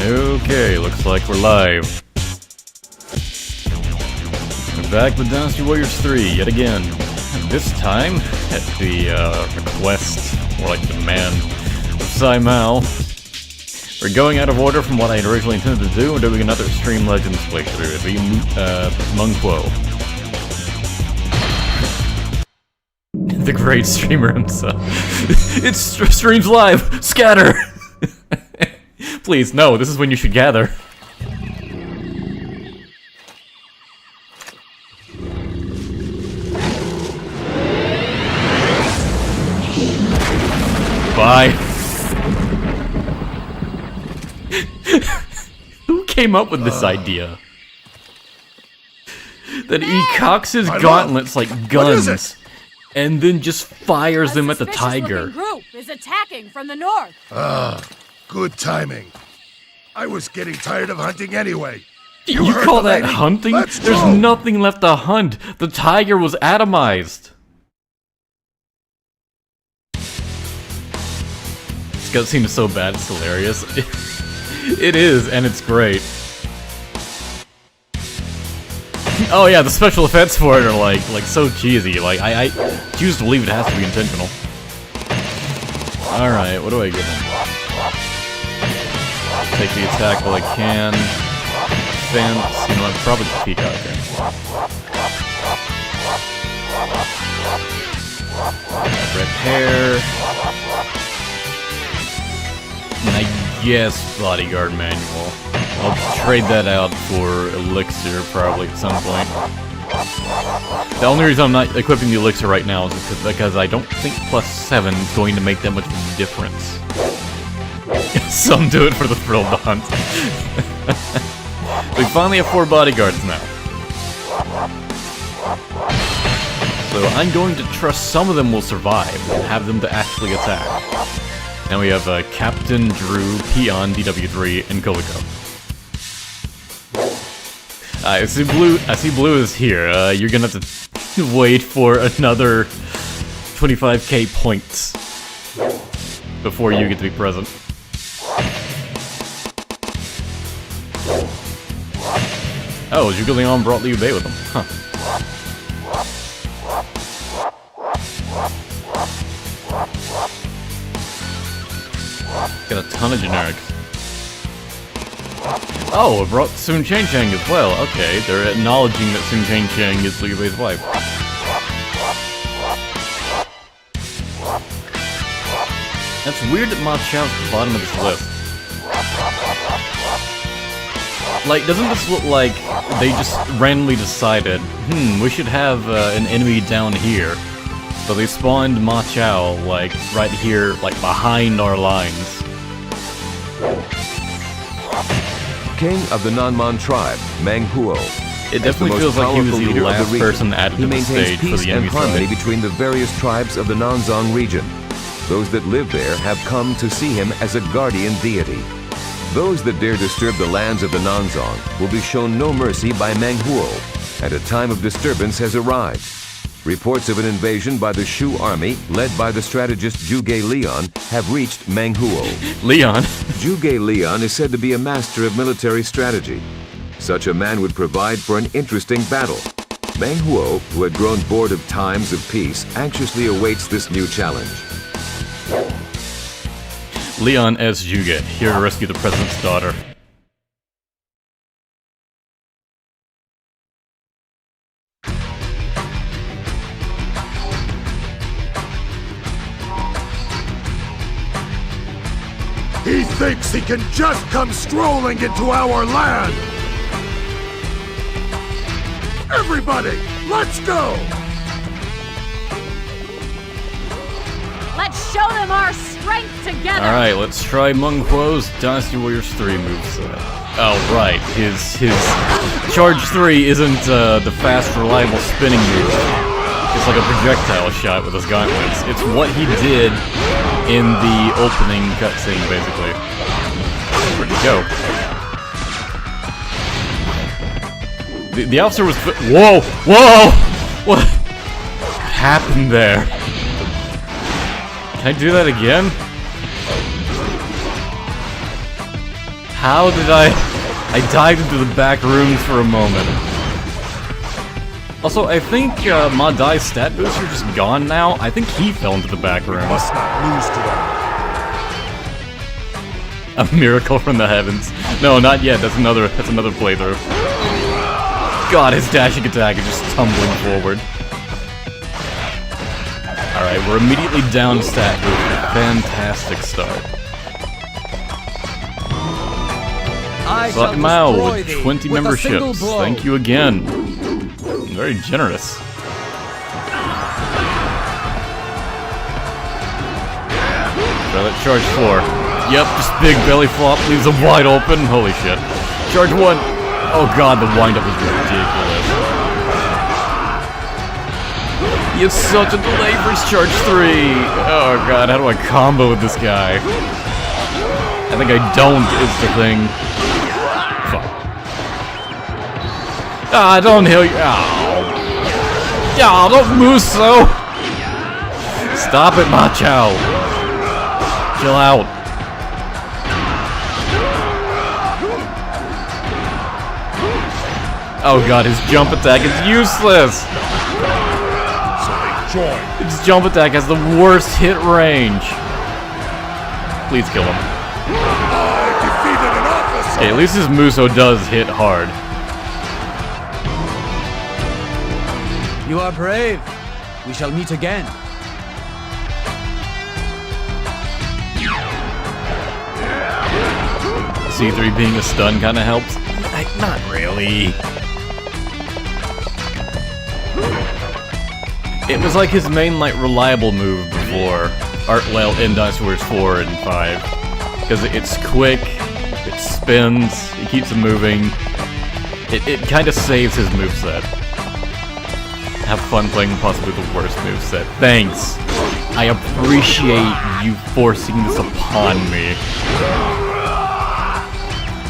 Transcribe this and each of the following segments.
Okay, looks like we're live. We're back with Dynasty Warriors 3 yet again. This time, at the request, or like demand, of Sai Mao. We're going out of order from what I had originally intended to do. We're doing another Extreme Legends playthrough. It'll be Meng. The great streamer himself. It streams live! Scatter! Please, no, this is when you should gather. Bye. Who came up with this idea? That he cocks his gauntlets like guns, and then just fires them at the tiger. Group is attacking from the north. Good timing. I was getting tired of hunting anyway. You call that hunting? There's nothing left to hunt. The tiger was atomized. This cutscene is so bad, it's hilarious. It is, and it's great. Oh yeah, the special effects for it are like so cheesy. Like I choose to believe it has to be intentional. All right, what do I give him? Take the attack while I can. Fence, you know, I'd probably peek out here. Red hair. And I guess bodyguard manual. I'll trade that out for elixir probably at some point. The only reason I'm not equipping the elixir right now is because I don't think +7 is going to make that much of a difference. Some do it for the thrill of the hunt. We finally have 4 bodyguards now. So I'm going to trust some of them will survive and have them to actually attack. Now we have Captain, Drew, Peon, DW3, and Koliko. I see Blue is here. You're gonna have to wait for another 25k points before you get to be present. Oh, Zhuge Liang brought Liu Bei with him. Huh. Got a ton of generics. Oh, it brought Sun Chang as well. Okay, they're acknowledging that Sun Chang is Liu Bei's wife. That's weird that Ma Chao's at the bottom of this list. Like, doesn't this look like they just randomly decided, we should have an enemy down here. So they spawned Ma Chao, like, right here, like, behind our lines. King of the Nanman tribe, Meng. It definitely feels like he was the last person added to the stage for the enemy side. Harmony between the various tribes of the Nanzong region. Those that live there have come to see him as a guardian deity. Those that dare disturb the lands of the Nanzong will be shown no mercy by Meng Huo, and a time of disturbance has arrived. Reports of an invasion by the Shu army, led by the strategist Zhuge Liang, have reached Meng Huo. Leon? Zhuge Liang is said to be a master of military strategy. Such a man would provide for an interesting battle. Meng Huo, who had grown bored of times of peace, anxiously awaits this new challenge. Leon as Zhuge, here to rescue the president's daughter. He thinks he can just come strolling into our land! Everybody, let's go! Let's show them our strength together. Alright, let's try Meng Huo's Dynasty Warriors 3 moveset. Oh, right. His Charge 3 isn't the fast, reliable spinning move. It's like a projectile shot with his gauntlets. It's what he did in the opening cutscene, basically. Where'd he go? The officer was... Whoa! Whoa! What happened there? Can I do that again? How did I dived into the back rooms for a moment. Also, I think Madai's stat booster just gone now. I think he fell into the back room. Must not lose to them. A miracle from the heavens. No, not yet. That's another playthrough. God, his dashing attack is just tumbling forward. Alright, we're immediately down stat booster. Fantastic start. But Mao with 20 memberships. Thank you again. Very generous. Try that charge 4. Yep, just big belly flop leaves him wide open. Holy shit. Charge 1. Oh god, the windup is ridiculous. He has such a delay for his charge 3. Oh god, how do I combo with this guy? I think I don't is the thing. Fuck. Ah, don't heal you. Ow. Yeah, don't Musou. Stop it, Macho. Chill out. Oh god, his jump attack is useless! His jump attack has the worst hit range. Please kill him. Okay, at least his Musou does hit hard. You are brave. We shall meet again. C3 being a stun kind of helps. Not really. It was like his main, like, reliable move before. Well, in Dynasty Warriors 4 and 5. Because it's quick, it spins, it keeps him moving. It kind of saves his moveset. Have fun playing possibly the worst moveset. Thanks! I appreciate you forcing this upon me.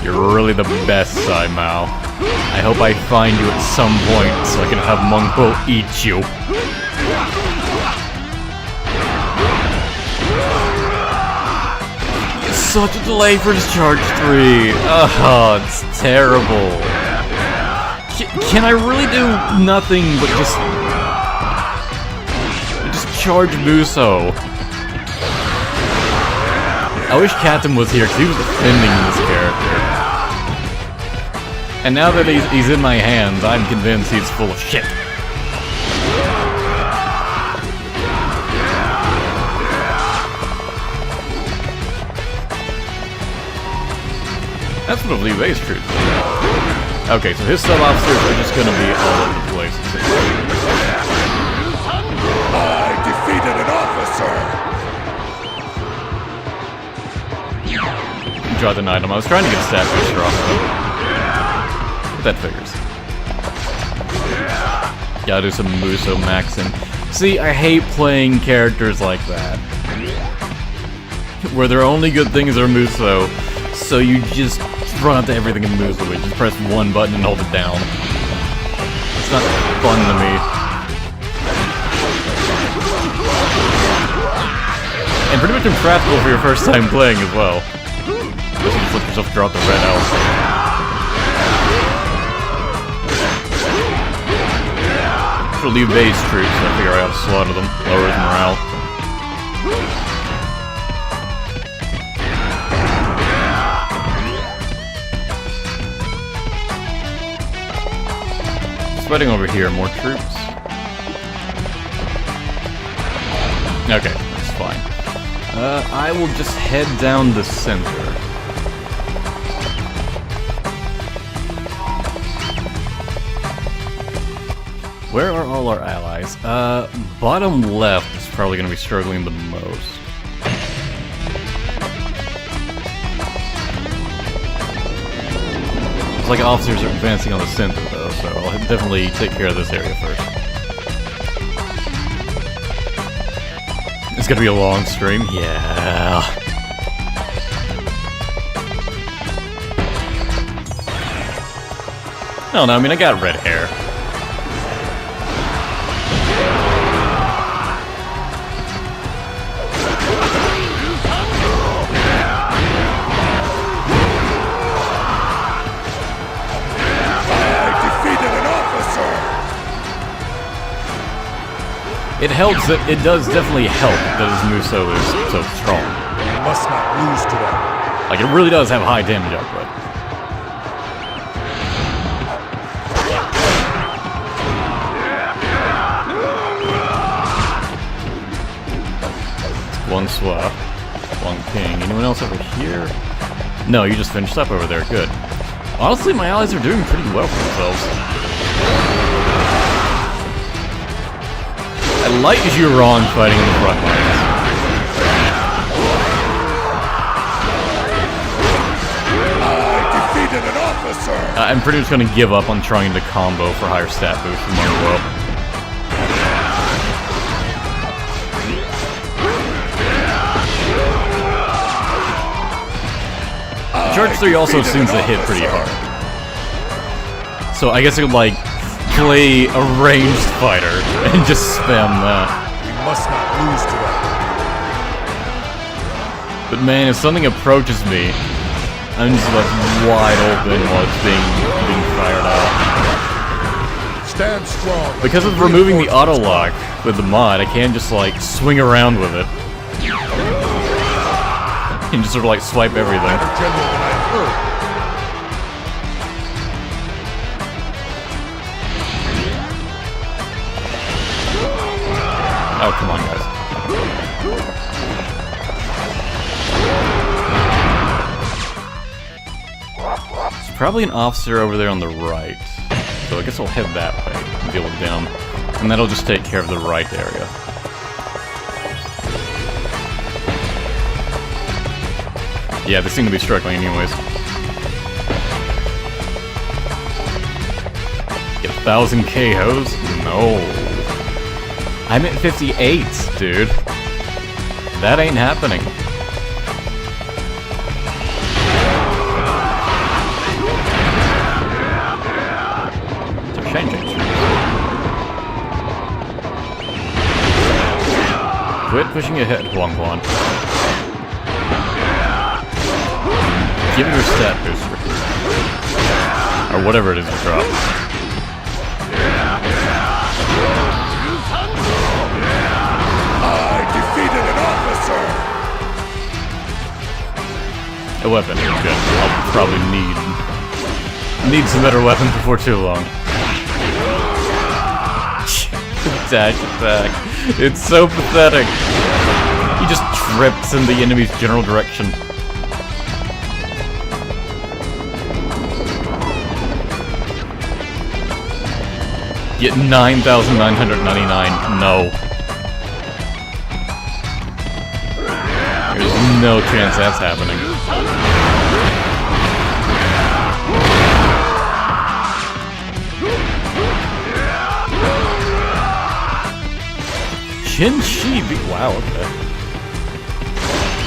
You're really the best, Sai Mao. I hope I find you at some point so I can have Meng eat you. It's such a delay for his charge 3. Oh, it's terrible. Can I really do nothing but just charge Musou? I wish Captain was here because he was defending this character. And now that he's in my hands, I'm convinced he's full of shit. That's what a blue base troop. Okay, so his sub-officers are just gonna be all over the place. I defeated an officer! Draw the item. I was trying to get a stat booster off of him. But that figures. Gotta do some Musou maxing. See, I hate playing characters like that. Where their only good things are Musou, so you just run up to everything in Musou. You just press one button and hold it down. It's not fun to me. And pretty much impractical for your first time playing as well. Unless you just let yourself draw the red out. Should leave base troops and I figure out how to slaughter them. Lower his morale. Sweating over here, more troops. Okay, that's fine. I will just head down the center. Where are all our allies? Bottom left is probably going to be struggling the most. It's like officers are advancing on the center though, so I'll definitely take care of this area first. It's gonna be a long stream? Yeah. No, I mean, I got red hair. It helps that it does definitely help that his Musou is so strong. We must not lose to them. Like, it really does have high damage output. One swap. One king. Anyone else over here? No, you just finished up over there. Good. Honestly, my allies are doing pretty well for themselves. I like Juron fighting in the front lines. Defeated an officer! I'm pretty much going to give up on trying to combo for higher stat boost from Musou. Charge 3 also seems to hit pretty hard. So I guess I could, like, play a ranged fighter and just spam that. We must not lose to them. But man, if something approaches me, I'm just left wide open while it's being fired out. Stand strong. Because of removing the auto lock with the mod, I can just like swing around with it and just sort of like swipe everything. General than I've heard. Oh, come on, guys. There's probably an officer over there on the right. So I guess I'll head that way and deal with them. And that'll just take care of the right area. Yeah, they seem to be struggling anyways. Get 1,000 KOs? No. I'm at 58, dude. That ain't happening. They're changing. Quit pushing ahead, Huang Quan. Give me your stat booster. Or whatever it is you drop. A weapon is good. I'll probably need some better weapons before too long. Dash attack. It's so pathetic. He just trips in the enemy's general direction. Get 9,999. No. There's no chance that's happening. Qin-Shi, wow, okay.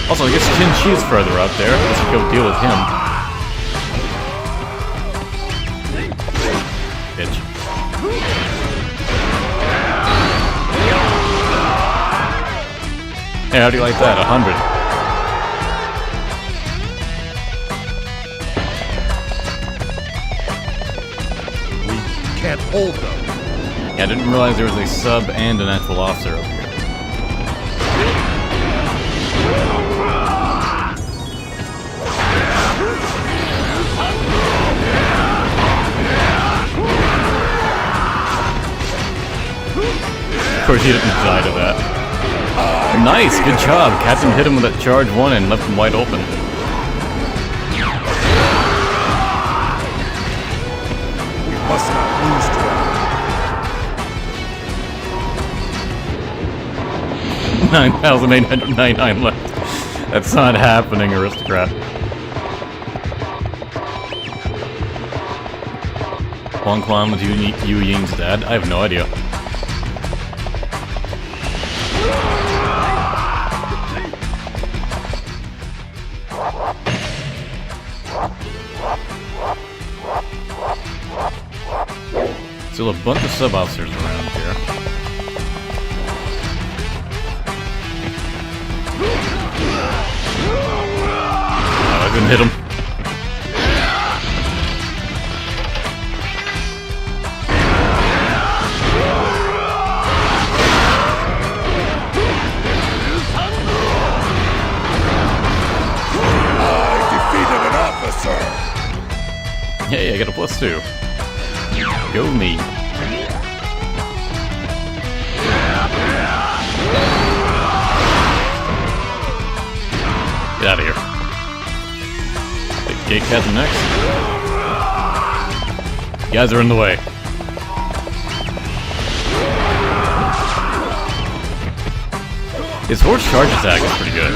Also, I guess Qin-Shi's further up there. Let's go deal with him. Bitch. Hey, how do you like that? 100. We can't hold them. Yeah, I didn't realize there was a sub and an actual officer over here. Of course, he didn't die to that. Nice, good job. Captain hit him with that charge 1 and left him wide open. We must not lose to them. 9,899 left. That's not happening, aristocrat. Huang Quan with Yu Ying's dad? I have no idea. Still a bunch of sub-officers around here. Oh, I didn't hit him. Hey, I got a +2. Go me. Get out of here. The gate cat next. You guys are in the way. His horse charge attack is pretty good.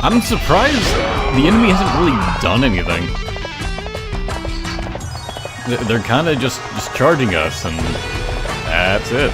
I'm surprised the enemy hasn't really done anything. They're kind of just charging us, and that's it.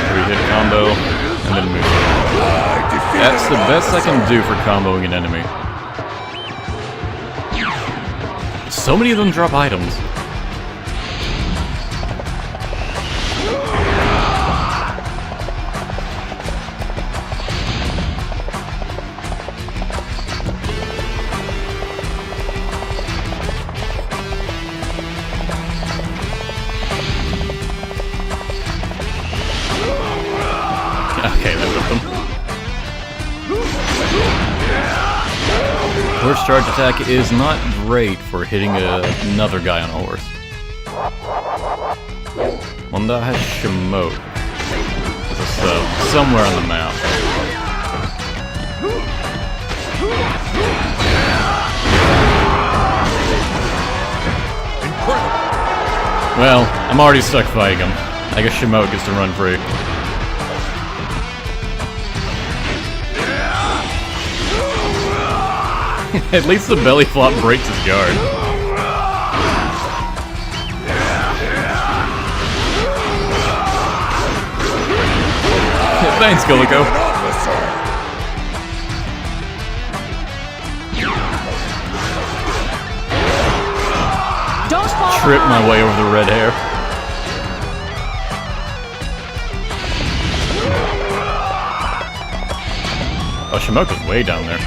Three-hit combo, and then Musou. That's the best I can do for comboing an enemy. So many of them drop items. Okay, that whipped them. Horse charge attack is not great for hitting another guy on a horse. One that has Shimote. There's a sub somewhere on the map. Well, I'm already stuck fighting him. I guess Shimote gets to run free. At least the belly flop breaks his guard. Thanks, Golico. Don't fall Trip my behind. way over the red hair. Oh, Shimoko's way down there.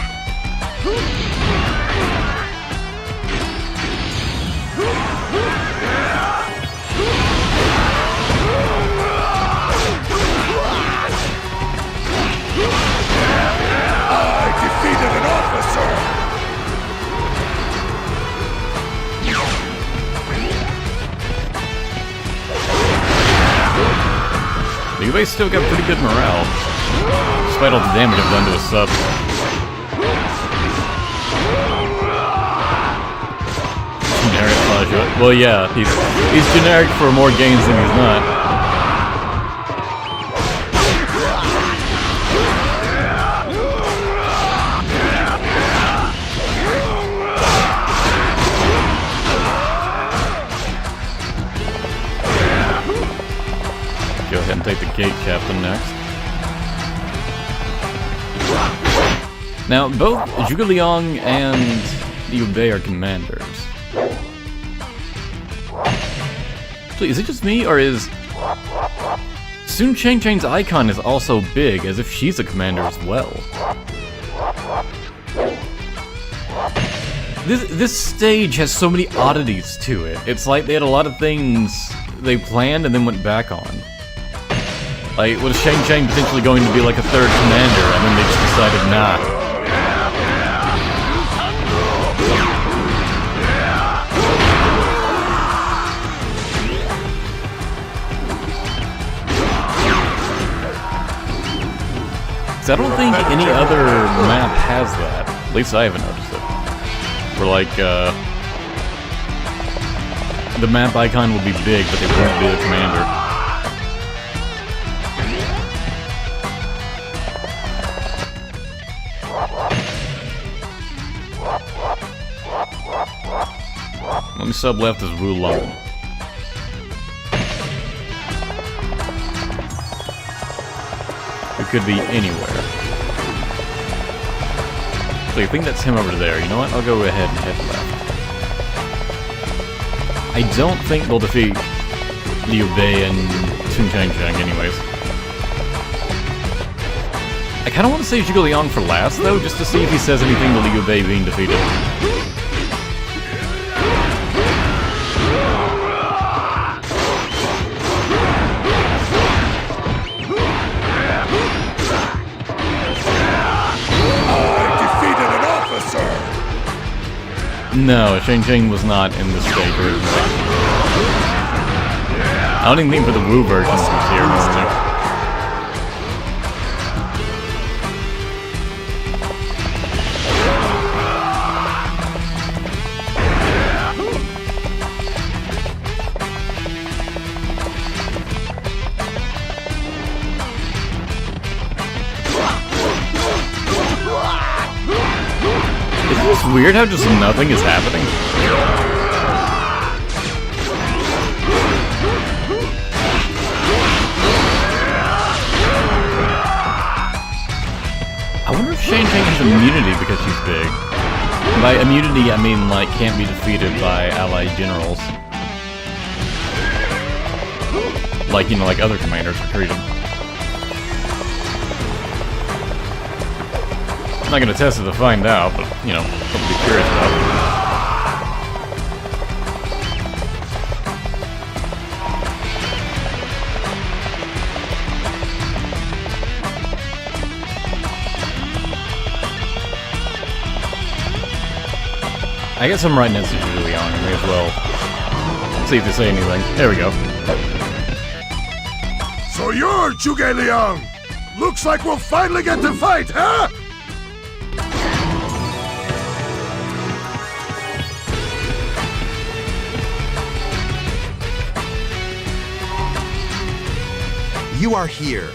The UA still got pretty good morale, despite all the damage I've done to his subs. Generic Fajua. Well, yeah, he's generic for more games than he's not. Go ahead and take the gate captain next. Now, both Zhuge Liang and Liu Bei are commanders. Actually, is it just me, or is Sun Chang's icon is also big, as if she's a commander as well? This stage has so many oddities to it. It's like they had a lot of things they planned and then went back on. Like, was Shang potentially going to be like a third commander, and then they just decided, nah. I don't think any other map has that. At least I haven't noticed it. Where like, the map icon will be big, but they won't be the commander. Only sub left is Wulong. Who could be anywhere. So I think that's him over there. You know what? I'll go ahead and head left. I don't think they'll defeat Liu Bei and Sun Changcheng anyways. I kind of want to save Zhuge Liang for last, though, just to see if he says anything to Liu Bei being defeated. No, Shang Ching was not in this stage originally. I don't even think for the Wu version he was here normally. Isn't this weird how just nothing is happening? I wonder if Shang Ching has immunity because she's big. By immunity, I mean, like, can't be defeated by allied generals. Like, you know, like other commanders are treated. I'm not gonna test it to find out, but, you know, something to be curious about. I guess I'm right next to Zhuge Liang, I may as well see if they say anything. There we go. So you're Zhuge Liang! Looks like we'll finally get to fight, huh? You are here.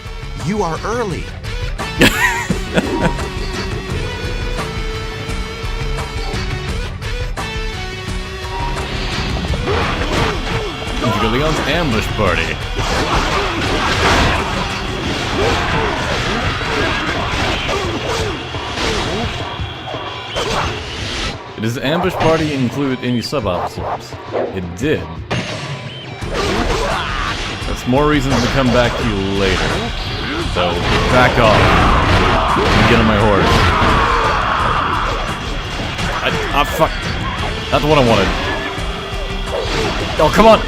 You are early. Zhuge Liang's ambush party. Does the ambush party include any sub-officers? It did. That's more reasons to come back to you later. So, back off. And get on my horse. Fuck. That's what I wanted. Oh, come on!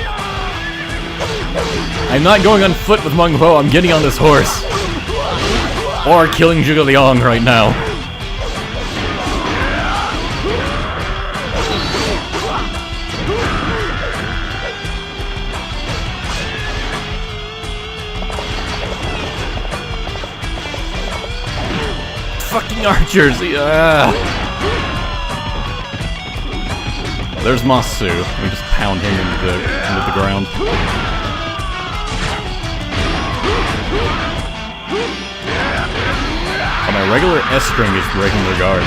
I'm not going on foot with Meng Huo, I'm getting on this horse. Or killing Zhuge Liang right now. Fucking archers! There's Musou. We just pound him into the ground. Oh, my regular S string is breaking their guard.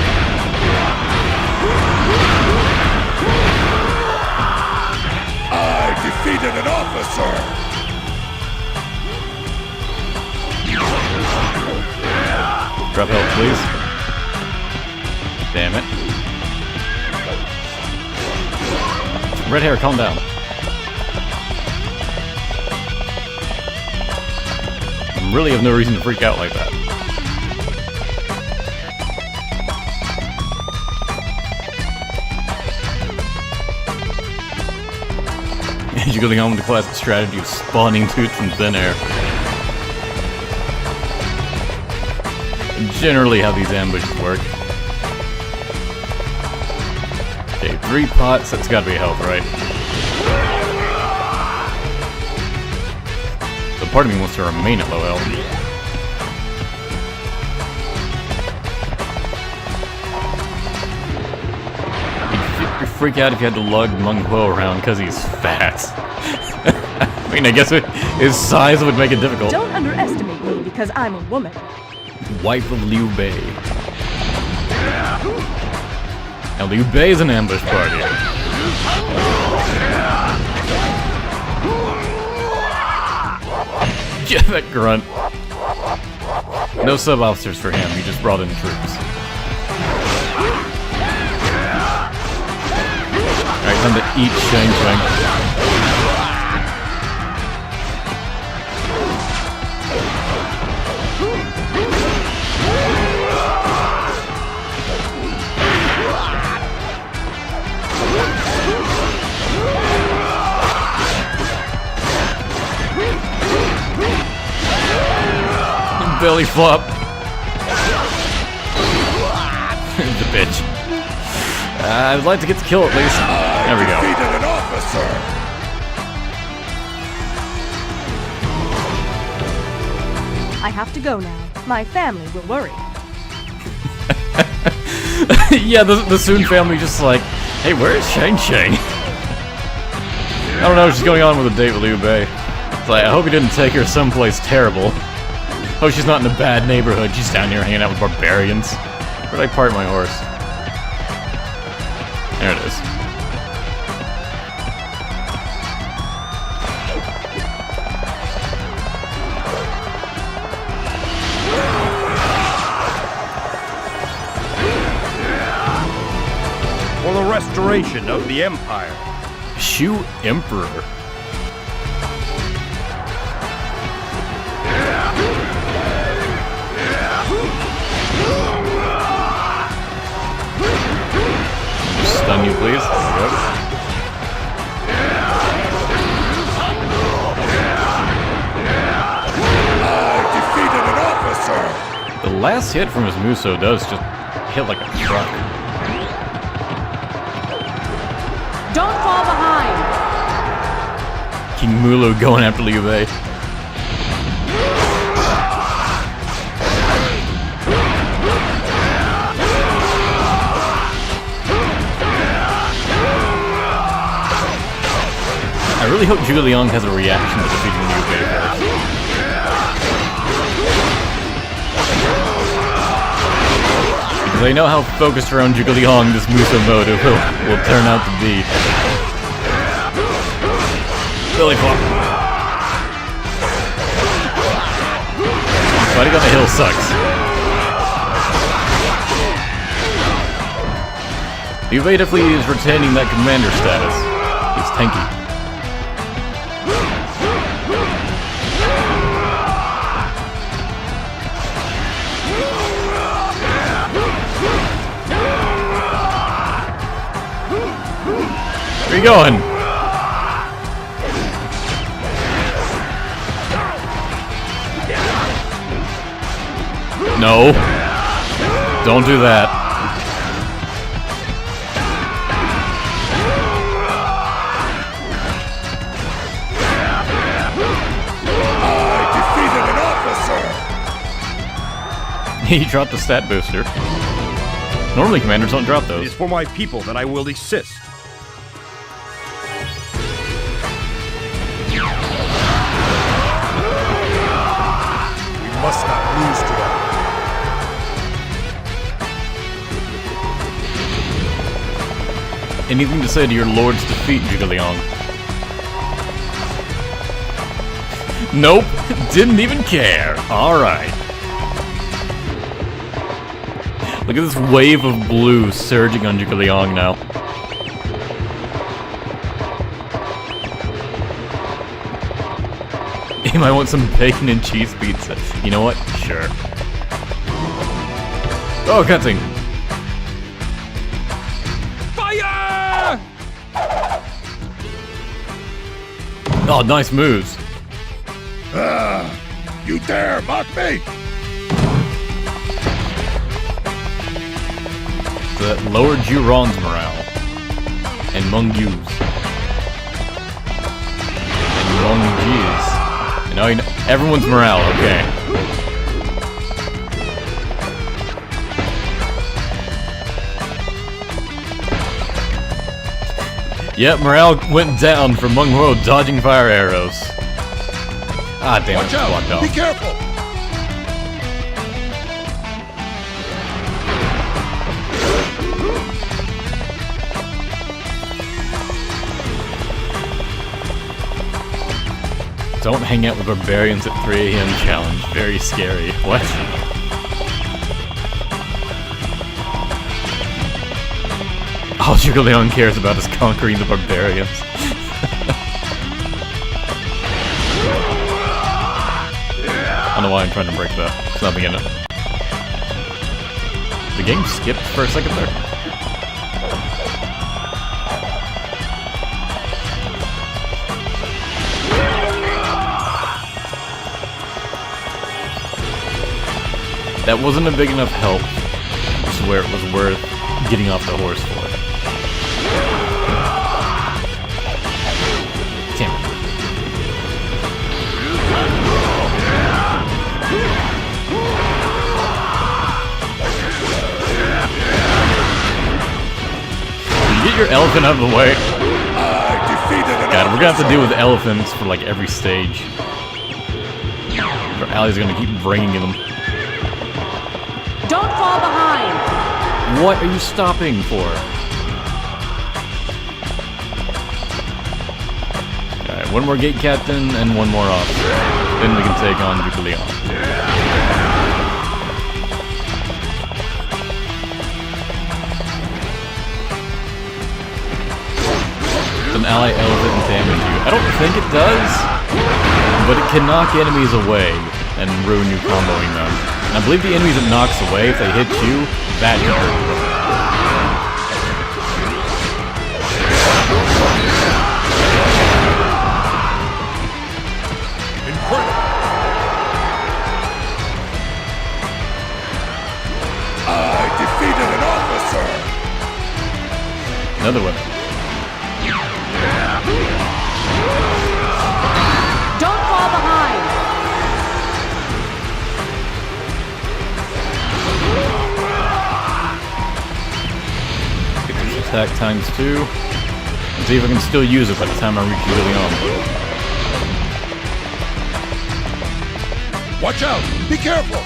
I defeated an officer! Drop health, please. Damn it. Red hair, calm down. I really have no reason to freak out like that. You're going on with the classic strategy of spawning toots from thin air. Generally how these ambushes work. Okay, 3 pots, that's gotta be health, right? So part of me wants to remain at low health. You'd freak out if you had to lug Meng Huo around because he's fat. I mean, I guess his size would make it difficult. Don't underestimate me because I'm a woman. Wife of Liu Bei. Now Liu Bei is an ambush party. Yeah, that grunt. No sub-officers for him, he just brought in troops. Alright, time to eat Shang Tsung. Belly flop. The bitch. I'd like to get the kill at least. There we go. Defeated an officer. I have to go now. My family will worry. Yeah, the Soon family just like, hey, where is Shang-Chi? I don't know, she's going on with a date with Liu Bei. It's like, I hope he didn't take her someplace terrible. Oh, she's not in a bad neighborhood. She's down here hanging out with barbarians. Where'd I park my horse? There it is. For the restoration of the Empire. Shu Emperor. Stun you, please. There we go. I defeated an officer. The last hit from his Musou does just hit like a truck. Don't fall behind! King Mulu going after Liu Bei. I really hope Zhuge Liang has a reaction to defeating Liu Bei first. Because I know how focused around Zhuge Liang this Musou mode will turn out to be. Billy Flop. Fighting on the hill sucks. Liu Bei definitely is retaining that commander status. He's tanky. Where you going? No. Don't do that. I defeated an officer. He dropped the stat booster. Normally commanders don't drop It those. is for my people that I will desist. We must not lose to them. Anything to say to your lord's defeat, Zhuge Liang? Nope, didn't even care. Alright. Look at this wave of blue surging on Zhuge Liang now. He might want some bacon and cheese pizza. You know what? Sure. Oh, cutscene. Fire! Oh, nice moves. You dare mock me? That lowered Juron's morale. And Meng Yu's. And Meng Ji's. And now you know, everyone's morale, okay. Yep, morale went down for Meng Huo dodging fire arrows. Ah, damn it, Watch just blocked out! off. Be careful! Don't hang out with barbarians at 3 AM challenge. Very scary. What? All Zhuge Liang cares about is conquering the barbarians. I don't know why I'm trying to break that. There's nothing in it. The game skipped for a second there. That wasn't a big enough help to where it was worth getting off the horse for it. Damn it. Get your elephant out of the way. God, we're gonna have to deal with elephants for like every stage. Or Allie's gonna keep bringing them. Don't fall behind! What are you stopping for? Alright, one more gate captain and one more officer. Then we can take on Zhuge Liang. An ally elephant damage you. I don't think it does, but it can knock enemies away and ruin you comboing them. And I believe the enemies it knocks away, if they hit you, that can hurt you. I defeated an officer! Another weapon. Don't fall behind! Get this attack times 2. And see if I can still use it by the time I reach Zhuge Liang. Watch out! Be careful!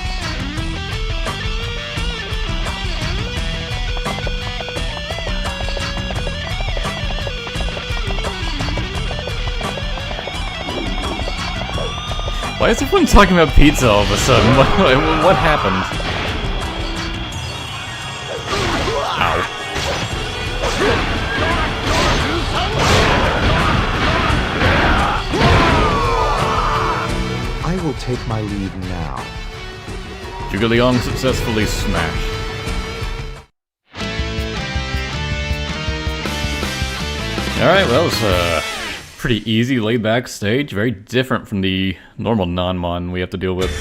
Why is everyone talking about pizza all of a sudden? What happened? Ow. I will take my leave now. Zhuge Liang successfully smashed. Alright, well, it's pretty easy, laid-back stage. Very different from the normal non-mon we have to deal with.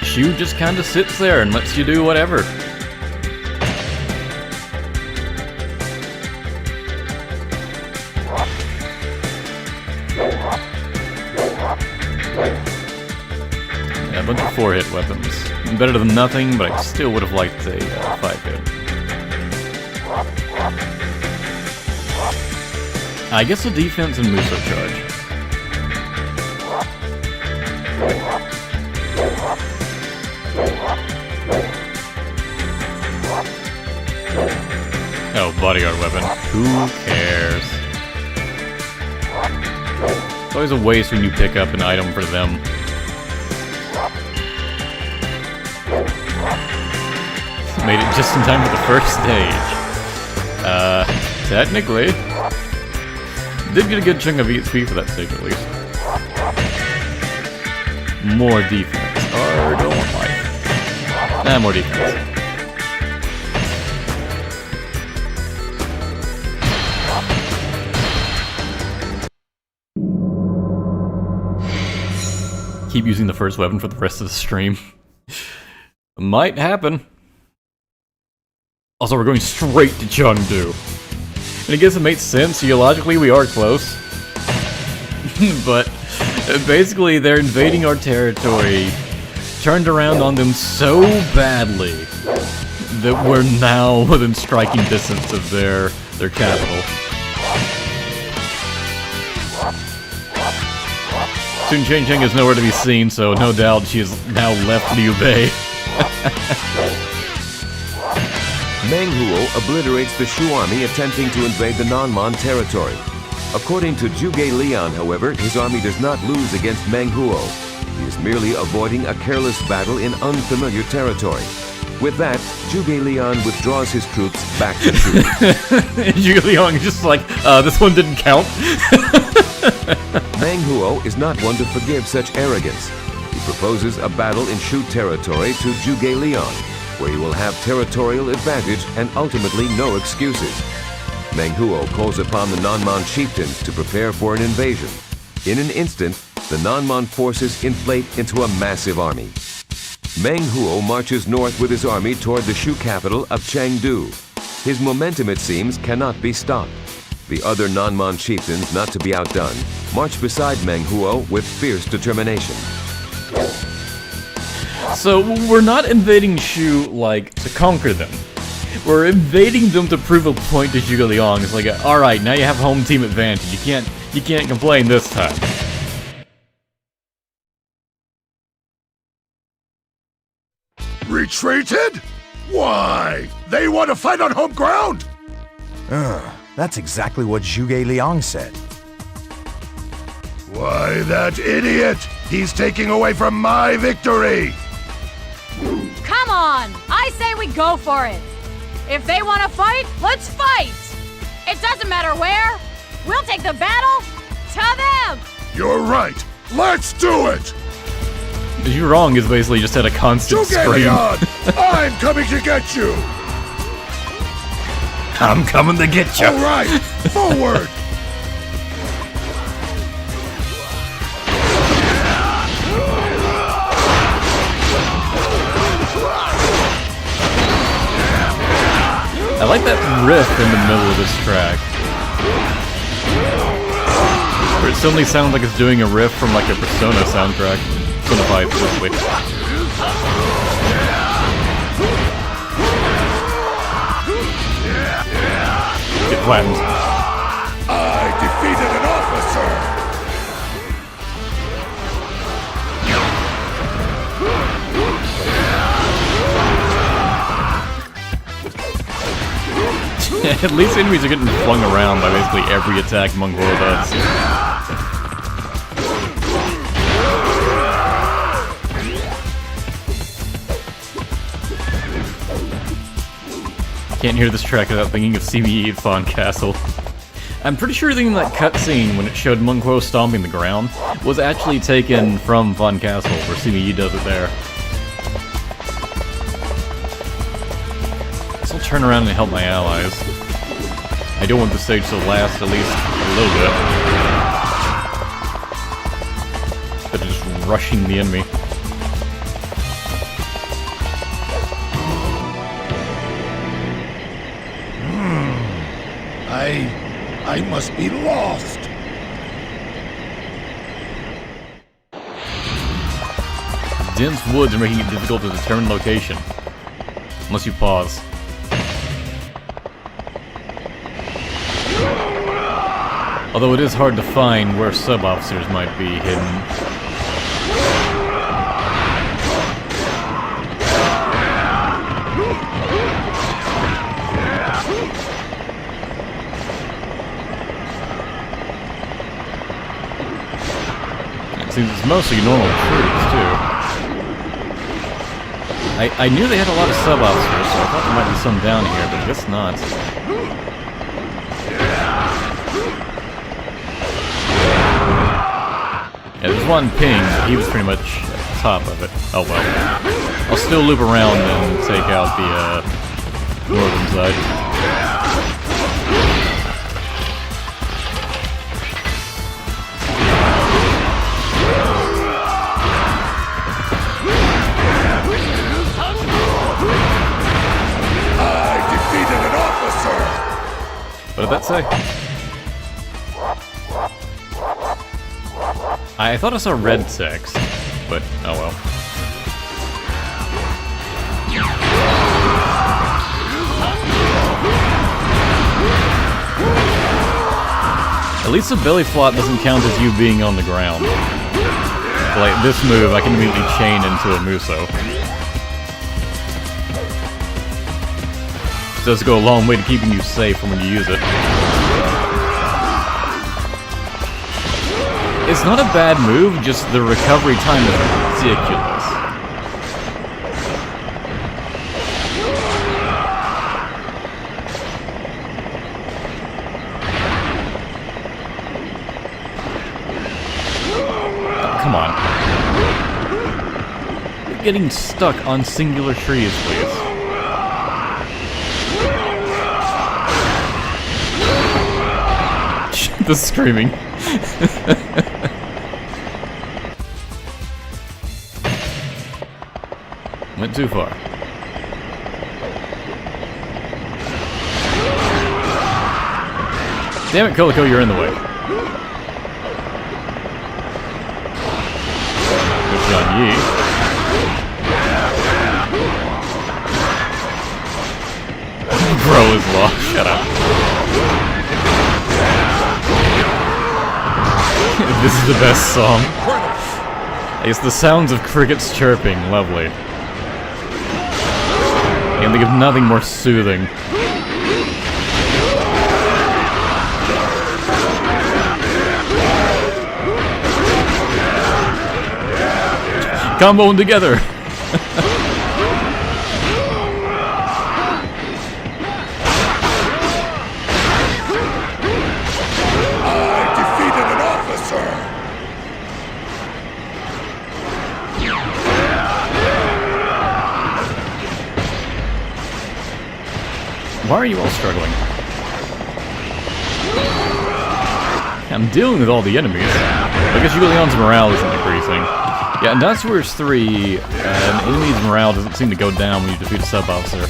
Shu just kinda sits there and lets you do whatever. Yeah, a bunch of 4-hit weapons. Better than nothing, but I still would have liked a 5-hit. I guess the defense and Musou charge. Oh, bodyguard weapon. Who cares? It's always a waste when you pick up an item for them. Made it just in time for the first stage. Technically. Did get a good chunk of XP for that stage at least. More defense. Or don't like. Nah, more defense. Keep using the first weapon for the rest of the stream. Might happen. Also, we're going straight to Chengdu. And I guess it makes sense, geologically we are close. But, basically they're invading our territory, turned around on them so badly, that we're now within striking distance of their capital. Sun Cheng is nowhere to be seen, so no doubt she has now left Liu Bei. Meng Huo obliterates the Shu army attempting to invade the Nanman territory. According to Zhuge Liang, however, his army does not lose against Meng Huo. He is merely avoiding a careless battle in unfamiliar territory. With that, Zhuge Liang withdraws his troops back to Shu. Zhuge Liang is just like, this one didn't count. Meng Huo is not one to forgive such arrogance. He proposes a battle in Shu territory to Zhuge Liang, where he will have territorial advantage and ultimately no excuses. Meng Huo calls upon the Nanman chieftains to prepare for an invasion. In an instant, the Nanman forces inflate into a massive army. Meng Huo marches north with his army toward the Shu capital of Chengdu. His momentum, it seems, cannot be stopped. The other Nanman chieftains, not to be outdone, march beside Meng Huo with fierce determination. So, we're not invading Shu, like, to conquer them. We're invading them to prove a point to Zhuge Liang. It's like, alright, now you have home team advantage. You can't complain this time. Retreated? Why? They want to fight on home ground? That's exactly what Zhuge Liang said. Why, that idiot! He's taking away from my victory! Come on! I say we go for it! If they want to fight, let's fight! It doesn't matter where! We'll take the battle to them! You're right! Let's do it! You're wrong is basically just at a constant Zhuge scream. Liang! I'm coming to get you! I'm coming to get you. Alright! Forward! I like that riff in the middle of this track. Where it suddenly sounds like it's doing a riff from like a Persona soundtrack. Persona 5 specifically. Get flattened. I defeated an officer! At least enemies are getting flung around by basically every attack Meng Huo does. Can't hear this track without thinking of CBE at Fawn Castle. I'm pretty sure that that cutscene when it showed Meng Huo stomping the ground was actually taken from Fawn Castle, where CBE does it there. So I'll turn around and help my allies. I don't want the stage to last at least a little bit. But just rushing the enemy. I must be lost. Dense woods are making it difficult to determine location. Unless you pause. Although it is hard to find where sub-officers might be hidden. It seems it's mostly normal troops, too. I knew they had a lot of sub-officers, so I thought there might be some down here, but I guess not. Yeah, there's one ping, but he was pretty much at the top of it. Oh well. I'll still loop around and take out the northern side. What did that say? I thought I saw red text, but oh well. At least the belly flop doesn't count as you being on the ground. Like this move, I can immediately chain into a Musou. It does go a long way to keeping you safe from when you use it. It's not a bad move, just the recovery time is ridiculous. getting stuck on singular trees, please. The screaming. Went too far. Damn it, Coleco, you're in the way. Good John Yee. Bro is lost. Shut up. This is the best song. It's the sounds of crickets chirping. Lovely. And think of nothing more soothing. Comboing together. Why are you all struggling? I'm dealing with all the enemies. I guess Julian's morale isn't decreasing. Yeah, in Dynasty Warriors 3, an enemy's morale doesn't seem to go down when you defeat a sub-officer.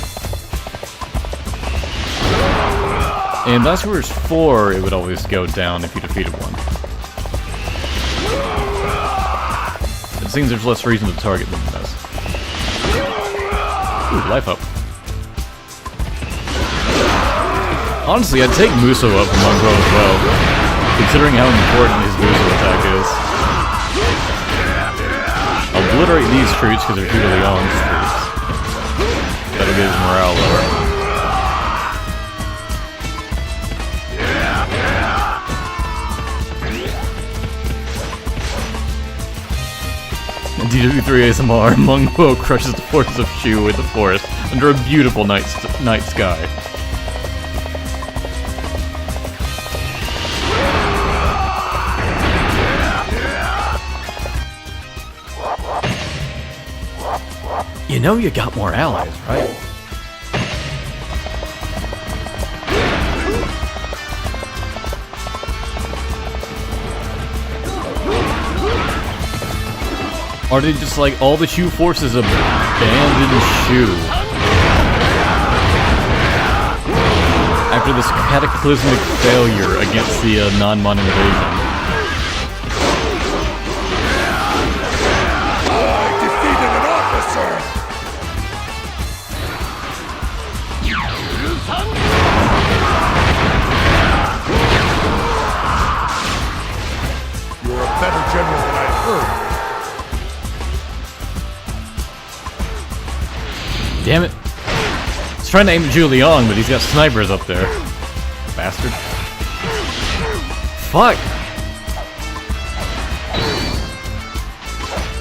In Dynasty Warriors 4, it would always go down if you defeated one. It seems there's less reason to target them than this. Ooh, life up. Honestly, I'd take Musou up from Meng as well, considering how important his Musou attack is. Obliterate these troops because they're Julian's troops. That'll get his morale lower. In DW3 ASMR, Meng crushes the forces of Shu in the forest under a beautiful night sky. You know you got more allies, right? Are they just like all the Shu forces abandoned Shu? After this cataclysmic failure against the non-Mon invasion. Damn it. He's trying to aim at Julian, but he's got snipers up there. Bastard. Fuck.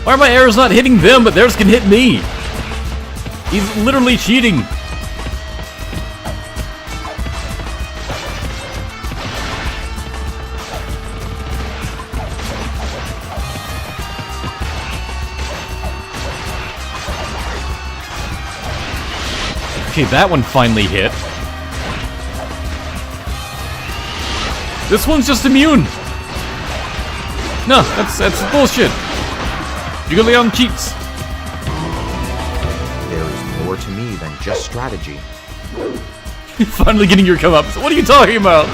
Why are my arrows not hitting them, but theirs can hit me? He's literally cheating. Okay, that one finally hit. This one's just immune. No, that's bullshit. Julian cheats. There is more to me than just strategy. Finally getting your comeuppance. What are you talking about?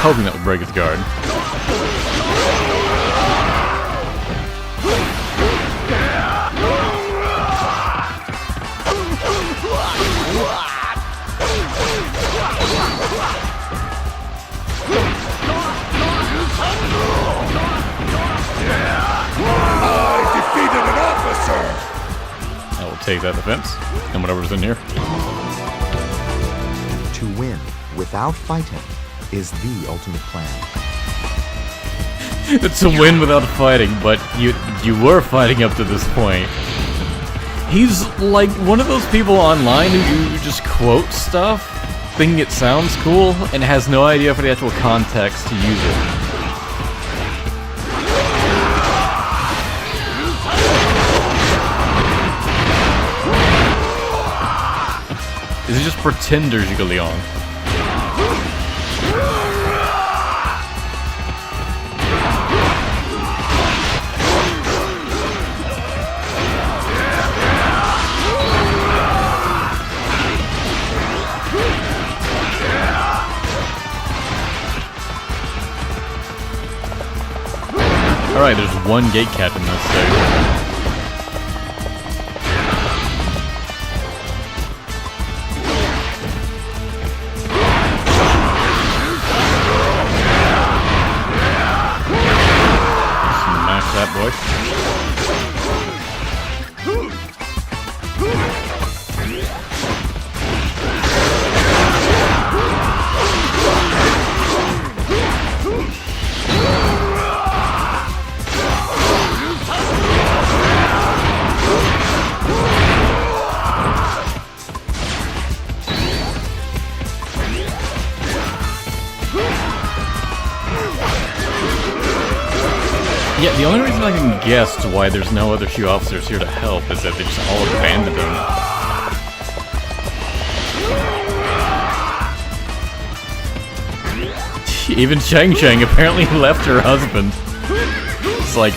Hoping that would break his guard. I defeated an officer! I will take that defense and whatever's in here. To win without fighting is the ultimate plan. It's a win without fighting, but you were fighting up to this point. He's like one of those people online who just quote stuff, thinking it sounds cool, and has no idea for the actual context to use it. Is it just pretender Zhuge-Liang? Alright, there's one gate cap in this stage. Smash that boy. Yeah, the only reason I can guess to why there's no other Shu officers here to help is that they just all abandoned him. Even Chang apparently left her husband. It's like,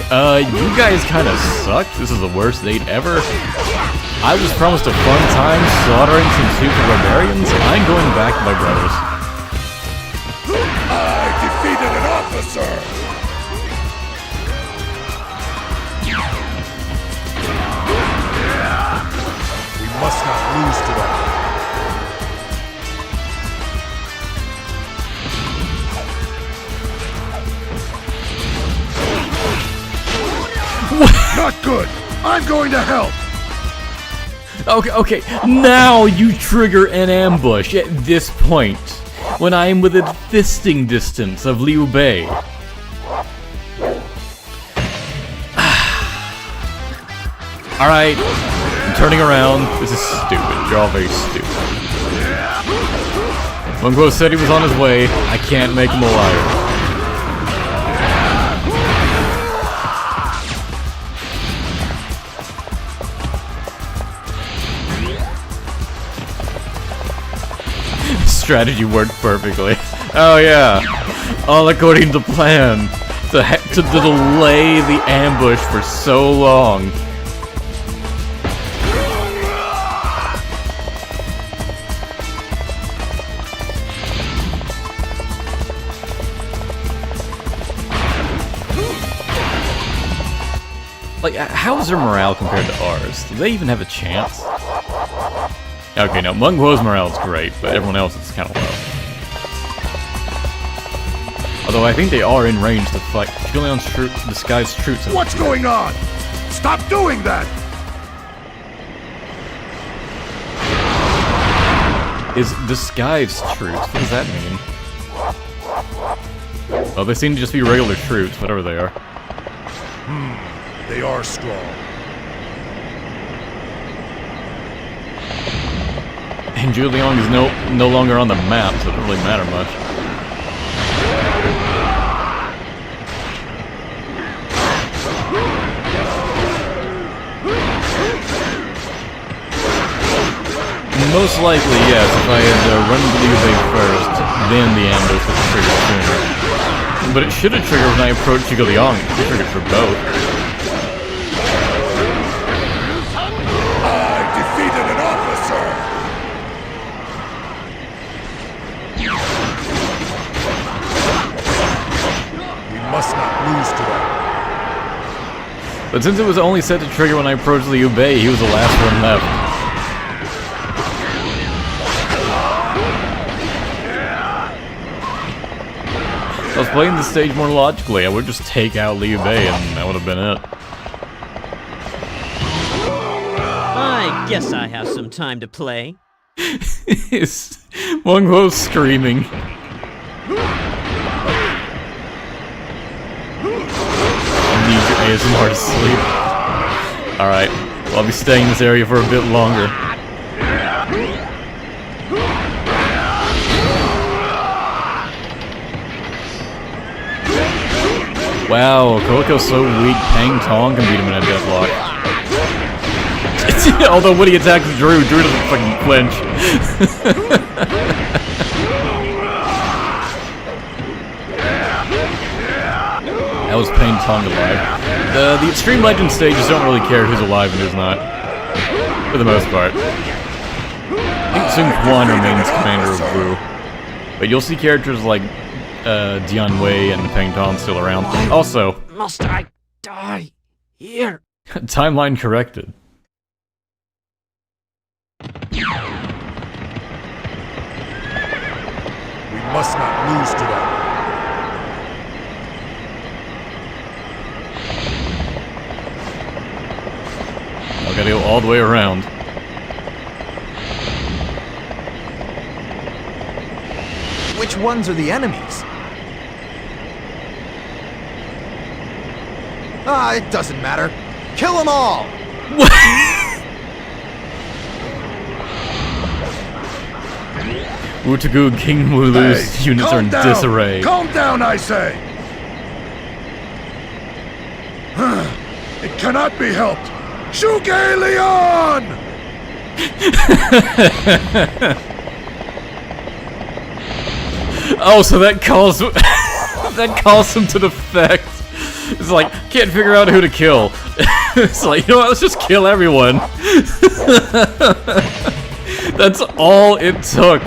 you guys kinda suck. This is the worst date ever. I was promised a fun time slaughtering some super barbarians. I'm going back to my brothers. I defeated an officer! We must not lose to that. Not good! I'm going to help! Okay, now you trigger an ambush at this point, when I am within fisting distance of Liu Bei. Alright, I'm turning around. This is stupid. You're all very stupid. Meng Guo said he was on his way. I can't make him a liar. Strategy worked perfectly. Oh yeah, all according to plan. To delay the ambush for so long. Like, how is their morale compared to ours? Do they even have a chance? Okay, no, Meng Guo's morale is great, but everyone else is kind of low. Although I think they are in range to fight Zhuge-Liang's disguised troops. What's going on? Stop doing that! Is disguised troops? What does that mean? Well, they seem to just be regular troops, whatever they are. They are strong. And Zhuge-Liang is no longer on the map, so it doesn't really matter much. Most likely, yes, if I had run into Liu Bei first, then the ambush would trigger sooner. But it should have triggered when I approached Zhuge-Liang. It triggered for both. I defeated an officer! We must not lose to that. But since it was only set to trigger when I approached Liu Bei, he was the last one left. If I was playing this stage more logically, I would just take out Liu Bei and that would have been it. I guess I have some time to play. Meng Guo screaming. I need your ASMR to sleep. Alright. I'll be staying in this area for a bit longer. Wow, Koko's so weak, Pang Tong can beat him in a deadlock. Although when he attacks Drew doesn't fucking flinch. That was Pang Tong alive. The Extreme Legend stages don't really care who's alive and who's not. For the most part. I think Sun Quan remains commander of Wu. But you'll see characters like Dian Wei and Pang Tong still around. Also, Must I die here? timeline corrected. We must not lose to them. I gotta go all the way around. Which ones are the enemies? Ah, it doesn't matter. Kill them all! Wutagu and King Wulu's Hey, units are in calm down. disarray. Calm down, I say! It cannot be helped! Shuge Leon! Oh, so that calls that calls him to defect. It's like, can't figure out who to kill. It's like, you know what, let's just kill everyone. That's all it took.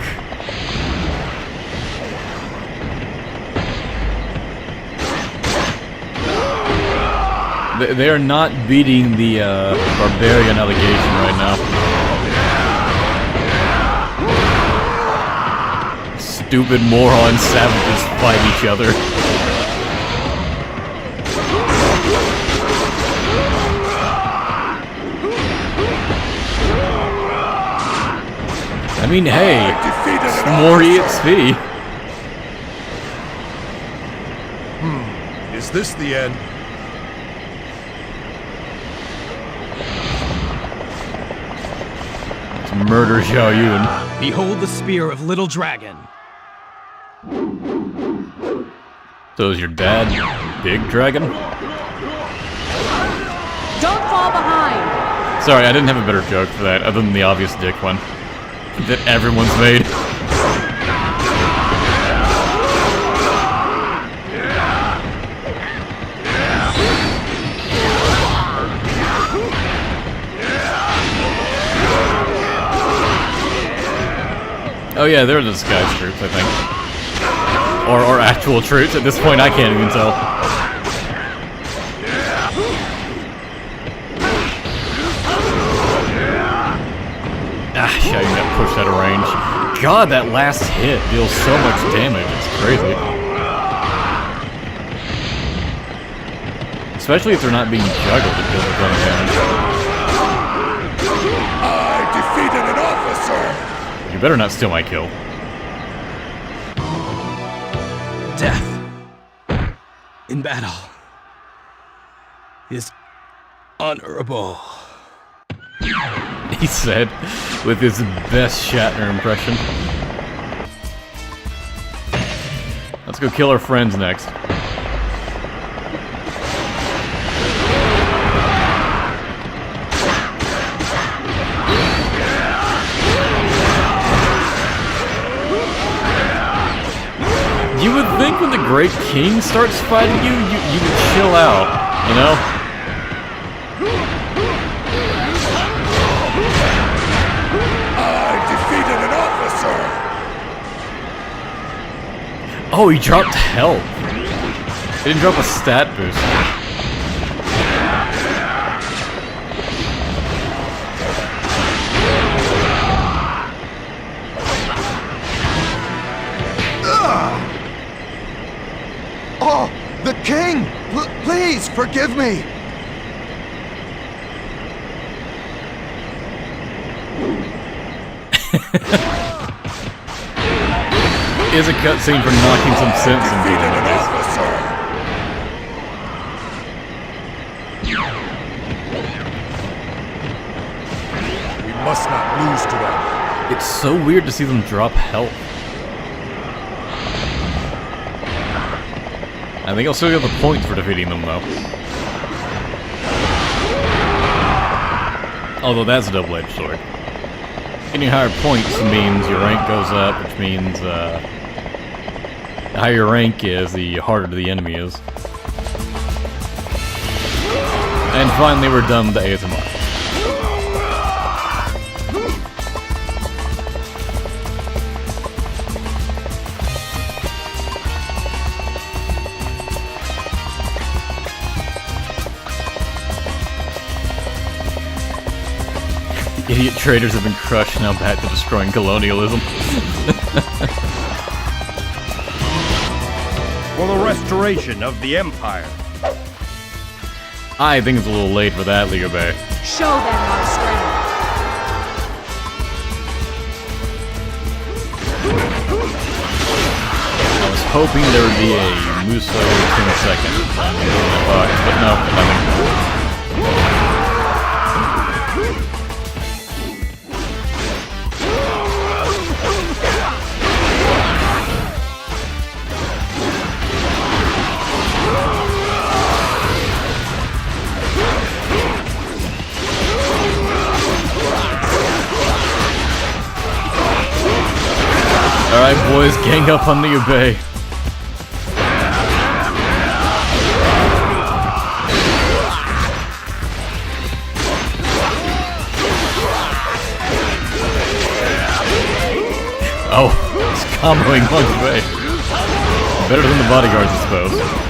They are not beating the barbarian allegation right now. Stupid moron savages fight each other. I mean, hey, it's more EXP. Is this the end? Let's murder Xiao Yun. Behold the spear of Little Dragon. So is your dad Big Dragon? Don't fall behind! Sorry, I didn't have a better joke for that, other than the obvious dick one. That everyone's made. Oh yeah, they're the disguised troops, I think. Or actual troops. At this point, I can't even tell. Ah, Xiao Yun got pushed out of range. God, that last hit deals so much damage. It's crazy. Especially if they're not being juggled, it deals a ton of damage. I defeated an officer! You better not steal my kill. Death in battle is honorable. He said, with his best Shatner impression. Let's go kill our friends next. You would think when the Great King starts fighting you would chill out, you know? Oh, he dropped health. He didn't drop a stat boost. Oh, the king! Please, forgive me! Is a cutscene for knocking some sense into the enemies. must not lose to them. It's so weird to see them drop health. I think I'll still get the points for defeating them, though. Although that's a double-edged sword. Getting higher points means your rank goes up, which means, the higher your rank is, the harder the enemy is. And finally, we're done with the ASMR. Idiot traders have been crushed, now back to destroying colonialism. For the restoration of the Empire. I think it's a little late for that, Liu Bei. Show them our strength. I was hoping there would be a Musou 10 seconds, but no, nothing. Alright boys, gang up on Liu Bei. Oh, it's comboing Liu Bei. Better than the bodyguards, I suppose.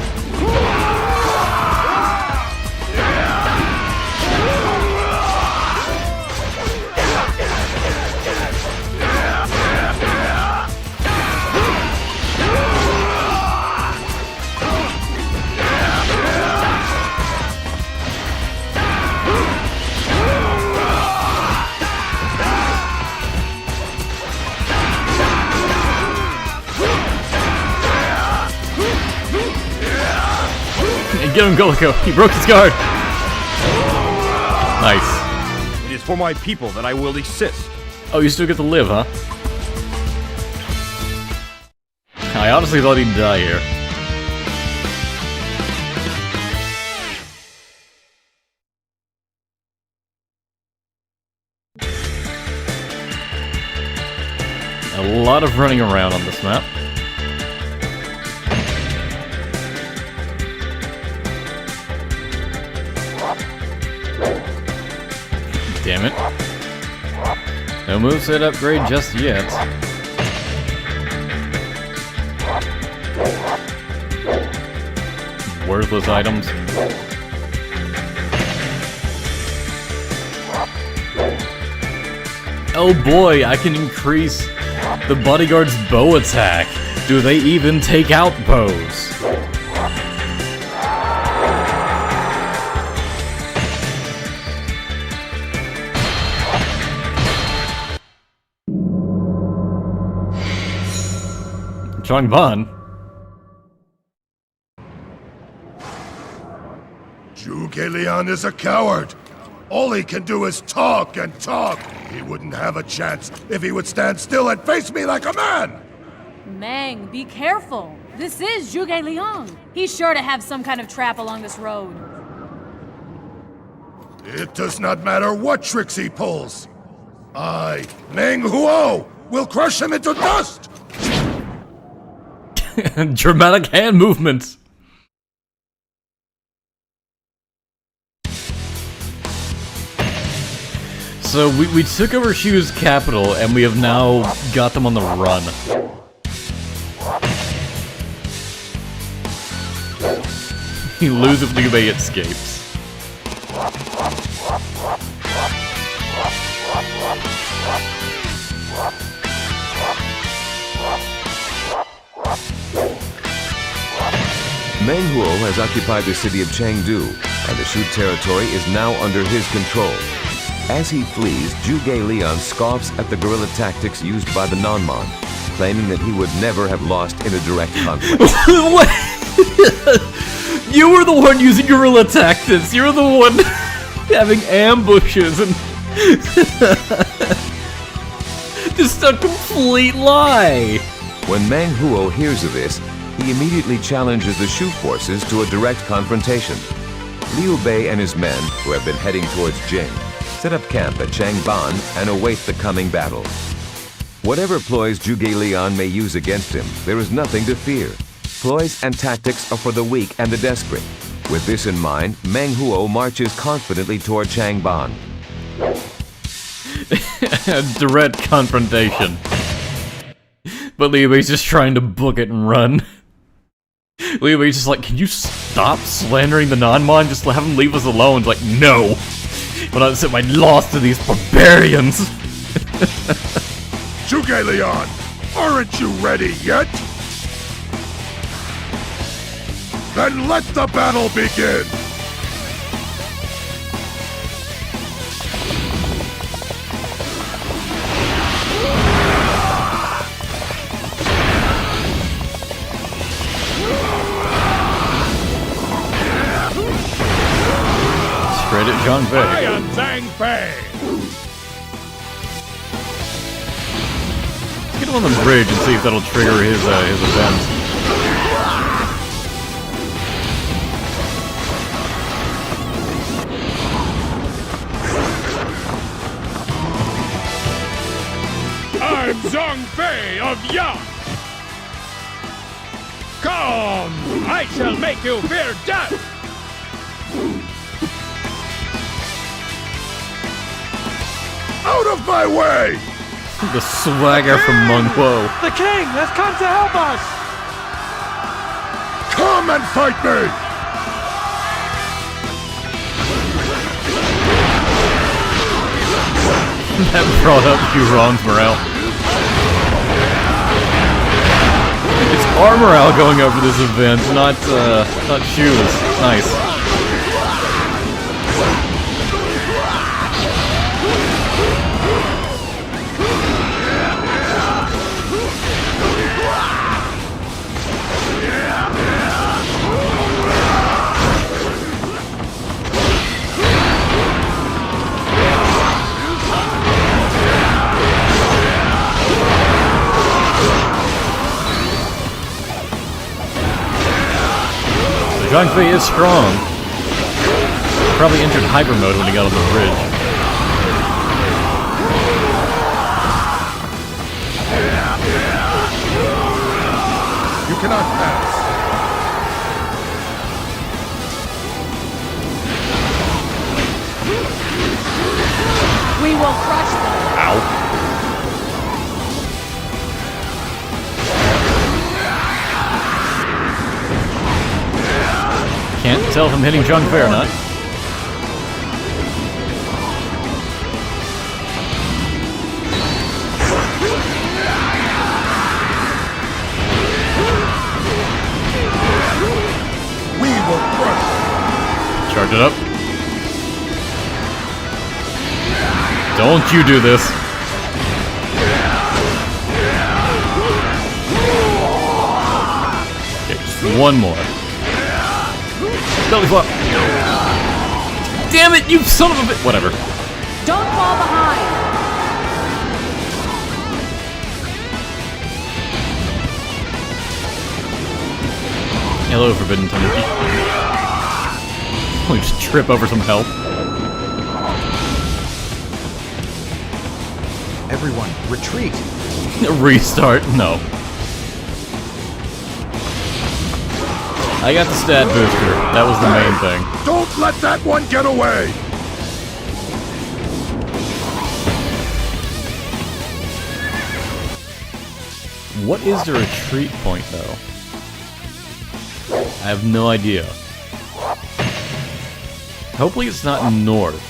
Get him, Golico! He broke his guard! Nice. It is for my people that I will desist. Oh, you still get to live, huh? I honestly thought he'd die here. A lot of running around on this map. Damn it. No moveset upgrade just yet. Worthless items. Oh boy, I can increase the bodyguard's bow attack. Do they even take out bows? Chongban. Zhuge Liang is a coward. All he can do is talk and talk. He wouldn't have a chance if he would stand still and face me like a man. Meng, be careful. This is Zhuge Liang. He's sure to have some kind of trap along this road. It does not matter what tricks he pulls. I, Meng Huo, will crush him into dust. Dramatic hand movements. So we took over Shu's capital and we have now got them on the run. He loses, Liu Bei escapes. Meng Huo has occupied the city of Chengdu, and the Shu territory is now under his control. As he flees, Zhuge Liang scoffs at the guerrilla tactics used by the Nanman, claiming that he would never have lost in a direct conflict. What? You were the one using guerrilla tactics. You were the one having ambushes and just a complete lie! When Meng Huo hears of this, he immediately challenges the Shu forces to a direct confrontation. Liu Bei and his men, who have been heading towards Jing, set up camp at Changban and await the coming battle. Whatever ploys Zhuge Liang may use against him, there is nothing to fear. Ploys and tactics are for the weak and the desperate. With this in mind, Meng Huo marches confidently toward Changban. Direct confrontation. But Liu Bei's just trying to book it and run. Liu Bei's just like, can you stop slandering the non-mon? Just have him leave us alone. It's like, no! When I set my loss to these barbarians! Zhuge Liang, aren't you ready yet? Then let the battle begin! Straight at Zhang Fei. I am Zhang Fei! Get him on the bridge and see if that'll trigger his events. I'm Zhang Fei of Yang! Come! I shall make you fear death! Out of my way! The swagger from Meng Huo. The king has come to help us! Come and fight me! That brought up Huron's morale. It's our morale going over this event, not Shu's. Nice. Zhang Fei is strong. Probably entered hyper mode when he got on the bridge. You cannot pass. We will crush them. Ow. Can't tell if I'm hitting Zhang Fei or not. We will crush. Charge it up. Don't you do this. Okay, just one more. Belly flop. Damn it, you son of a bitch. Whatever. Don't fall behind. Hello, Forbidden Tanuki. We just trip over some health. Everyone, retreat. Restart? No. I got the stat booster. That was the main thing. Don't let that one get away! What is the retreat point, though? I have no idea. Hopefully it's not north.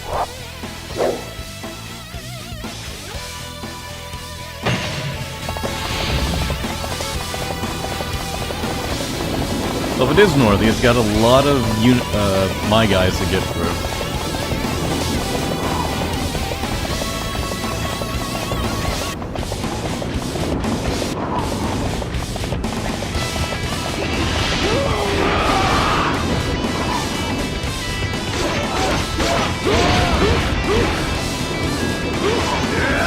So if it is north, it's got a lot of my guys to get through.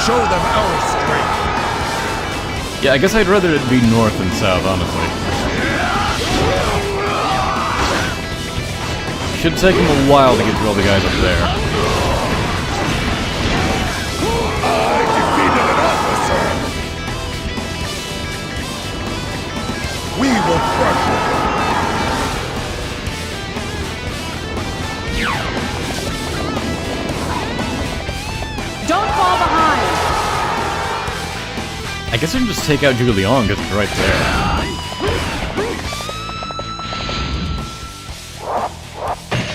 Show them our strength! Yeah, I guess I'd rather it be north than south, honestly. Should take him a while to get through all the guys up there. I defeated an officer! We will crush him! Don't fall behind! I guess I can just take out Zhuge Liang because it's right there.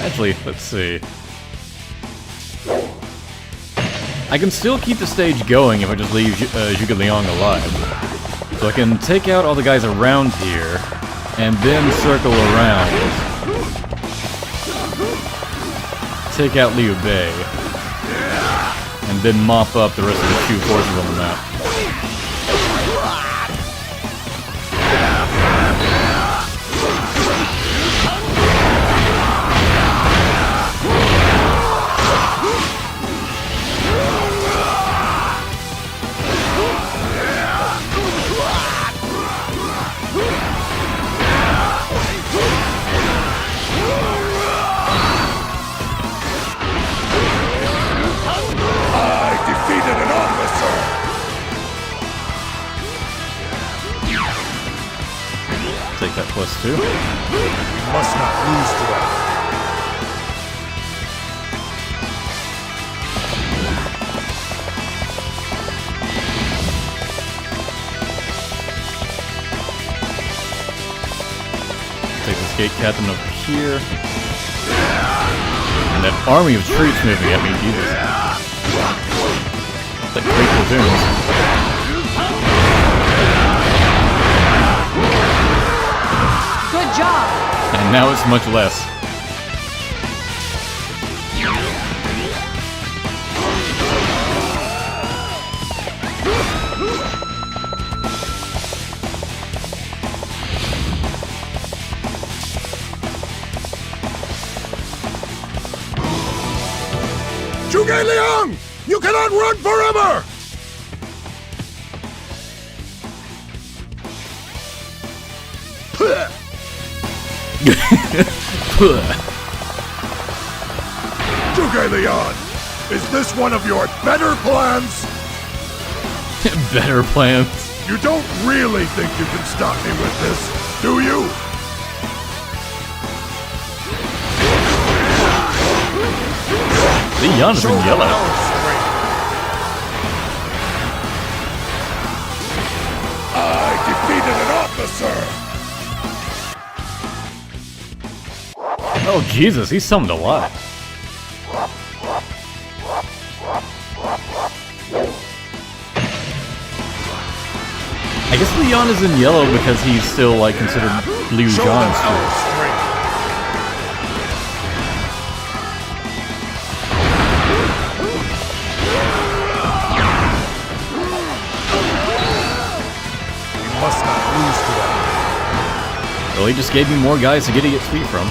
Actually, let's see. I can still keep the stage going if I just leave Zhuge Liang alive. So I can take out all the guys around here, and then circle around. Take out Liu Bei. And then mop up the rest of the Shu forces on the map. Take that +2. We must not lose to them. Take this gate captain over here. And that army of troops moving at me, Jesus. Like great platoons. Good job! And now it's much less. Zhuge Liang! You cannot run forever! Zhuge Liang, is this one of your better plans? Better plans. You don't really think you can stop me with this, do you? Leon is in yellow. I defeated an officer! Oh Jesus, he summoned a lot. I guess Leon is in yellow because he's still like considered Liu Zhang's troops. Must not lose to them. Well, he just gave me more guys to get XP from.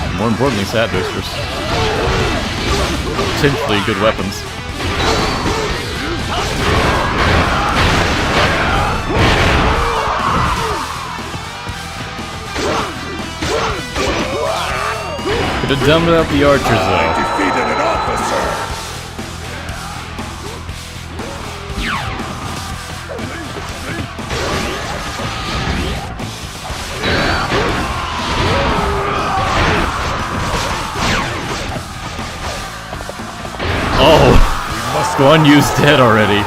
And more importantly, stat boosters. Potentially good weapons. Could have done without the archers, though. Defeated an officer! Oh! Guan Yu's dead already.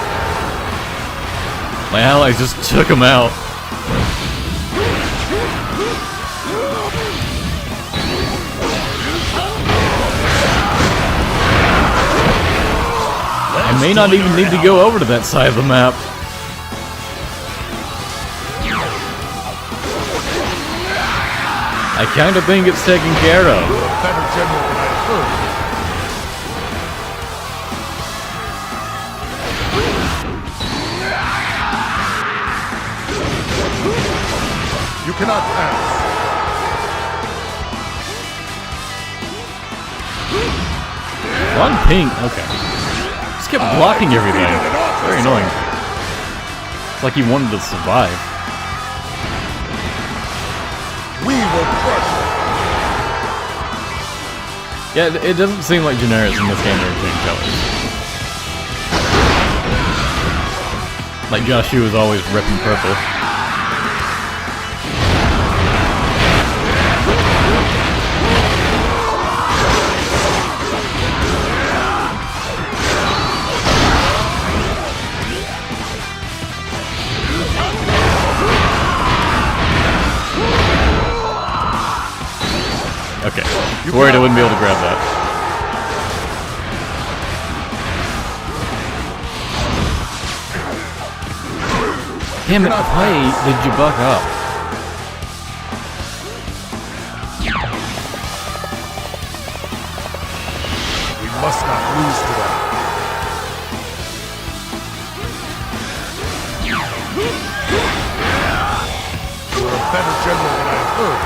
My allies just took him out. I may not even need to go over to that side of the map. I kind of think it's taken care of. Better general than I heard. You cannot pass. One ping, okay. Just kept blocking everything. Very annoying. It's like he wanted to survive. We will crush them. Yeah, it doesn't seem like Daenerys in this game are changing colors. Like Joshua is always ripping purple. Okay, worried I wouldn't be able to grab that. Damn it, why did you buck up? We must not lose to them. You're a better general than I heard.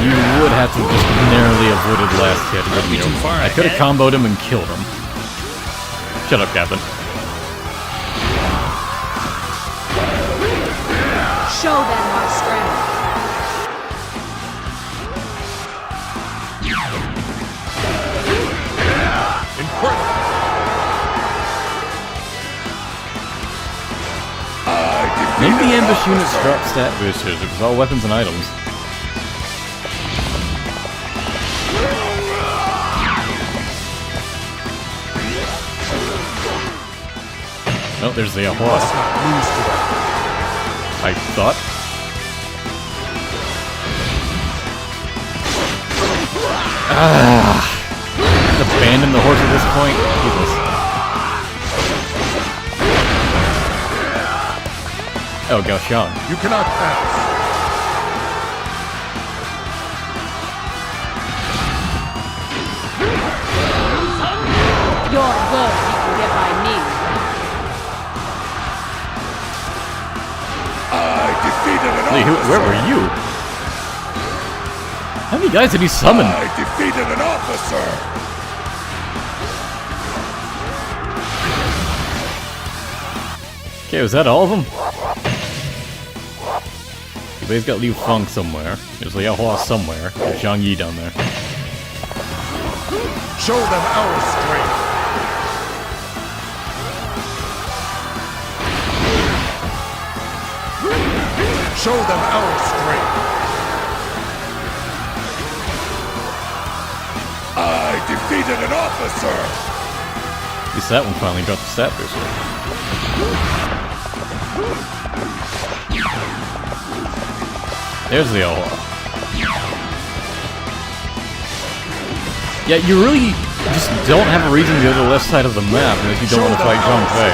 You would have to just narrowly avoided the last hit, wouldn't you? I could have comboed him and killed him. Shut up, Captain. Show them our strength. Incredible. Maybe the ambush units drop stat boosters. It was all weapons and items. Oh, there's the Ahua. I thought. Abandon the horse at this point? Jesus. Oh, Gaoshan. You cannot pass. You're good. You can get by me. Lee, where were you? How many guys did he summon? I defeated an officer! Okay, was that all of them? He's got Liu Feng somewhere. There's Liao Hua somewhere. There's Zhang Yi down there. Show them our strength! Show them our strength! I defeated an officer! At least that one finally dropped the stat booster. There's the Ahua. Yeah, you really just don't have a reason to go to the left side of the map unless you don't want to fight Zhang Fei.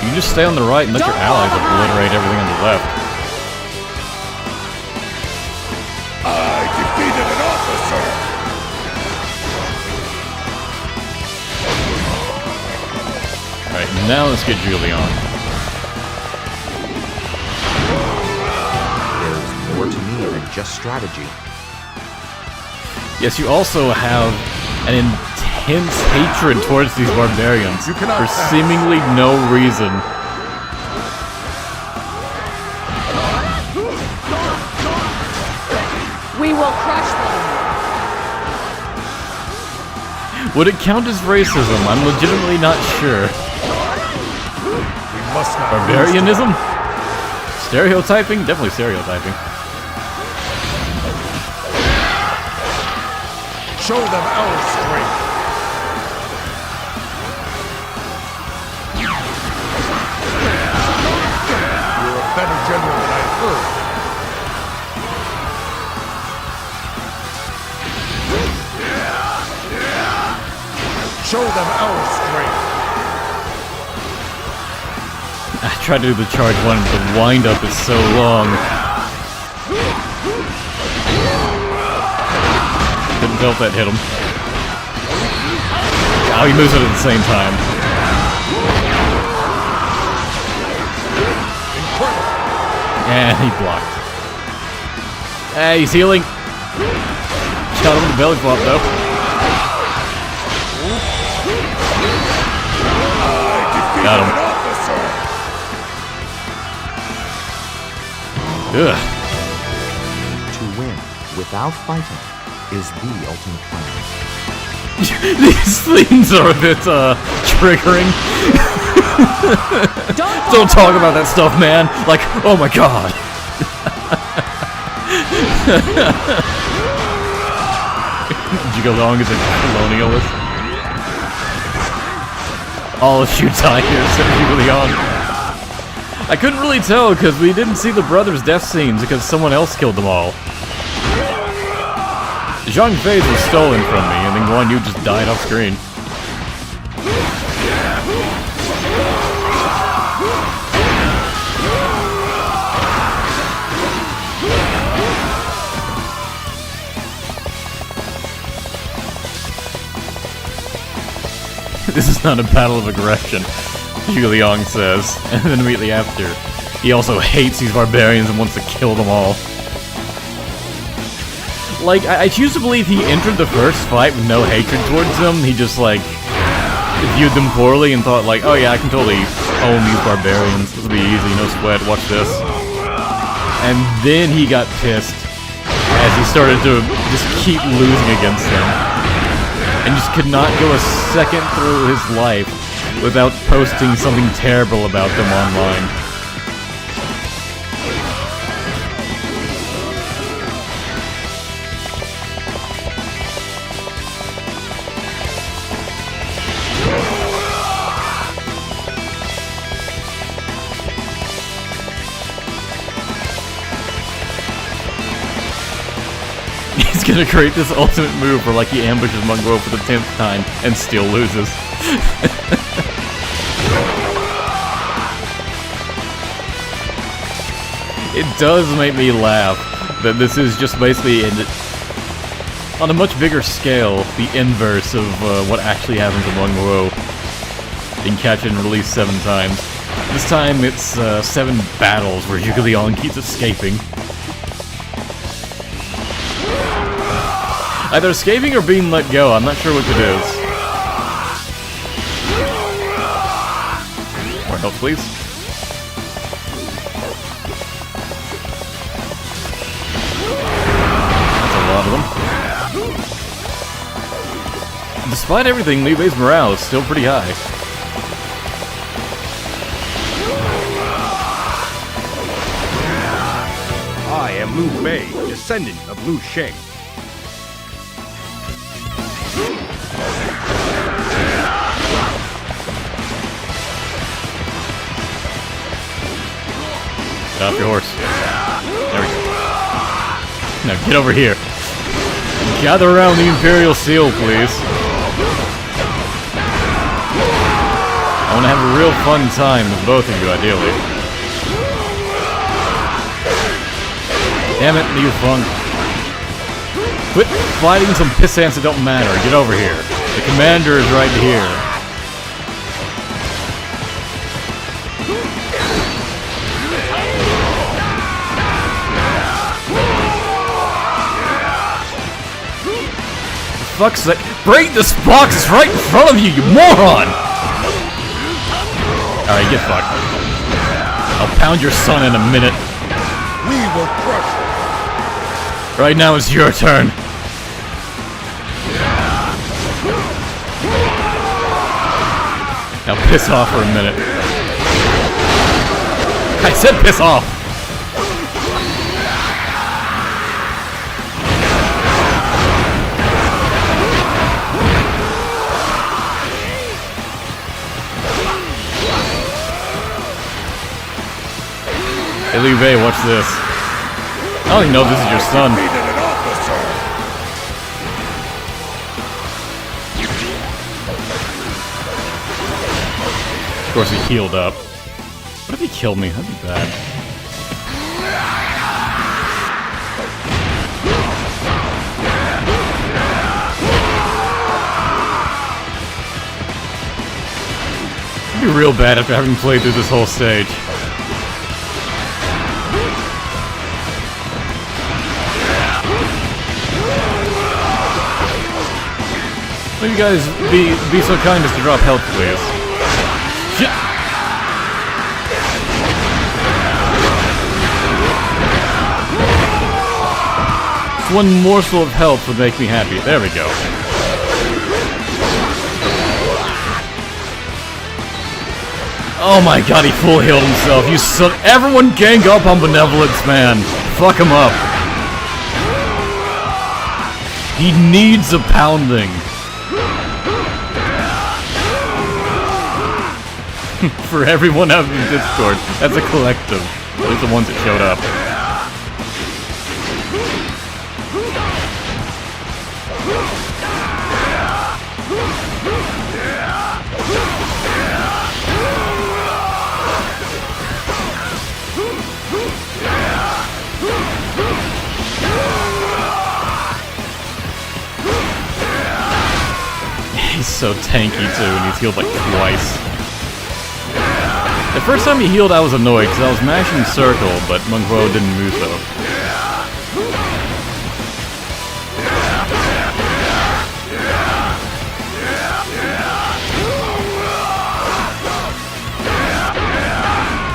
You just stay on the right and let your allies obliterate everything on the left. I defeated an officer! Alright, now let's get Julian. There's more to me than just strategy. Yes, you also have an intense hatred towards these barbarians for seemingly no reason. We will crush them. Would it count as racism? I'm legitimately not sure. We must not Barbarianism? Stereotyping? Definitely stereotyping. show them our strength. You're a better general than I've heard. Show them our strength. I tried to do the charge one, but the wind-up is so long. Couldn't tell if that hit him. Oh, he moves it at the same time. Incredible. And he blocked. Hey, he's healing. Shot him with the belly flop, though. Got him. Ugh. To win without fighting is the ultimate plan. These things are a bit, triggering. Don't talk about that stuff, man. Like, oh my god. Jigalong is a colonialist. All shoot tigers at Jigalong. I couldn't really tell because we didn't see the brothers' death scenes because someone else killed them all. Zhang Fei's was stolen from me, and then Guan Yu just died off screen. This is not a battle of aggression, Zhuge Liang says, and then immediately after, he also hates these barbarians and wants to kill them all. Like, I choose to believe he entered the first fight with no hatred towards them. He just, like, viewed them poorly and thought, like, oh yeah, I can totally own these barbarians. This will be easy, no sweat, watch this. And then he got pissed as he started to just keep losing against them. And just could not go a second through his life without posting something terrible about them online. He's gonna create this ultimate move where, like, he ambushes Musou for the 10th time and still loses. It does make me laugh that this is just basically, on a much bigger scale, the inverse of what actually happens in Musou. You can catch it and release 7 times. This time it's 7 battles where Zhuge Liang keeps escaping. Either escaping or being let go, I'm not sure which it is. More help, please. That's a lot of them. Despite everything, Liu Bei's morale is still pretty high. I am Liu Bei, descendant of Liu Sheng. Get off your horse. There we go. Now get over here. Gather around the Imperial Seal, please. I want to have a real fun time with both of you, ideally. Damn it, Liu Feng. Quit fighting some pissants that don't matter. Get over here. The commander is right here. Fuck's sake. Break this box! It's right in front of you, you moron! Alright, get fucked. I'll pound your son in a minute. We will crush him. Right now it's your turn. Now piss off for a minute. I said piss off! Hey, Liu Bei, watch this. I don't even know if this is your son. Of course, he healed up. What if he killed me? That'd be bad. It'd be real bad after having played through this whole stage. Will you guys be so kind as to drop health, please? Shit. One morsel of health would make me happy. There we go. Oh my god, he full healed himself. You suck. Everyone gang up on Benevolence, man. Fuck him up. He needs a pounding. For everyone out in the Discord, that's a collective. At least the ones that showed up. He's so tanky too, and he's healed like twice. The first time he healed, I was annoyed because I was mashing circle, but Musou didn't Musou.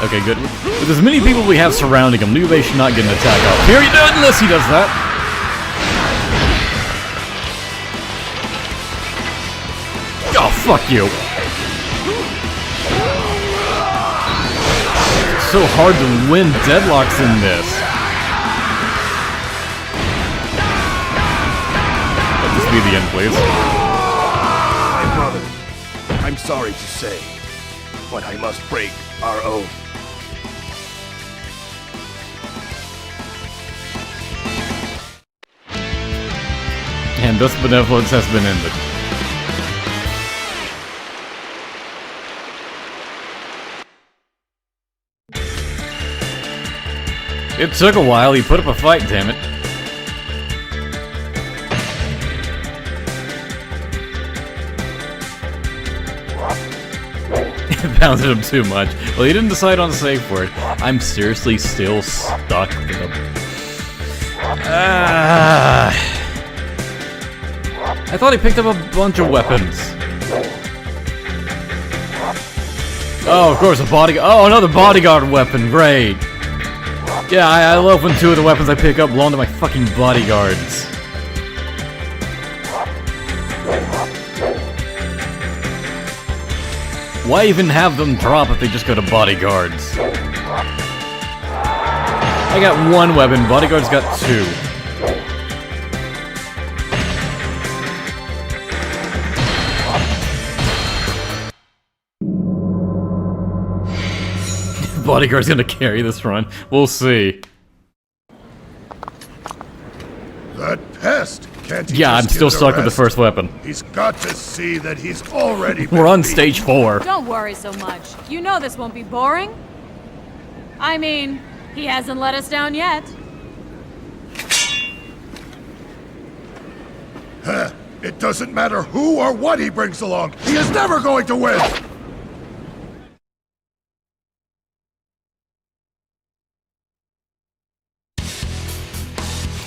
Okay, good. With as many people we have surrounding him, Liu Bei should not get an attack off. Period, unless he does that. Oh, fuck you. It's so hard to win deadlocks in this. Let this be the end, please. My brother, I'm sorry to say, but I must break our oath. And thus Benevolence has been ended. It took a while, he put up a fight, damn it. It pounded him too much. Well, he didn't decide on a safe word. I'm seriously still stuck with a... I thought he picked up a bunch of weapons. Oh, of course, a bodyguard. Oh, another bodyguard weapon. Great. Yeah, I love when two of the weapons I pick up belong to my fucking bodyguards. Why even have them drop if they just go to bodyguards? I got one weapon, bodyguards got two. Bodyguard's gonna carry this run. We'll see. That pest! Can't he Yeah, I'm just still get a stuck with the rest? first weapon. He's got to see that he's already We're on been stage 4. Don't worry so much. You know this won't be boring. I mean, he hasn't let us down yet. Huh. It doesn't matter who or what he brings along. He is never going to win!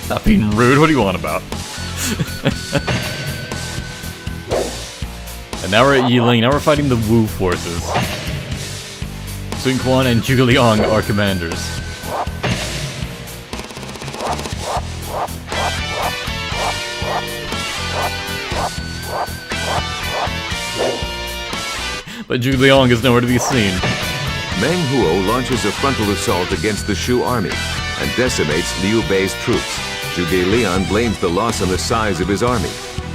Stop being rude, what do you want about? And now we're at Yiling, now we're fighting the Wu forces. Sun Quan and Zhuge Liang are commanders. But Zhuge Liang is nowhere to be seen. Meng Huo launches a frontal assault against the Shu army and decimates Liu Bei's troops. Zhuge Liang blames the loss on the size of his army.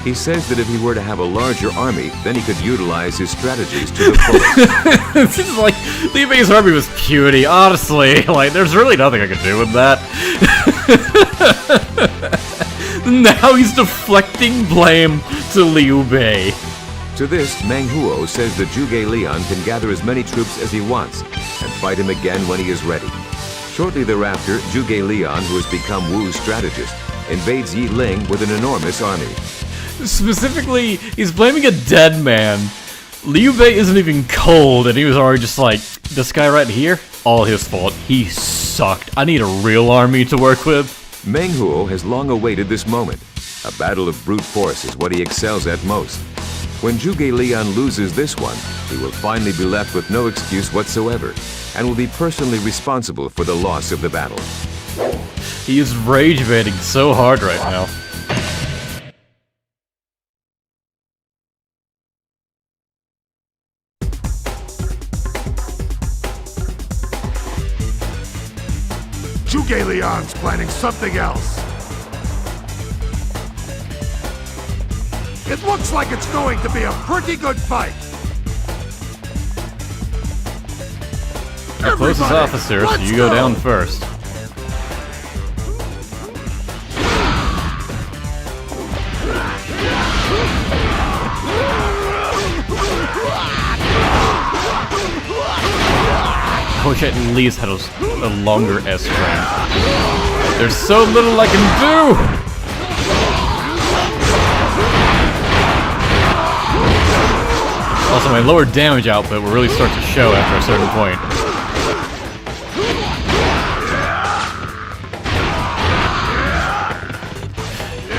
He says that if he were to have a larger army, then he could utilize his strategies to the fullest. It seems like Liu Bei's army was puny, honestly. Like, there's really nothing I could do with that. Now he's deflecting blame to Liu Bei. To this, Meng Huo says that Zhuge Liang can gather as many troops as he wants and fight him again when he is ready. Shortly thereafter, Zhuge Liang, who has become Wu's strategist, invades Yiling with an enormous army. Specifically, he's blaming a dead man. Liu Bei isn't even cold, and he was already just like, this guy right here, all his fault. He sucked. I need a real army to work with. Meng Huo has long awaited this moment. A battle of brute force is what he excels at most, When Zhuge Liang loses this one, he will finally be left with no excuse whatsoever, and will be personally responsible for the loss of the battle. He is rage baiting so hard right now. Zhuge Liang's planning something else. It looks like it's going to be a pretty good fight. The closest officer, so you go down first. I wish I at least had a longer S frame. There's so little I can do! Also, my lower damage output will really start to show after a certain point.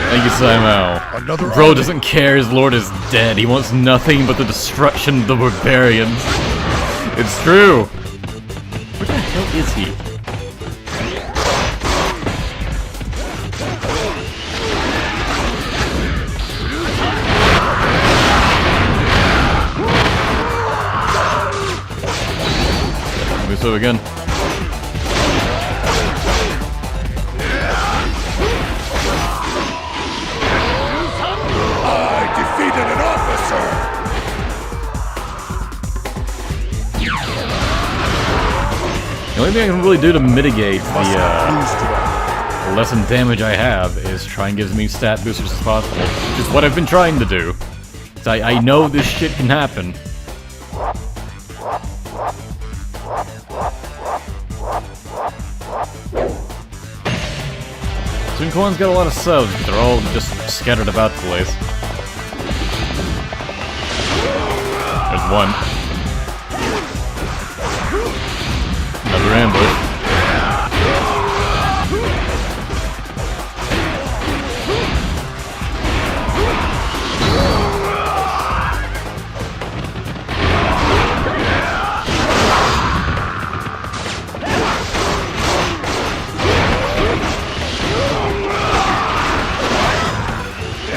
Thank you, Simo. Bro doesn't care, his lord is dead. He wants nothing but the destruction of the barbarians. It's true. Where the hell is he? Musou again. I defeated an officer! The only thing I can really do to mitigate the less in damage I have is try and give as many stat boosters as possible. Which is what I've been trying to do. 'Cause I know this shit can happen. Sun Quan's got a lot of subs, but they're all just scattered about the place. There's one. Another ambush.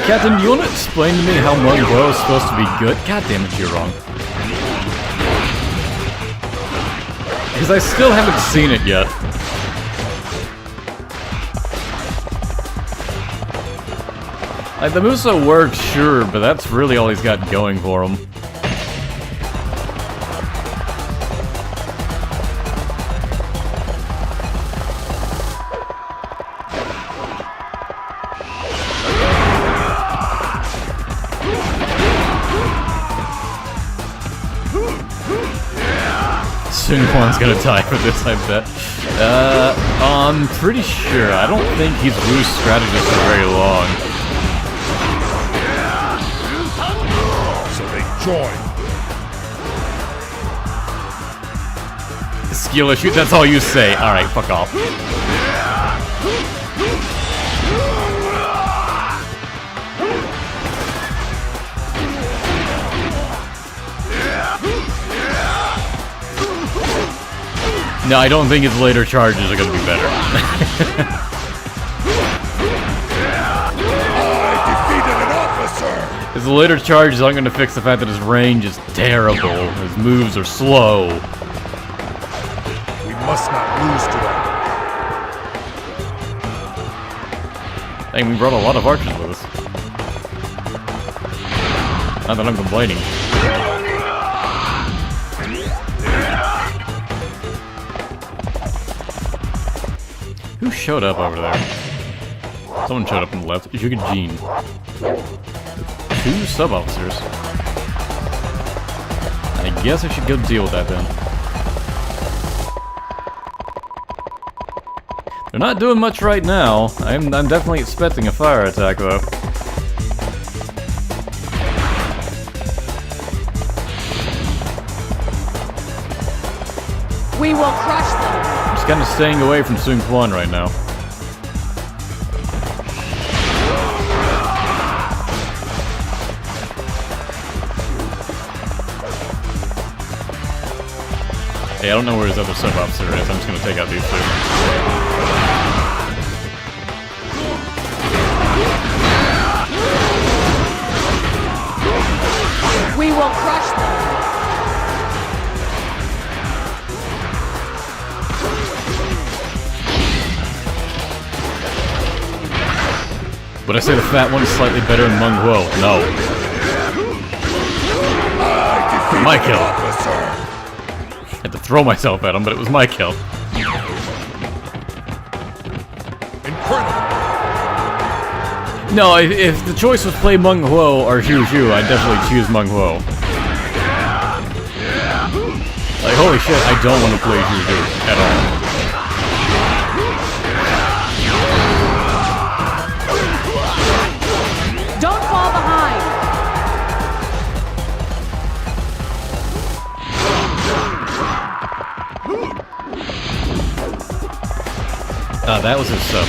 Captain, do you want to explain to me how Meng is supposed to be good? God damn it, you're wrong. Because I still haven't seen it yet. Like, the Musou works, sure, but that's really all he's got going for him. Sun Quan's gonna die for this, I bet. I'm pretty sure. I don't think he's Wu's strategist for very long. So they join. Skill issue, that's all you say. Alright, fuck off. No, I don't think his later charges are gonna be better. I defeated an officer! His later charges aren't gonna fix the fact that his range is terrible. His moves are slow. We must not lose to them. Dang, we brought a lot of archers with us. Not that I'm complaining. Who showed up over there? Someone showed up on the left. Zhuge Jin. 2 sub-officers. I guess I should go deal with that then. They're not doing much right now. I'm definitely expecting a fire attack though. We will crush them. I'm just kind of staying away from Sun Quan right now. Hey, I don't know where his other sub-officer is. I'm just gonna take out these two. We will crush them. Would I say the fat one is slightly better than Meng Huo? No. My kill. I had to throw myself at him, but it was my kill. Incredible. No, if the choice was play Meng Huo or Zhu Zhu, I'd definitely choose Meng Huo. Like, holy shit, I don't want to play Zhu Zhu at all. Don't fall behind. That was his sub.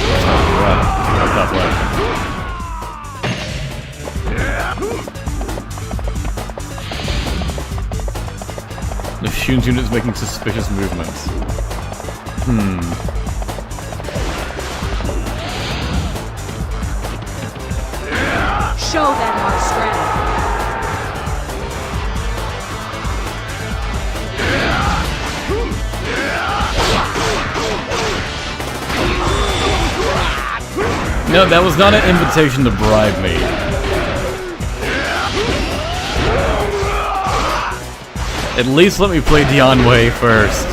Top left. The Shun's unit is making suspicious movements. Show them our strength. No, that was not an invitation to bribe me. At least let me play Dian Wei first.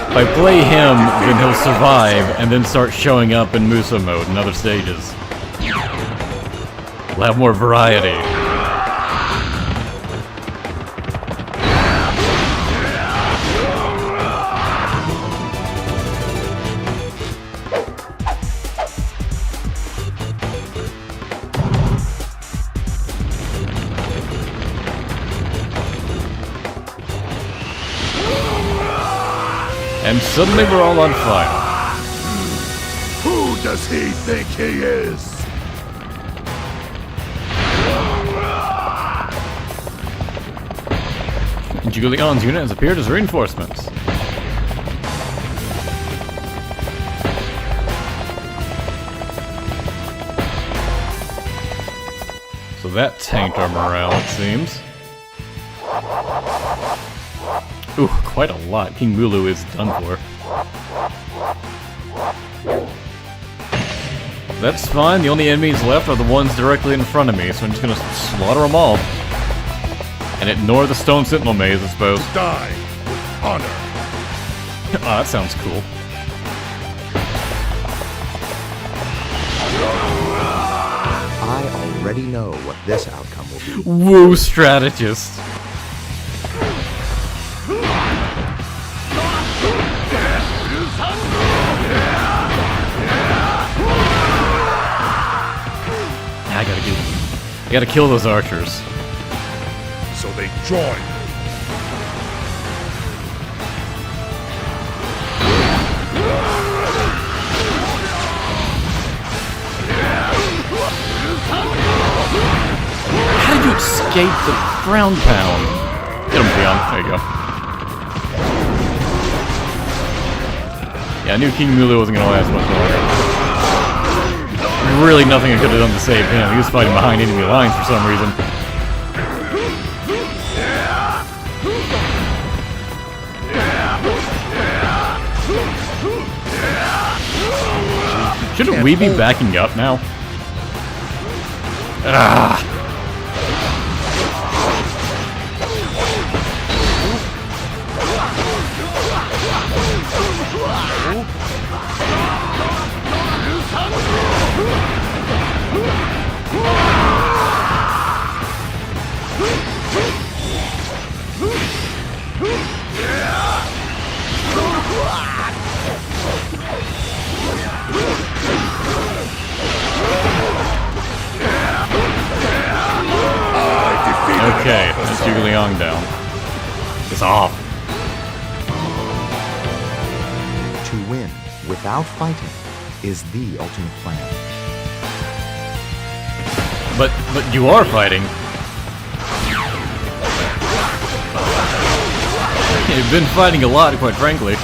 If I play him, then he'll survive, and then start showing up in Musou mode in other stages. We'll have more variety. And suddenly we're all on fire. Who does he think he is? Zhuge Liang's unit has appeared as reinforcements. So that tanked our morale, it seems. Ooh, quite a lot. King Mulu is done for. That's fine. The only enemies left are the ones directly in front of me, so I'm just gonna slaughter them all. And ignore the Stone Sentinel maze, I suppose. Die. Honor. Oh, that sounds cool. I already know what this outcome will be. Woo, strategist. I gotta kill those archers. So they join. How did you escape the ground pound? Get him, Leon. There you go. Yeah, I knew King Mulu wasn't gonna last much longer. Really nothing I could have done to save him. He was fighting behind enemy lines for some reason. Shouldn't we be backing up now? Ah. Okay, that's Zhuge Liang down. It's off. To win without fighting is the ultimate plan. But you are fighting. They've been fighting a lot, quite frankly.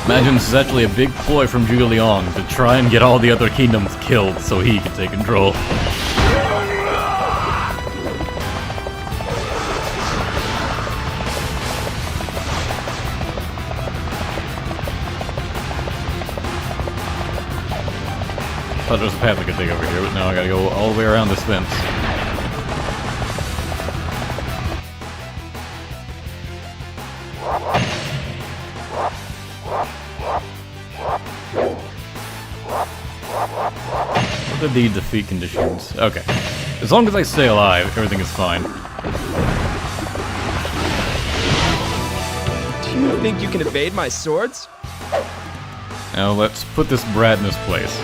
Imagine this is actually a big ploy from Zhuge Liang to try and get all the other kingdoms killed so he can take control. I thought there was a path I could take over here, but now I gotta go all the way around this fence. What are the defeat conditions? Okay. As long as I stay alive, everything is fine. Do you think you can evade my swords? Now let's put this brat in his place.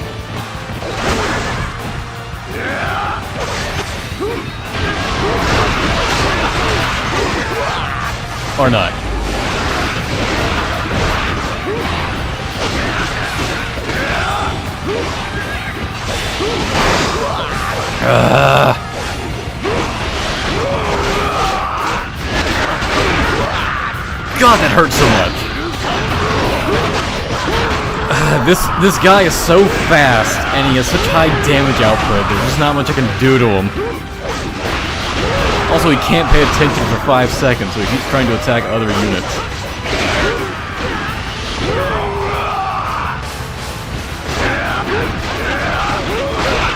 Or not. God, that hurts so much. This guy is so fast, and he has such high damage output. There's just not much I can do to him. Also, he can't pay attention for 5 seconds, so he keeps trying to attack other units.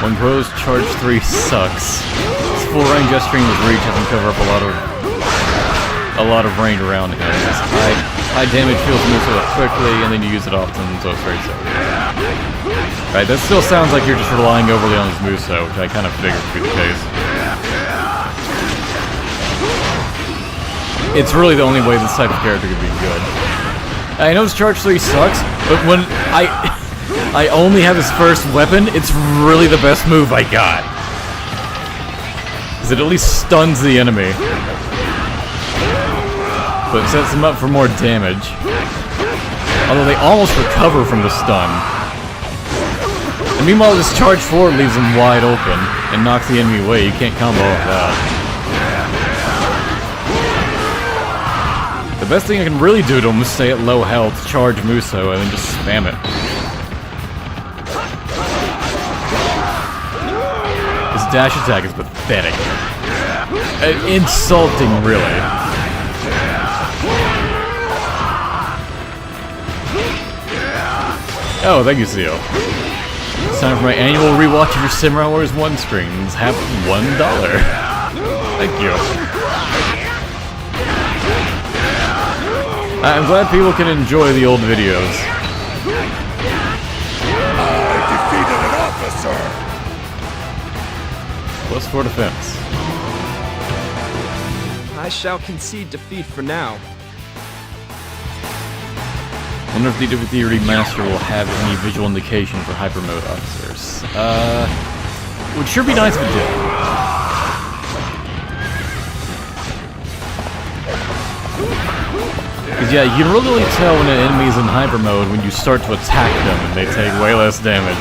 When pros charge 3 sucks. His full range S-string with reach doesn't cover up a lot of range around him. His high damage feels Musou up quickly, and then you use it often, so it's very silly. Right, that still sounds like you're just relying overly on his Musou, which I kind of figured would be the case. It's really the only way this type of character could be good. I know his charge 3 sucks, but when I only have his first weapon, it's really the best move I got. Because it at least stuns the enemy. But it sets them up for more damage. Although they almost recover from the stun. And meanwhile, this charge 4 leaves them wide open and knocks the enemy away. You can't combo with that. The best thing I can really do to him is stay at low health, charge Musou, and then just spam it. His dash attack is pathetic. Insulting, really. Oh, thank you, Seal. It's time for my annual rewatch of your Samurai Warriors 1 streams. Have $1. Thank you. I'm glad people can enjoy the old videos. I defeated an officer! +4 defense. I shall concede defeat for now. Wonder if the DVD remaster will have any visual indication for hyper mode officers. Would sure be nice if it did. Because yeah, you can really tell when an enemy is in hyper mode when you start to attack them and they take way less damage.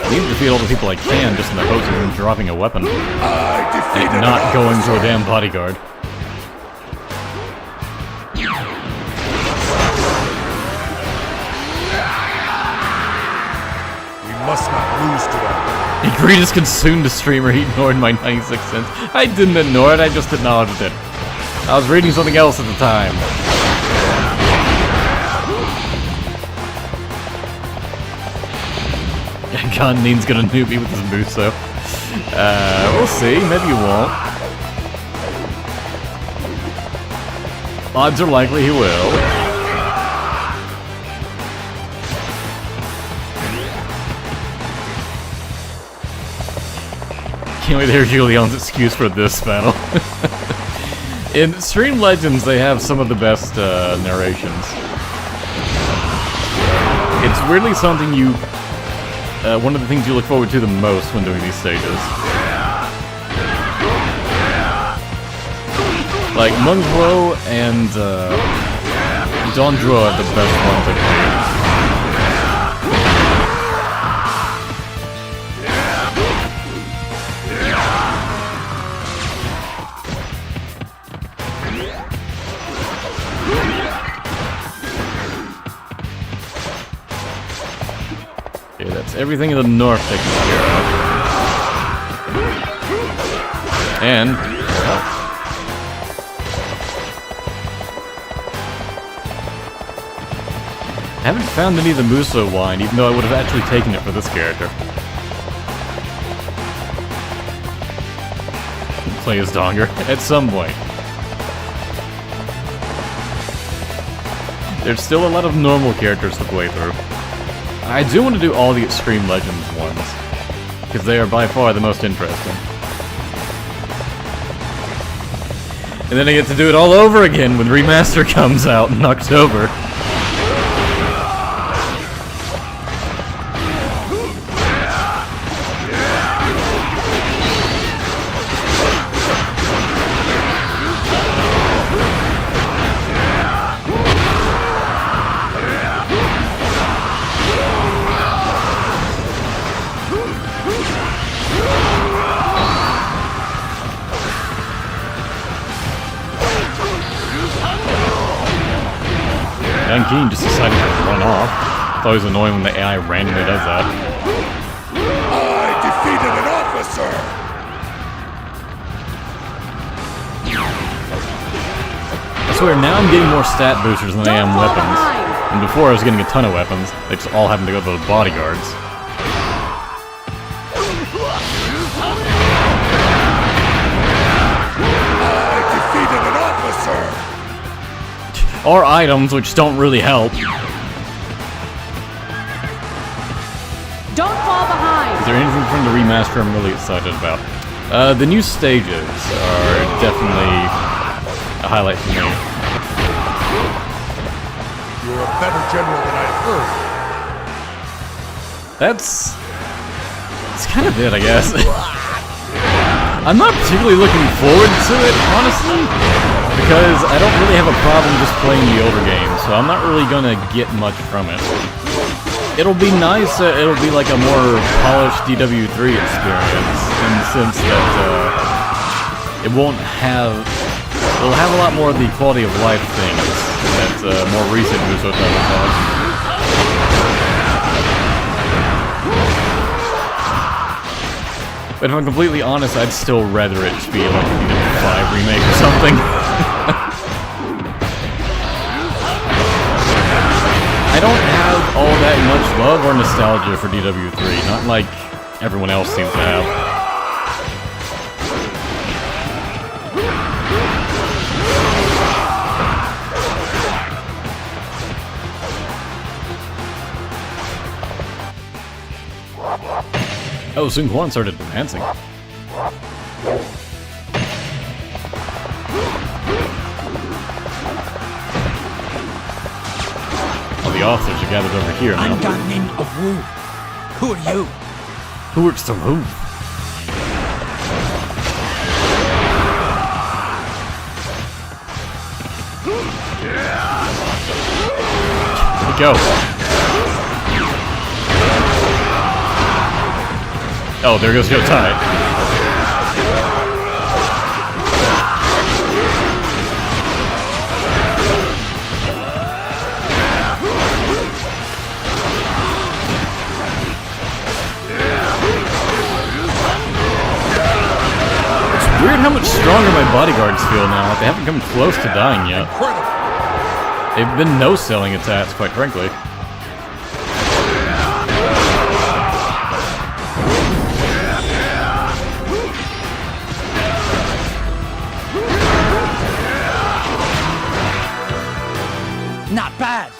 I need to defeat all the people I can just in the hopes of them dropping a weapon. And not going to a damn bodyguard. Must not lose to him. Egregious consumed a streamer, he ignored my 96 cents. I didn't ignore it, I just acknowledged it. I was reading something else at the time. Gannin's gonna noob me with his Musou. We'll see, maybe you won't. Odds are likely he will. Can't wait to hear Julian's excuse for this battle. In Stream Legends, they have some of the best narrations. It's weirdly something you... one of the things you look forward to the most when doing these stages. Like, Musou and Dondro are the best ones I've played. Okay, that's everything in the north taken care of. And... I haven't found any of the Musou wine, even though I would have actually taken it for this character. Play as Donger at some point. There's still a lot of normal characters to play through. I do want to do all the Extreme Legends ones, because they are by far the most interesting. And then I get to do it all over again when Remaster comes out in October. Keen just decided to run off. It's always annoying when the AI randomly does that. I defeated an officer! I swear, now I'm getting more stat boosters than I am weapons. And before I was getting a ton of weapons. They just all happened to go to the bodyguards. I defeated an officer! Or items, which don't really help. Don't fall behind. Is there anything from the remaster I'm really excited about? The new stages are definitely a highlight for me. You're a better general than I heard. That's kind of it, I guess. I'm not particularly looking forward to it, honestly, because I don't really have a problem just playing the older games, so I'm not really gonna get much from it. It'll be nice, it'll be like a more polished DW3 experience, in the sense that it'll have a lot more of the quality of life things that more recent Musou titles have. But if I'm completely honest, I'd still rather it be like a DW5 remake or something. I don't have all that much love or nostalgia for DW3, not like everyone else seems to have. Oh, Sun Quan started dancing. All the officers are gathered over here now. I'm Ganin of Wu. Who are you? Who works for who? Here we go. Oh, there goes Joe Tide. It's weird how much stronger my bodyguards feel now. Like they haven't come close to dying yet. They've been no-selling attacks, quite frankly. Not bad.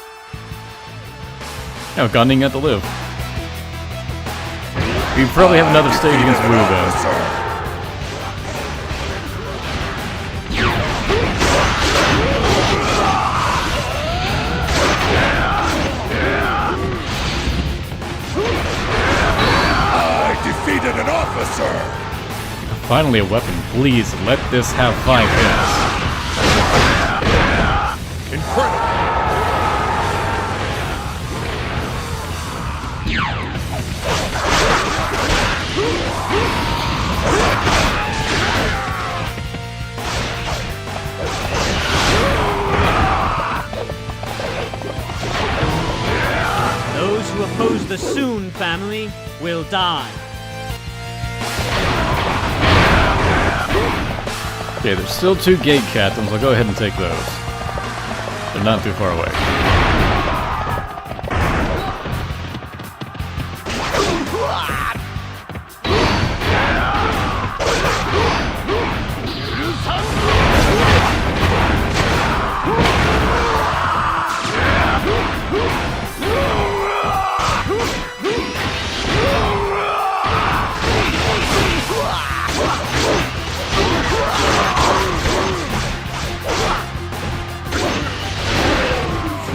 Oh, Gunding got to live. We probably have another stage against Wu then. officer! Finally a weapon. Please, let this have 5 hits. Incredible! Those who oppose the Soon family will die. Okay, there's still 2 gate captains. I'll go ahead and take those. They're not too far away.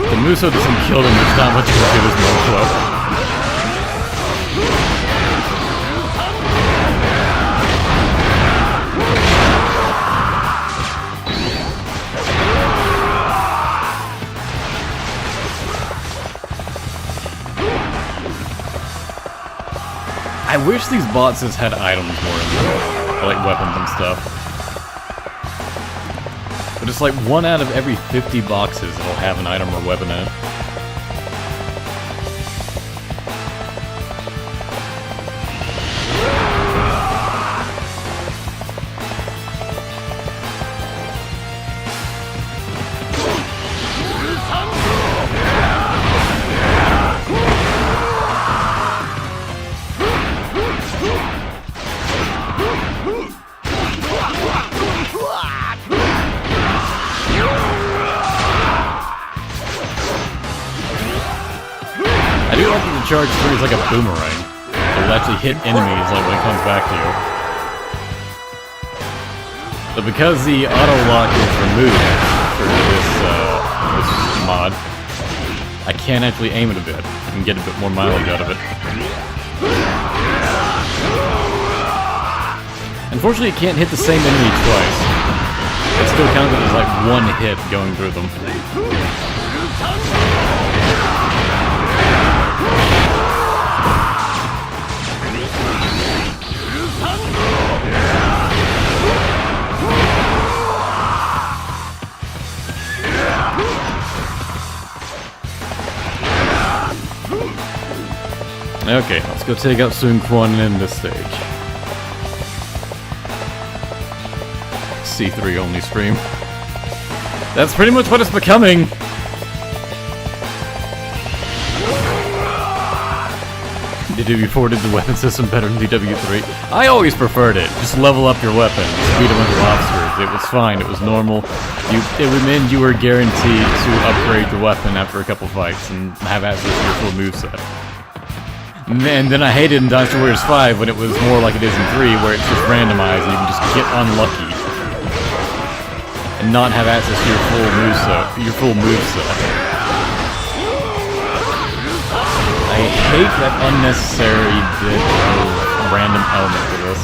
The Musou doesn't kill them, there's not much you can do with Musou. I wish these boxes had items more in them, like weapons and stuff. But it's like 1 out of every 50 boxes that'll have an item or weapon in it. I do like that the charge 3 is like a boomerang. It'll actually hit enemies like when it comes back to you. But because the auto lock is removed for this mod, I can actually aim it a bit and get a bit more mileage out of it. Unfortunately, it can't hit the same enemy twice. It still counts as like 1 hit going through them. Okay, let's go take out Sun Quan and end this stage. C3 only stream. That's pretty much what it's becoming! DW4 did the weapon system better than DW3. I always preferred it. Just level up your weapon. Speed a bunch of officers. It was fine. It was normal. It would mean you were guaranteed to upgrade your weapon after a couple fights and have access to your full moveset. And then I hated in Dynasty Warriors 5 when it was more like it is in 3, where it's just randomized and you can just get unlucky and not have access to your full moveset. I hate that unnecessary bit of random element to this.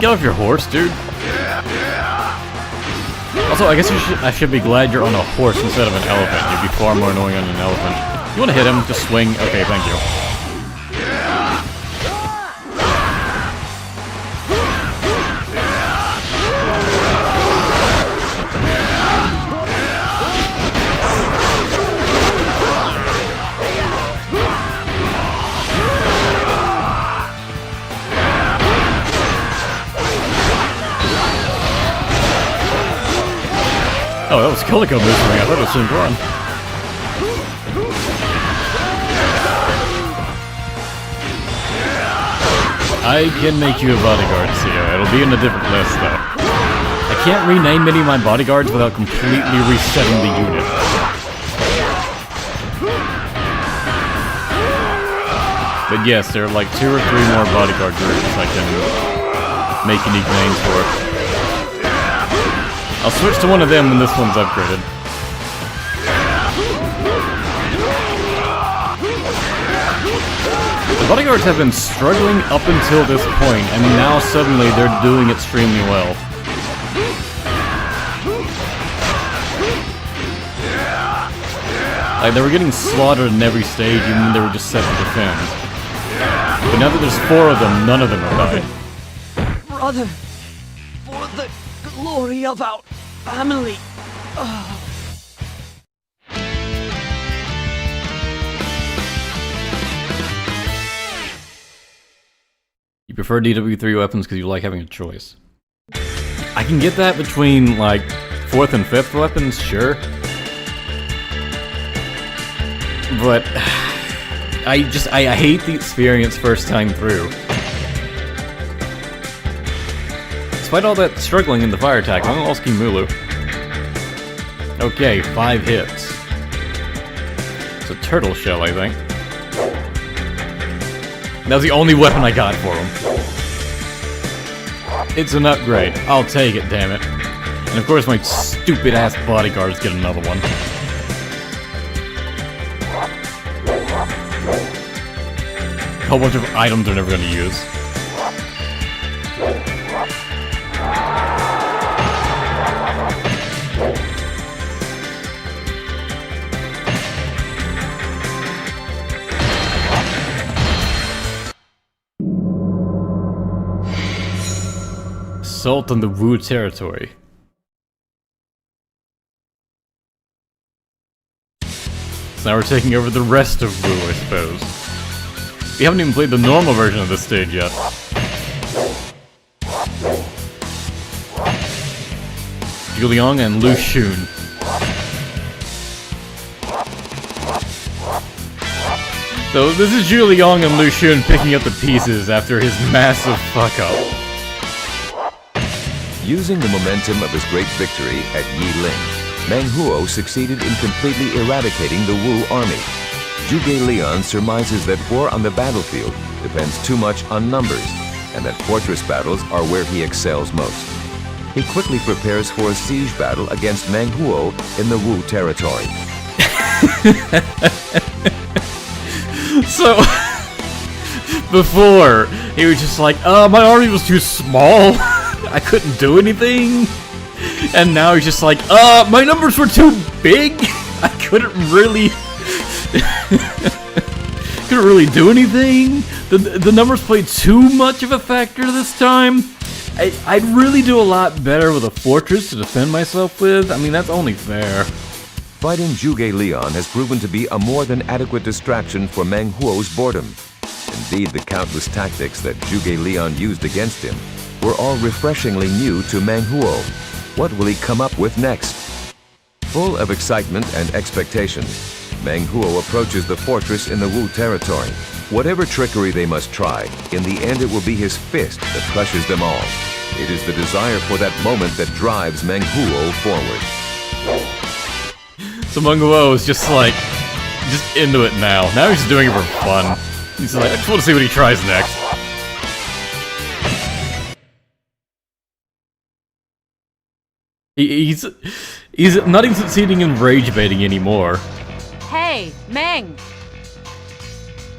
Get off your horse, dude. Also, I guess I should be glad you're on a horse instead of an elephant. You'd be far more annoying on an elephant. You want to hit him? Just swing. Okay, thank you. Oh, that was Koliko moving. I thought it was Sun Quan. I can make you a bodyguard, Cio. It'll be in a different list, though. I can't rename any of my bodyguards without completely resetting the unit. But yes, there are like 2 or 3 more bodyguard groups I can make unique names for. I'll switch to one of them when this one's upgraded. The bodyguards have been struggling up until this point, and now suddenly they're doing extremely well. Like, they were getting slaughtered in every stage, even when they were just set to defend. But now that there's 4 of them, none of them are dying. Brother, for the glory of our family. You prefer DW3 weapons because you like having a choice. I can get that between, like, 4th and 5th weapons, sure. But I hate the experience first time through. Despite all that struggling in the fire attack, I'm asking Mulu. Okay, 5 hits. It's a turtle shell, I think. That was the only weapon I got for him. It's an upgrade. I'll take it, damn it. And of course my stupid ass bodyguards get another one. A whole bunch of items they're never gonna use. Assault on the Wu territory. So now we're taking over the rest of Wu, I suppose. We haven't even played the normal version of this stage yet. Juliang and Lu Xun. So this is Juliang and Lu Xun picking up the pieces after his massive fuck-up. Using the momentum of his great victory at Yiling, Meng Huo succeeded in completely eradicating the Wu army. Zhuge Liang surmises that war on the battlefield depends too much on numbers, and that fortress battles are where he excels most. He quickly prepares for a siege battle against Meng Huo in the Wu territory. So, before, he was just like, my army was too small. I couldn't do anything. And now he's just like, my numbers were too big. I couldn't really do anything. The numbers played too much of a factor this time. I'd really do a lot better with a fortress to defend myself with. I mean, that's only fair. Fighting Zhuge Liang has proven to be a more than adequate distraction for Meng Huo's boredom. Indeed, the countless tactics that Zhuge Liang used against him were all refreshingly new to Meng Huo. What will he come up with next? Full of excitement and expectation, Meng Huo approaches the fortress in the Wu territory. Whatever trickery they must try, in the end it will be his fist that crushes them all. It is the desire for that moment that drives Meng Huo forward. So Meng Huo is just like, just into it now. Now he's just doing it for fun. He's like, I just want to see what he tries next. He's not even succeeding in rage baiting anymore. Hey, Meng!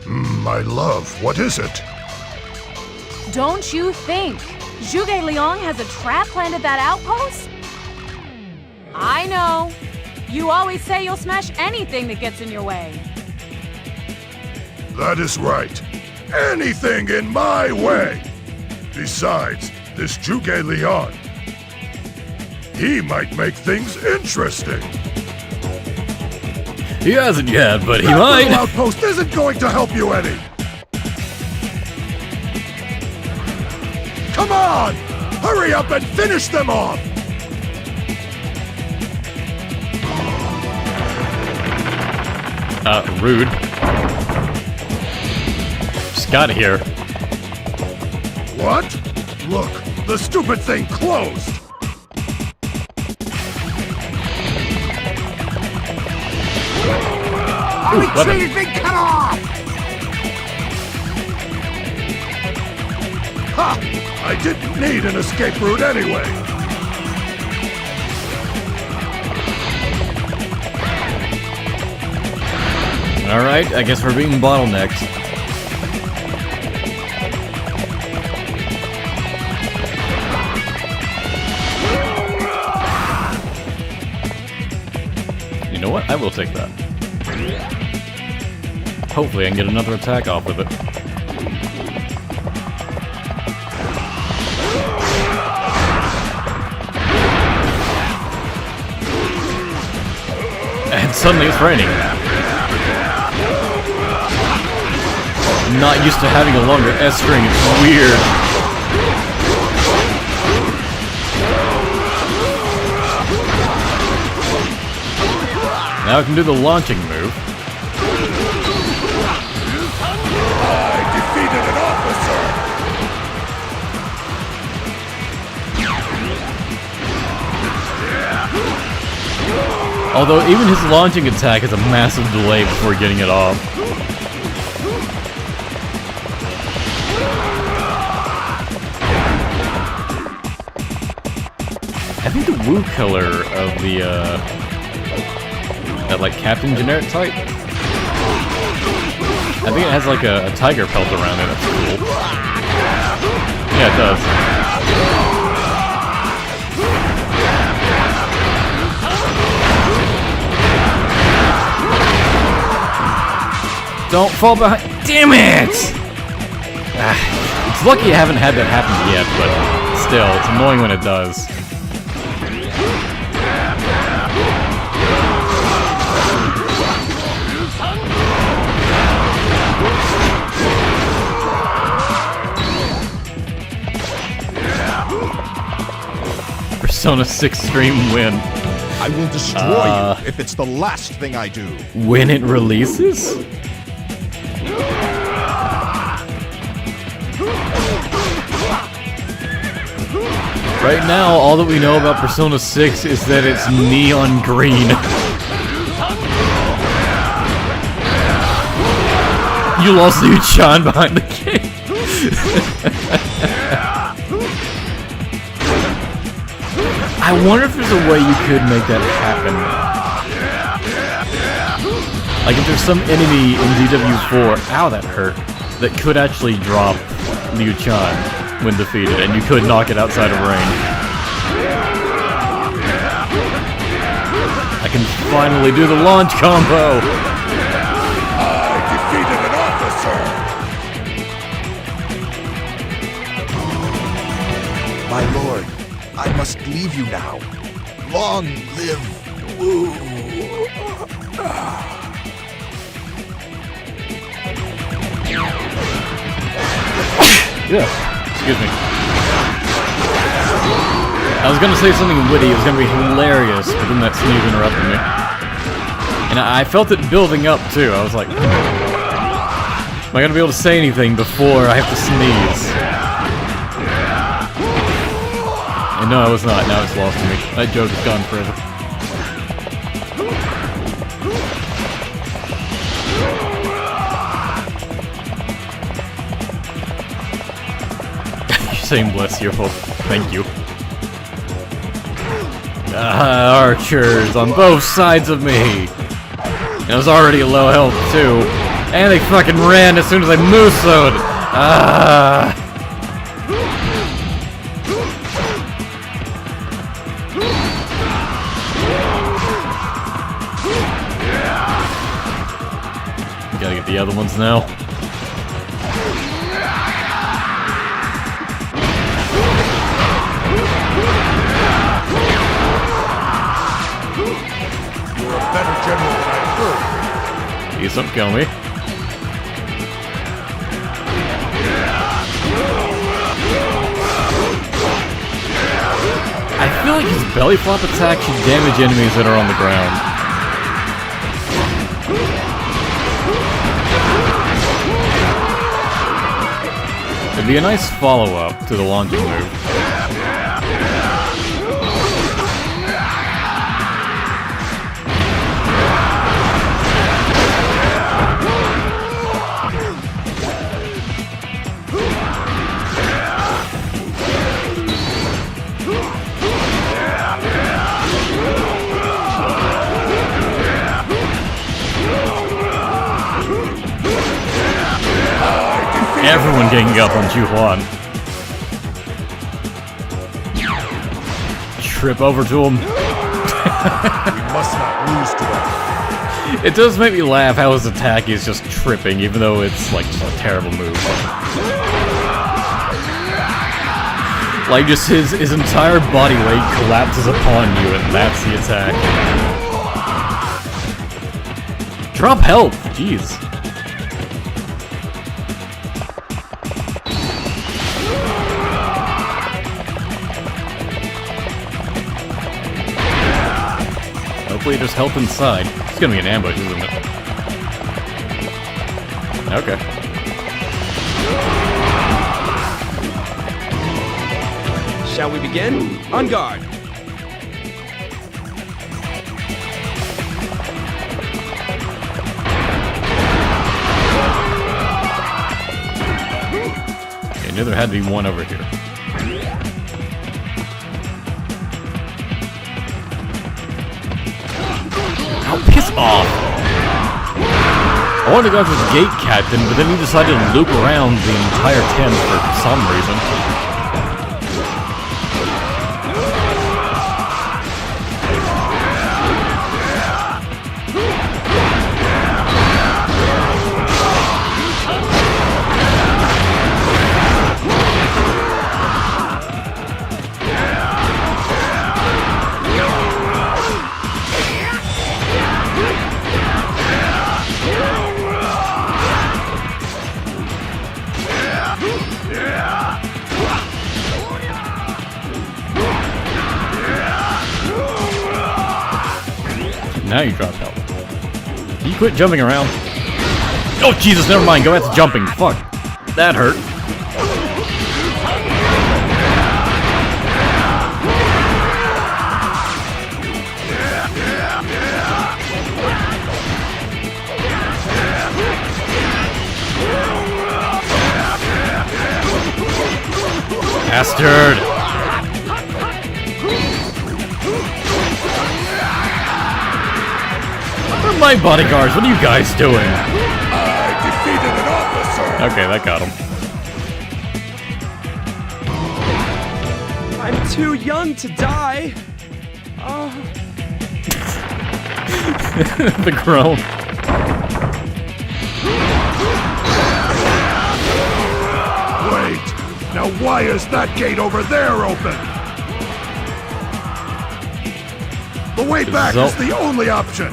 My love, what is it? Don't you think Zhuge Liang has a trap planned at that outpost? I know. You always say you'll smash anything that gets in your way. That is right. Anything in my way! Besides, this Zhuge Liang, he might make things interesting. He hasn't yet, but he That might. little outpost isn't going to help you any. Come on! Hurry up and finish them off! Rude. Just got here. What? Look, the stupid thing closed! Ooh, weapon. Cut off! Ha! I didn't need an escape route anyway. Alright, I guess we're being bottlenecked. You know what? I will take that. Hopefully I can get another attack off with it. And suddenly it's raining. I'm not used to having a longer S string, it's weird. Now I can do the launching move. I defeated an officer! Although even his launching attack has a massive delay before getting it off. I think the Wu color of the, that, like, Captain Generic type? I think it has, like, a tiger pelt around it. That's cool. Yeah, it does. Don't fall behind. Damn it! It's lucky I haven't had that happen yet, but still, it's annoying when it does. Persona 6 stream win. I will destroy you if it's the last thing I do. When it releases? Right now, all that we know about Persona 6 is that it's neon green. You lost Liu-chan behind the game. I wonder if there's a way you could make that happen. Like if there's some enemy in DW4, ow that hurt, that could actually drop Liu-chan when defeated, and you could knock it outside of range. I can finally do the launch combo! I defeated an officer! My lord, I must leave you now. Long live Wu. Yeah, excuse me. I was gonna say something witty, it was gonna be hilarious, but then that sneeze interrupted me. And I felt it building up too, I was like, am I gonna be able to say anything before I have to sneeze? And no, I was not, now it's lost to me. That joke is gone forever. Saying bless you, oh, thank you. Archers on both sides of me. And I was already at low health too. And they fucking ran as soon as I Musou'd. Gotta get the other ones now. Better general than I heard. Please don't kill me. I feel like his belly flop attack should damage enemies that are on the ground. It'd be a nice follow-up to the launching move. Everyone ganging up on Juhuan. Trip over to him. We must not lose to them. It does make me laugh how his attack is just tripping, even though it's like just a terrible move. Like just his entire body weight collapses upon you, and that's the attack. Drop health, jeez. Hopefully there's health inside. It's gonna be an ambush, isn't it? Okay. Shall we begin? On guard. Okay, I knew there had to be one over here. Oh, piss off! I wanted to go after the gate captain, but then he decided to loop around the entire tent for some reason. Now you drop health. Can you quit jumping around? Oh Jesus, never mind, go back to jumping. Fuck. That hurt. Bastard! Where are my bodyguards? What are you guys doing? I defeated an officer. Okay, that got him. I'm too young to die. Oh. The groan. Wait. Now why is that gate over there open? The way back is the only option.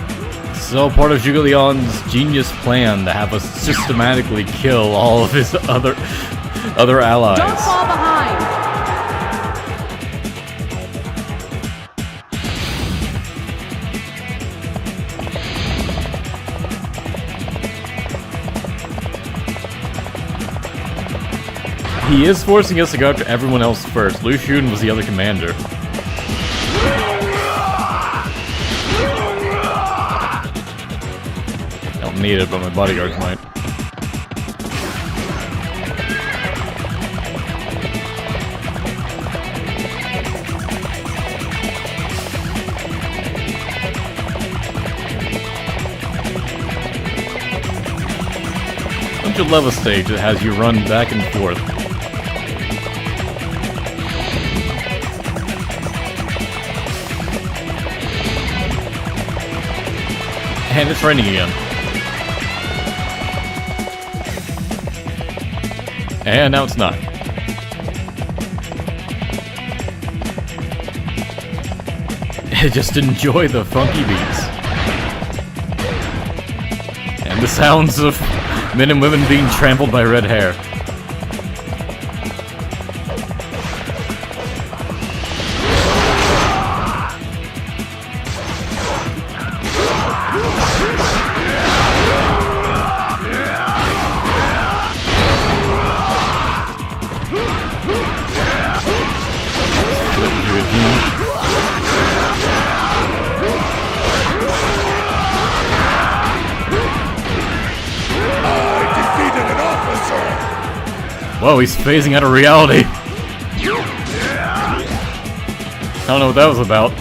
So part of Zhuge Liang's genius plan to have us systematically kill all of his other allies. Don't fall behind. He is forcing us to go after everyone else first. Lu Xun was the other commander. Don't need it, but my bodyguards might. Bunch of level stage that has you run back and forth. And it's raining again. And now it's not. Just enjoy the funky beats. And the sounds of men and women being trampled by red hair. Whoa, he's phasing out of reality. I don't know what that was about.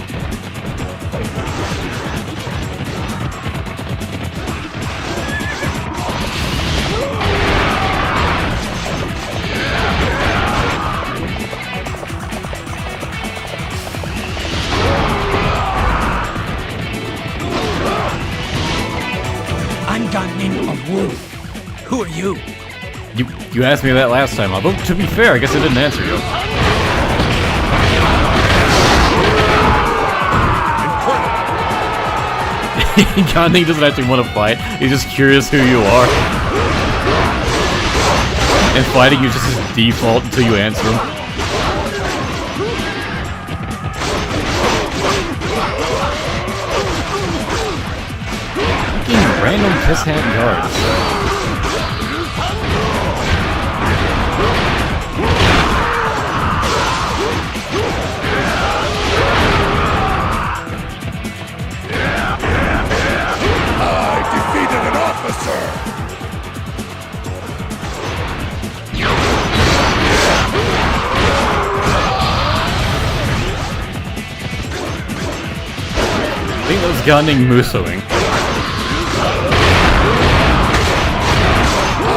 King of Wu. Who are you? You asked me that last time, although to be fair, I guess I didn't answer you. Gandhi doesn't actually want to fight, he's just curious who you are. And fighting is just his default until you answer him. Fucking random piss hat guards. Defeated an officer! I think that was Gandhi Musouing. I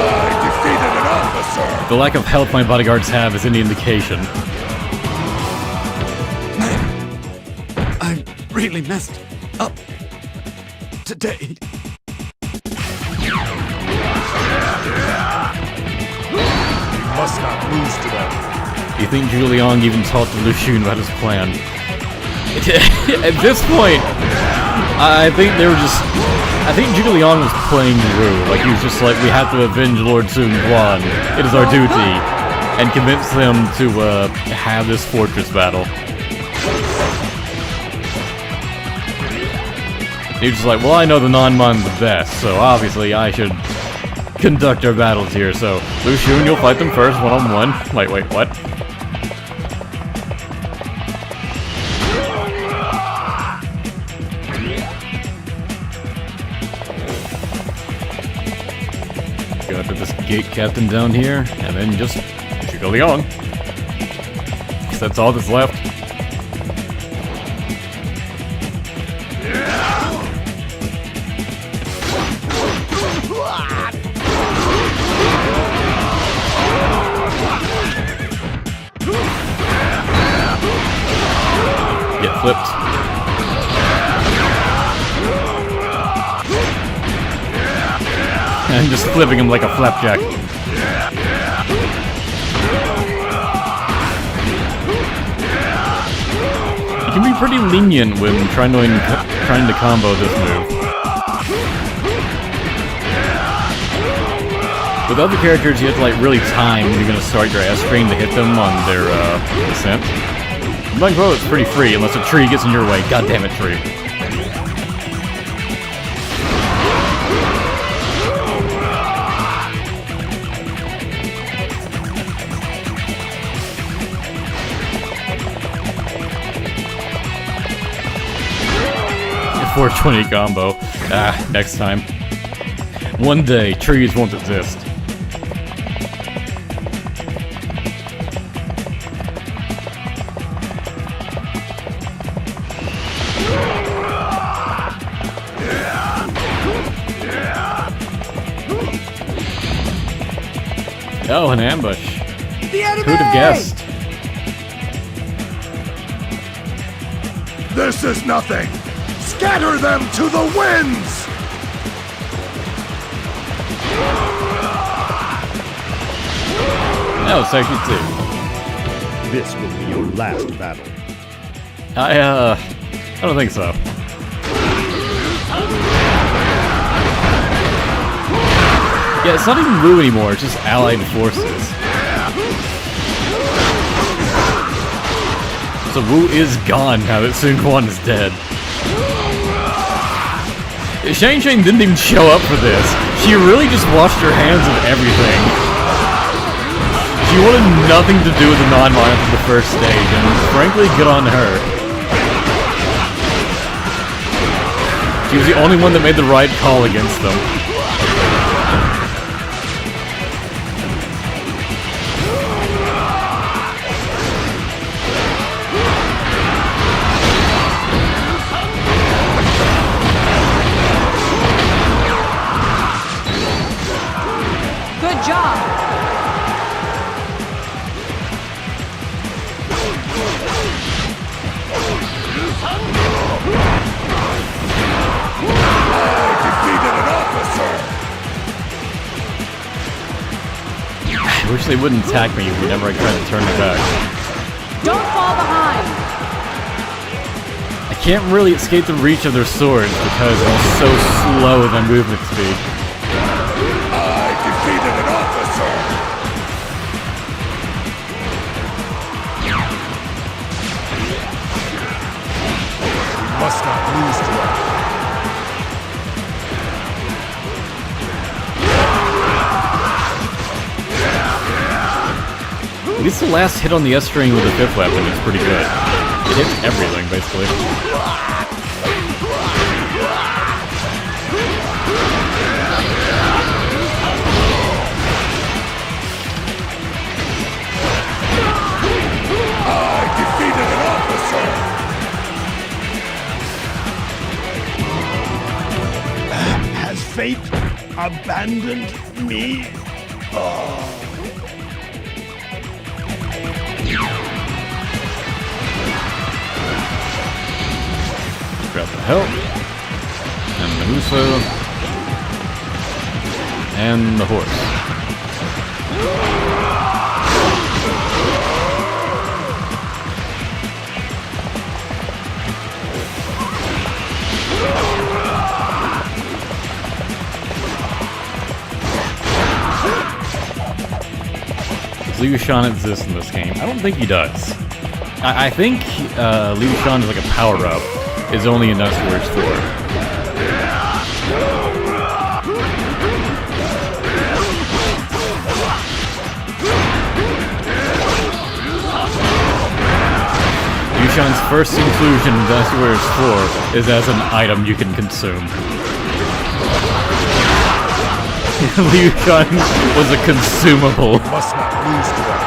defeated an officer! The lack of health my bodyguards have is any indication. I really messed up today. Must not lose to them. You think Zhuge Liang even talked to Lu Xun about his plan? At this point, I think they were just... I think Zhuge Liang was playing Wu. Like, he was just like, we have to avenge Lord Sun Quan. It is our duty. And convince them to have this fortress battle. He was just like, well, I know the non-mon the best, so obviously I should conduct our battles here. So, Lu Xun, you'll fight them first, one-on-one. Wait, what? Go after this gate captain down here, and then just Zhuge Liang. Guess that's all that's left. Get flipped. And just flipping him like a flapjack. You can be pretty lenient when trying to combo this move. With other characters, you have to like really time when you're gonna start your ass train to hit them on their descent. Meng it's pretty free unless a tree gets in your way. God damn it, tree. A 420 combo. Next time. One day, trees won't exist. Oh, an ambush. Who'd have guessed? This is nothing! Scatter them to the winds! No, section 2. This will be your last battle. I don't think so. Yeah, it's not even Wu anymore, it's just allied forces. So Wu is gone now that Sun Quan is dead. Shang didn't even show up for this. She really just washed her hands of everything. She wanted nothing to do with the non-mon after the first stage, and frankly, good on her. She was the only one that made the right call against them. Good job. I defeated an officer! wish they wouldn't attack me whenever I try to turn it back. Don't fall behind! I can't really escape the reach of their swords because I'm so slow with my movement speed. I defeated an officer! We must not lose to it. At least the last hit on the S string with the 5th weapon is pretty good. It hits everything, basically. I defeated an officer! Has fate abandoned me? Grab the help. And the Musou. And the horse. Does Liu Shan exist in this game? I don't think he does. I think Liu Shan is like a power-up. Is only in Dynasty Warriors 4. Liu Shan's first inclusion in Dynasty Warriors 4 is as an item you can consume. Liu Shan was a consumable. Must not lose to it.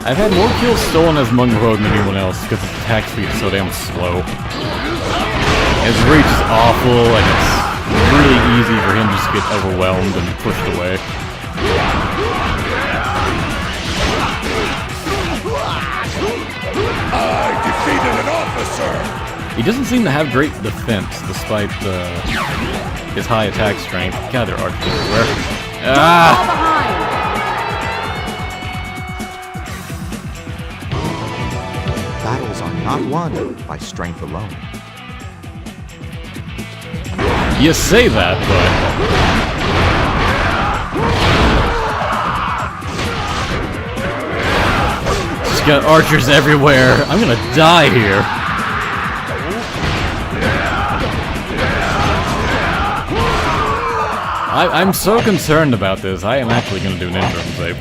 I've had more kills stolen as Meng than anyone else because his attack speed is so damn slow. His reach is awful, and it's really easy for him to just get overwhelmed and pushed away. I defeated an officer! He doesn't seem to have great defense despite his high attack strength. God, there are archers everywhere. Ah! Battles are not won by strength alone. You say that, but... Just got archers everywhere. I'm gonna die here. I'm so concerned about this. I am actually gonna do an interim save.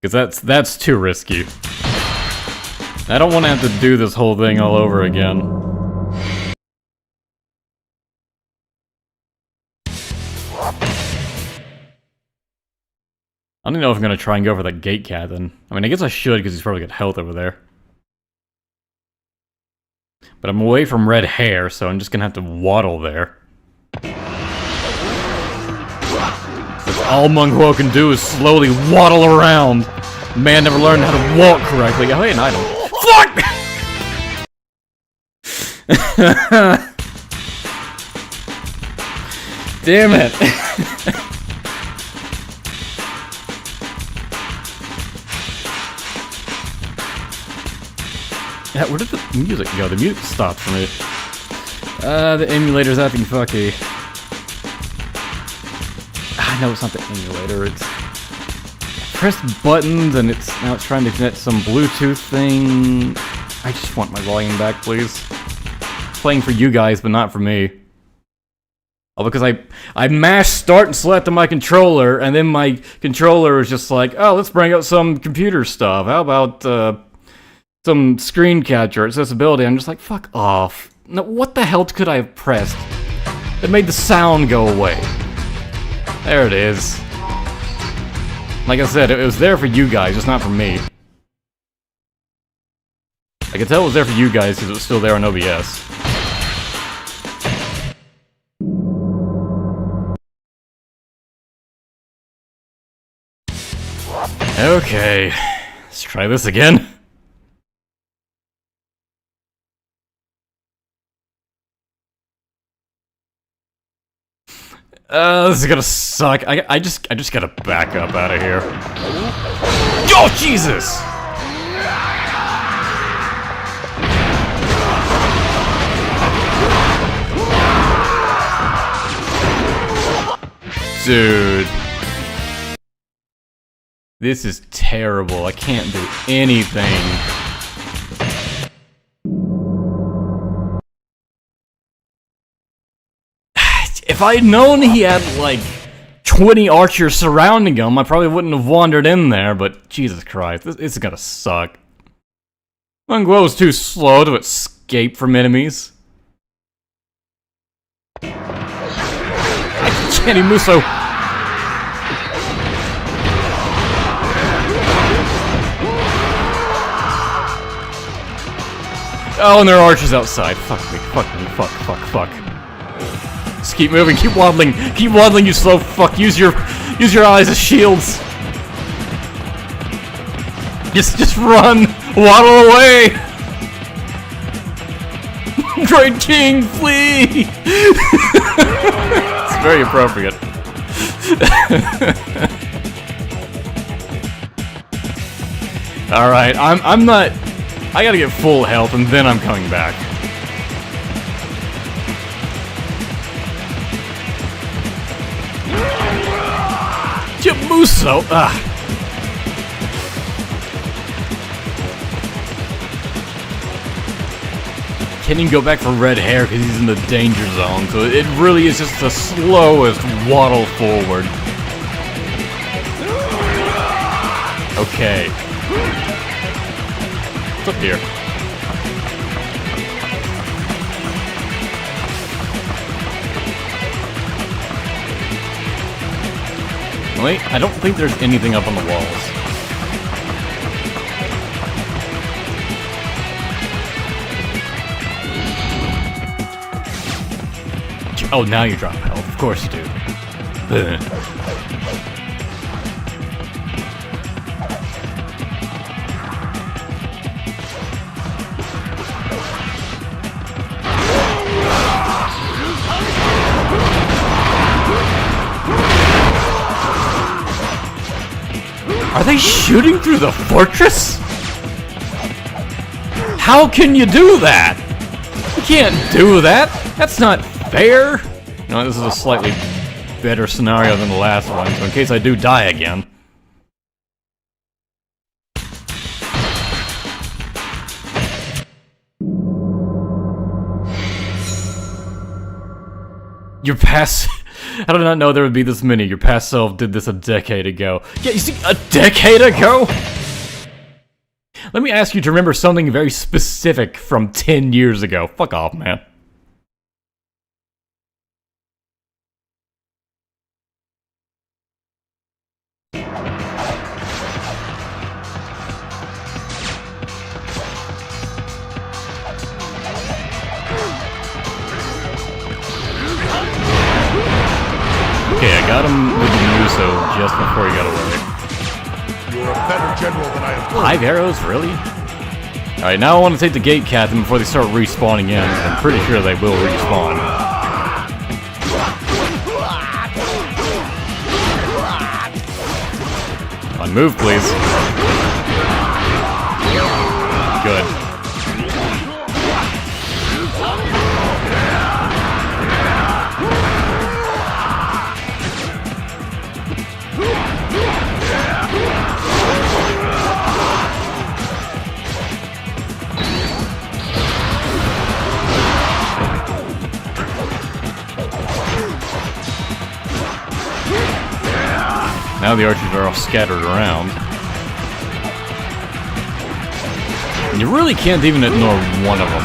Because that's too risky. I don't want to have to do this whole thing all over again. I don't know if I'm gonna try and go for that gate cat then. I mean, I guess I should because he's probably got health over there. But I'm away from red hair, so I'm just gonna have to waddle there. That's all Meng Huo can do is slowly waddle around. Man never learned how to walk correctly. Oh, hey, an item. Fuck! Damn it. Yeah, where did the music go? The music stopped for me. The emulator's acting fucky. I know it's not the emulator, it's... Pressed buttons and now it's trying to connect some Bluetooth thing. I just want my volume back, please. It's playing for you guys, but not for me. Oh, because I mashed start and select on my controller, and then my controller was just like, oh, let's bring up some computer stuff. How about, some screen capture, accessibility? I'm just like, fuck off. No, what the hell could I have pressed that made the sound go away? There it is. Like I said, it was there for you guys, just not for me. I could tell it was there for you guys because it was still there on OBS. Okay, let's try this again. This is gonna suck. I just gotta back up out of here. Oh, Jesus! Dude. This is terrible. I can't do anything. If I had known he had, like, 20 archers surrounding him, I probably wouldn't have wandered in there, but Jesus Christ, this is gonna suck. Meng is too slow to escape from enemies. I can't even Musou. Oh, and there are archers outside. Fuck me, fuck me, fuck. Just keep moving, keep waddling, you slow fuck. Use your eyes as shields. Just run, waddle away. Great King, flee! It's very appropriate. All right, I'm not. I gotta get full health, and then I'm coming back. Musou! Can't even go back for red hair because he's in the danger zone, so it really is just the slowest waddle forward. Okay. What's up here? Wait, I don't think there's anything up on the walls. Oh, now you drop health. Of course you do. Are they shooting through the fortress? How can you do that? You can't do that. That's not fair. No, this is a slightly better scenario than the last one, so in case I do die again. Your past... I did not know there would be this many. Your past self did this a decade ago. Yeah, you see, a decade ago? Let me ask you to remember something very specific from 10 years ago. Fuck off, man. Okay, I got him with the Musou just before he got away. You're a better general than I have. 5 arrows, really? Alright, now I want to take the gate captain before they start respawning in. I'm pretty sure they will respawn. On move, please. Good. Now the archers are all scattered around. And you really can't even ignore one of them.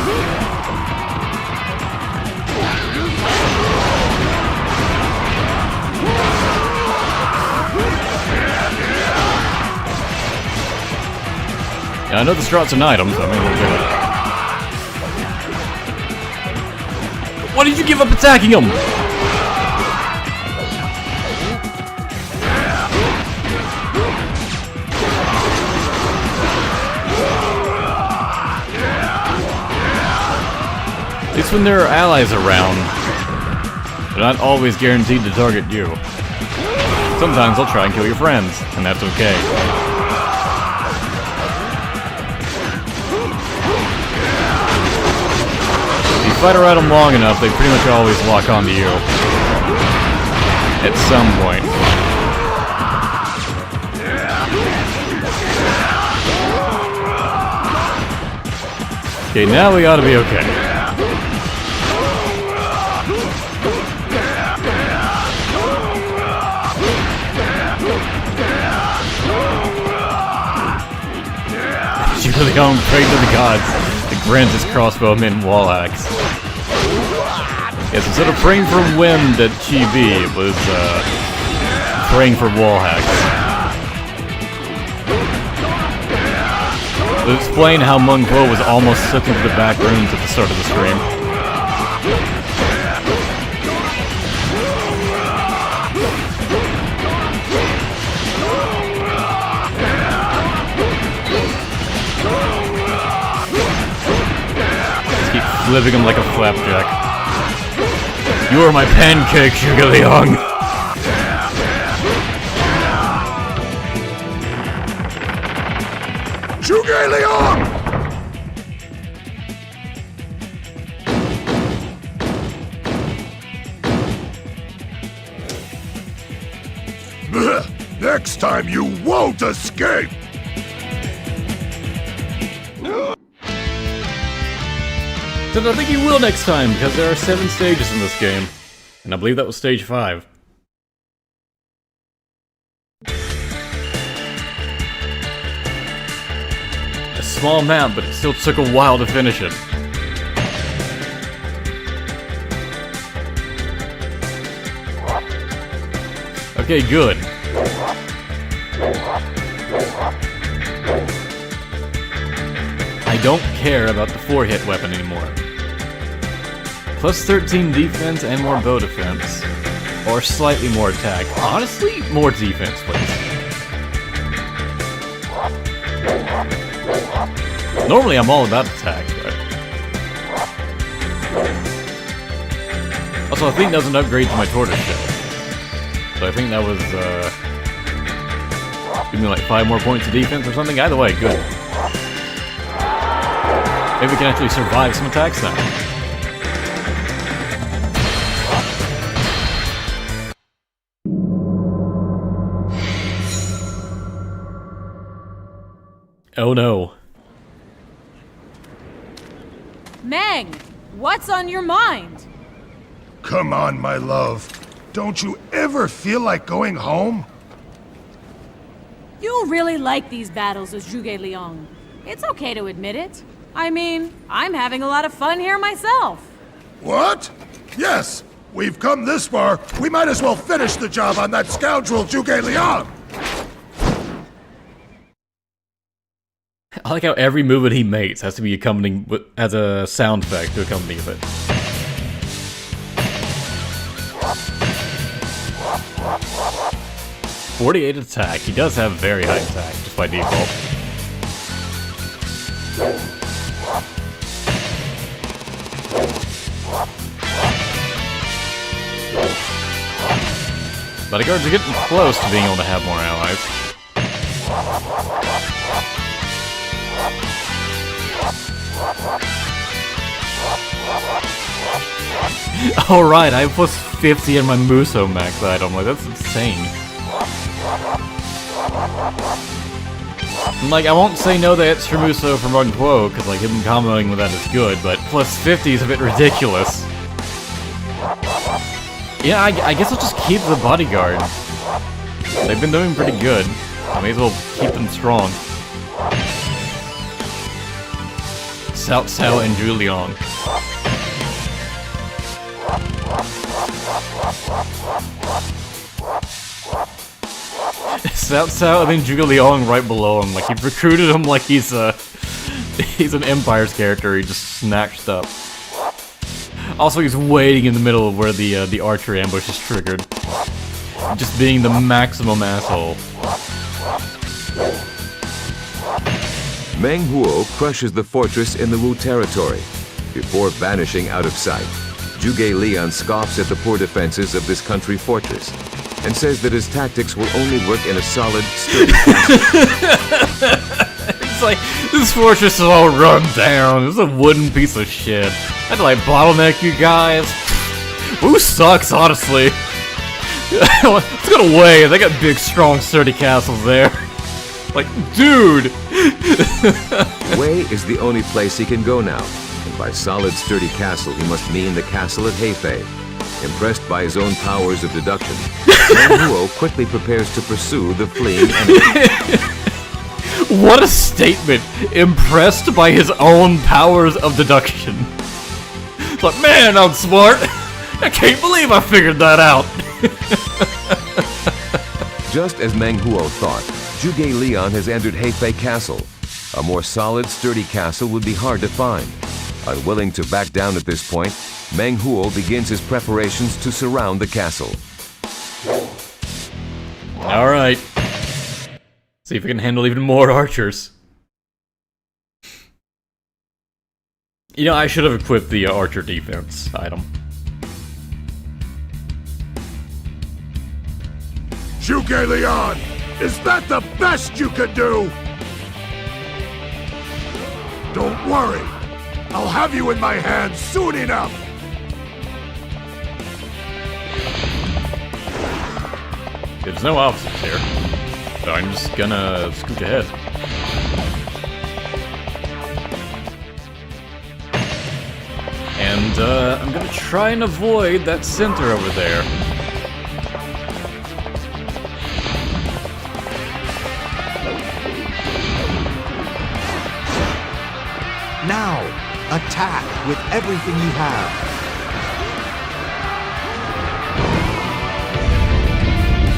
Yeah, I know the Straut's an item, so I mean, we'll do it. Why did you give up attacking him? At least when there are allies around, They're not always guaranteed to target you. Sometimes they'll try and kill your friends, and that's okay. If you fight around them long enough, they pretty much always lock onto you. At some point. Okay, now we ought to be okay. Julian prayed to the gods to grant his crossbowmen wall hacks. Yes, instead of praying for wind at Chibi, it was praying for wall hacks. To explain how Meng was almost slipped into the back rooms at the start of the stream. Just keep flipping him like a flapjack. You are my pancake, Zhuge Liang! Zhuge Liang! Next time you won't escape! Except I think you will next time, because there are 7 stages in this game. And I believe that was stage 5. A small map, but it still took a while to finish it. Okay, good. I don't care about the 4-hit weapon anymore. Plus 13 defense and more bow defense. Or slightly more attack. Honestly, more defense, please. Normally I'm all about attack, but... Also, I think that was an upgrade to my tortoise shell. So I think that was, give me like 5 more points of defense or something. Either way, good. Maybe we can actually survive some attacks now. Oh no. Meng, what's on your mind? Come on, my love. Don't you ever feel like going home? You really like these battles with Zhuge Liang. It's okay to admit it. I mean, I'm having a lot of fun here myself. What? Yes! We've come this far, we might as well finish the job on that scoundrel Zhuge Liang! I like how every movement he makes has to be accompanied with, as a sound effect to accompany with it. .48 attack. He does have very high attack, just by default. Bodyguards are getting close to being able to have more allies. Oh right, I have plus 50 in my Musou max item. Like, that's insane. Like, I won't say no to extra Musou from Meng, because like him comboing with that is good, but plus 50 is a bit ridiculous. Yeah, I guess I'll just keep the bodyguard. They've been doing pretty good. I may as well keep them strong. Cao Cao and Zhuge Liang. Cao Cao and then Zhuge Liang right below him. Like, he recruited him like he's an Empire's character he just snatched up. Also, he's waiting in the middle of where the archer ambush is triggered. Just being the maximum asshole. Meng Huo crushes the fortress in the Wu territory. Before vanishing out of sight, Zhuge Liang scoffs at the poor defenses of this country fortress and says that his tactics will only work in a solid, sturdy castle. It's like, this fortress is all run down. It's a wooden piece of shit. I'd like bottleneck you guys. Who sucks, honestly? Let's go to Wei. They got big, strong, sturdy castles there. Like, dude! Wei is the only place he can go now. And by solid, sturdy castle, he must mean the castle at Hefei. Impressed by his own powers of deduction, Meng Huo quickly prepares to pursue the fleeing enemy. What a statement! Impressed by his own powers of deduction. But man, I'm smart! I can't believe I figured that out! Just as Meng Huo thought, Zhuge Liang has entered Hefei Castle. A more solid, sturdy castle would be hard to find. Unwilling to back down at this point, Meng Huo begins his preparations to surround the castle. Alright. See if we can handle even more archers. You know, I should have equipped the archer defense item. Zhuge Liang, is that the best you could do? Don't worry. I'll have you in my hands soon enough. There's no officers here, so I'm just gonna scoot ahead. And I'm gonna try and avoid that center over there. Now, attack with everything you have.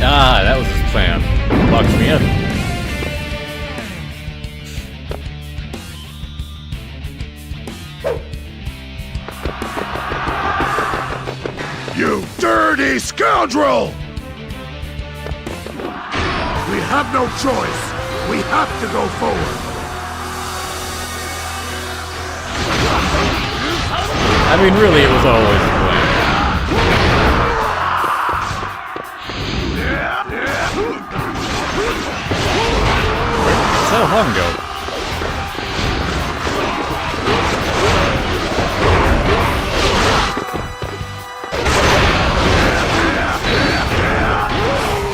Ah, that was his plan. Locks me in. You dirty scoundrel! We have no choice. We have to go forward. I mean, really, it was always the plan. Where's that Hung go?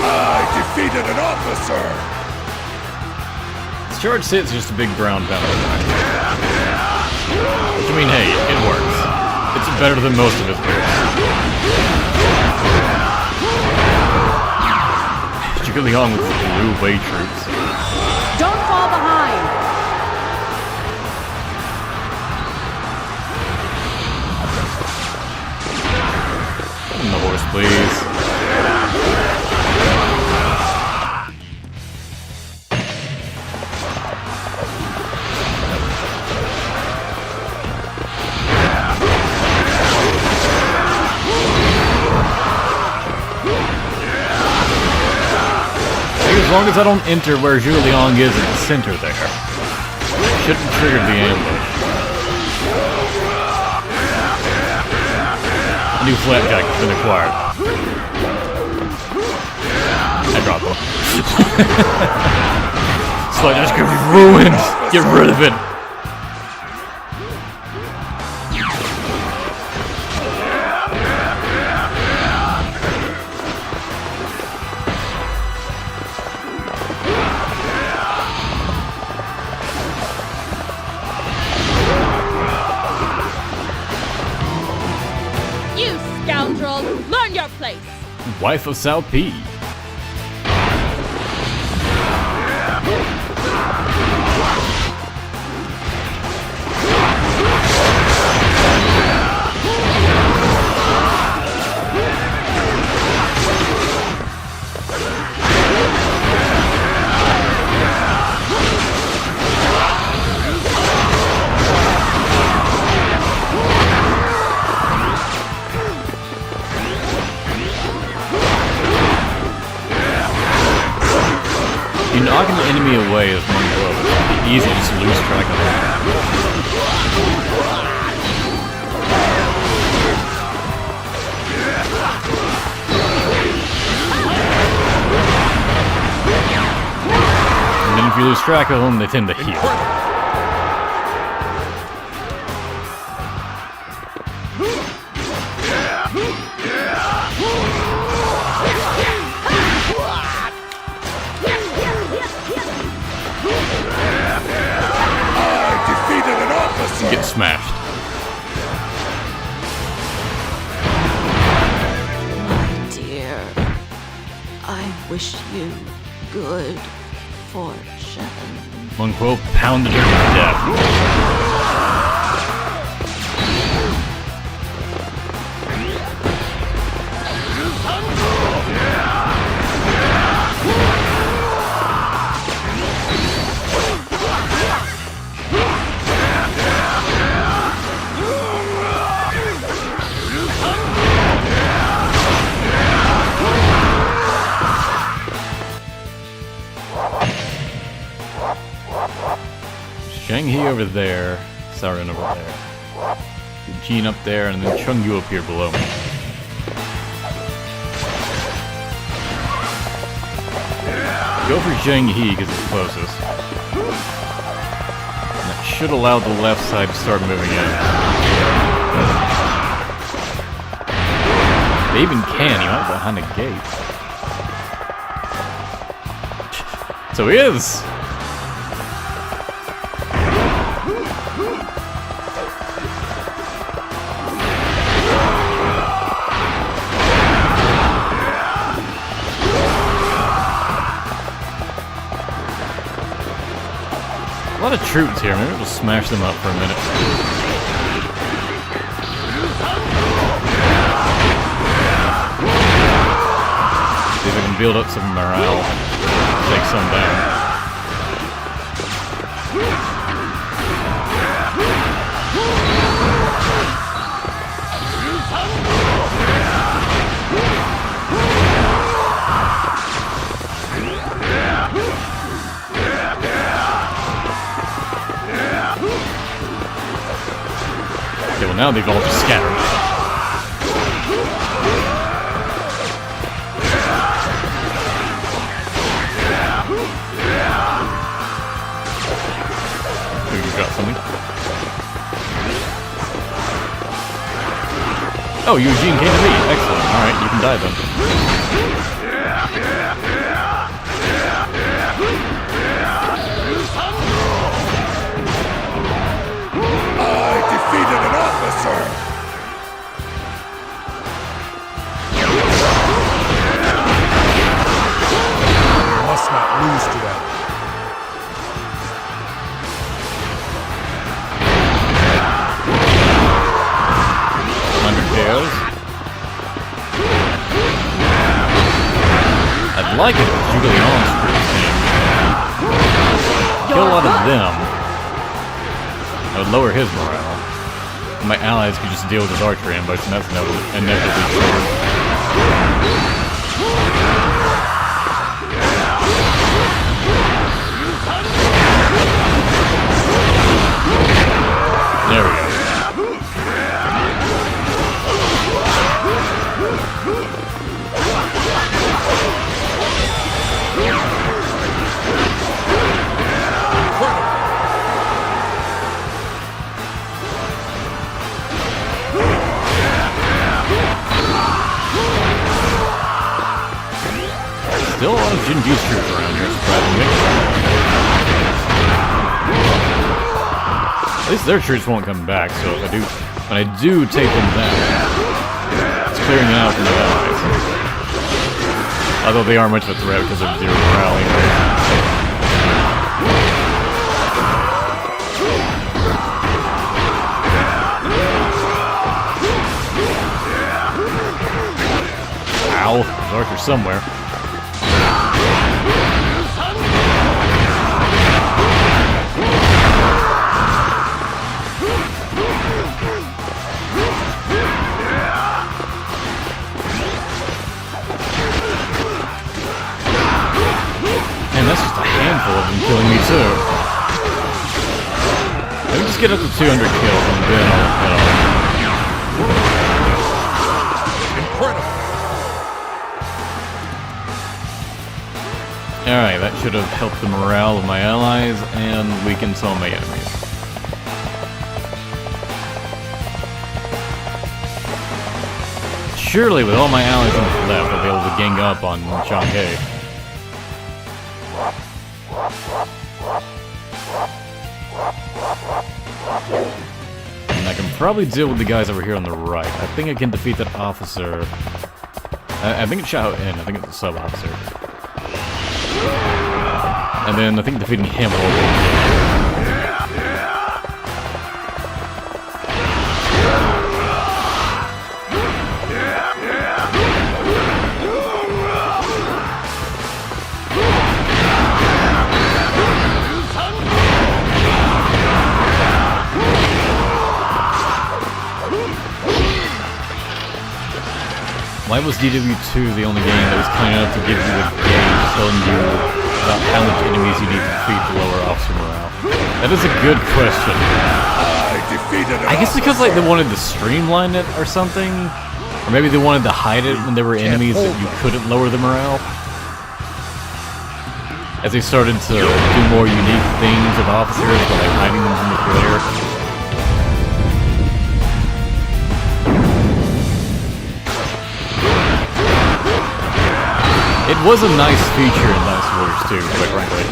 I defeated an officer! This charge sit's just a big brown penalty. Which, I mean, hey, it works. It's better than most of his moves. Zhuge Liang with the blue Wei troops. Don't fall behind! And the horse, please. As long as I don't enter where Zhuge Liang is at the center there, shouldn't trigger the ambush. A new flapjack has been acquired. I dropped one. Slapjack's gonna be ruined! Get rid of it! Learn your place! Wife of Cao Pi. You knock an enemy away as one blow, it's easy to just lose track of lose track of them, they tend to heal. Get smashed. My dear, I wish you good fortune. Monk will pound the dirt to death. Shang-Hi over there, Sauron over there, Eugene up there, and then Chung-Yu up here below me. Go for Shang-Hi because it's closest. And that should allow the left side to start moving in. They even can, he went behind a gate. So he is! A lot of troops here, maybe we'll smash them up for a minute. See if I can build up some morale, take some down. Okay, well now they've all just scattered. Maybe you got something. Oh, Eugene came to me. Excellent. Alright, you can die then. Defeated an officer! We must not lose to them. I'd like it if Zhuge Liang's team. Kill a lot of them. I would lower his morale. My allies could just deal with his archery ambush, and that's inevitably true. There we go. Still a lot of Jinju's troops around here, surprisingly. At least their troops won't come back, so if when I do take them down, it's clearing out from the allies. Although they aren't much of a threat because of zero morale anyway. Ow, there's Arthur somewhere. Man, that's just a handful of them killing me too. Let me just get up to 200 kills and then I'll head off. Alright, that should have helped the morale of my allies and weakened some of my enemies. Surely, with all my allies on the left, I'll be able to gang up on Shanghai. And I can probably deal with the guys over here on the right. I think I can defeat that officer. I think it's Xiao In. I think it's a sub-officer. And then I think defeating him will Why was DW2 the only game that was kind enough to give you a gauge telling you about how much enemies you need to defeat to lower officer morale? That is a good question. I guess because like they wanted to streamline it or something, or maybe they wanted to hide it when there were enemies that you couldn't lower the morale. As they started to do more unique things with officers, by like hiding them from the player. It was a nice feature in Dynasty Warriors 2, quite frankly.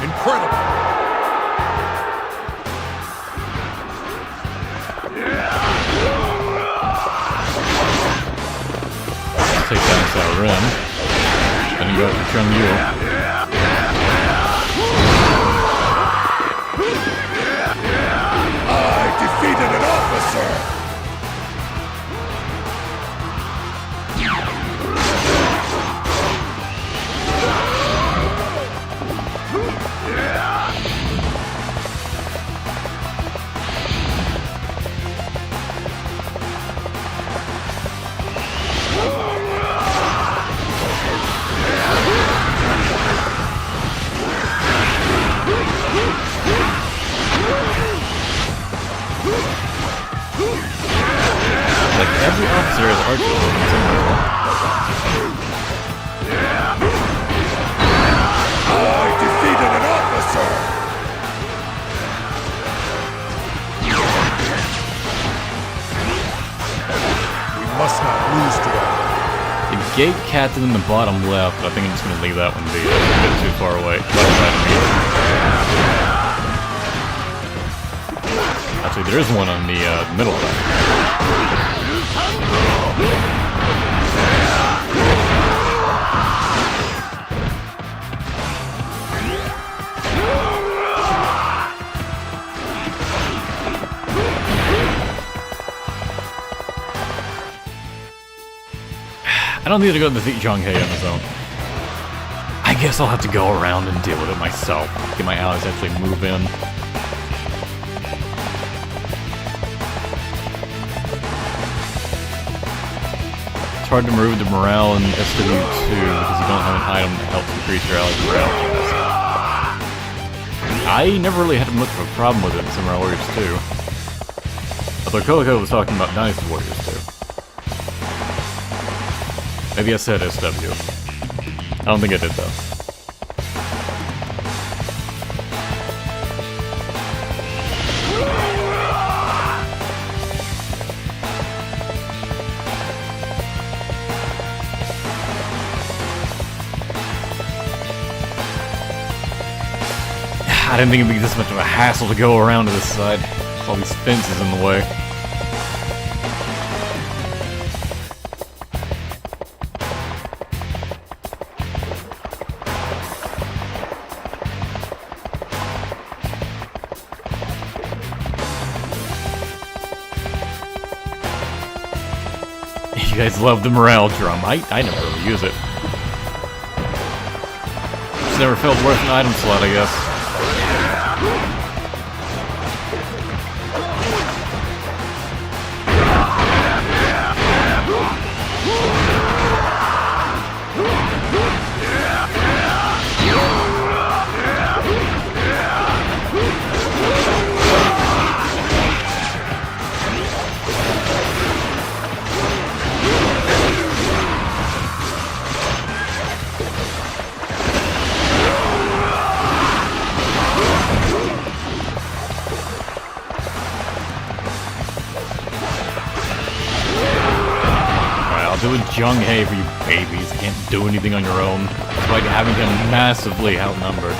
Incredible! Let's take down Sao Ren. Then you go after Chung Yu. Defeated an officer! Like every officer is archer in some way. I defeated an officer! We must not lose to them. The gate captain in the bottom left, but I think I'm just going to leave that one be. That's a bit too far away. Actually, there is one on the middle left. I don't need to go defeat Zhang He on his own. I guess I'll have to go around and deal with it myself. Get my allies to actually move in. It's hard to move the morale in SW2 because you don't have an item that helps increase your allies' morale. I never really had much of a problem with it in Samurai Warriors 2. Although Coco was talking about Dynasty Warriors 2. Maybe I said SW. I don't think I did though. I didn't think it'd be this much of a hassle to go around to this side. With all these fences in the way. You guys love the morale drum. I never really use it. Just never felt worth an item slot, I guess. with Zheng He for you babies. You can't do anything on your own, despite having him massively outnumbered.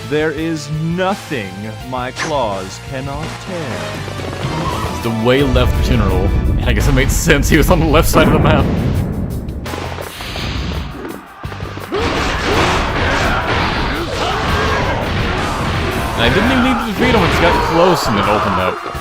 There is nothing my claws cannot tear. It's the way left general, and I guess it made sense he was on the left side of the map. And I didn't even need to defeat him, I just got close and it opened up.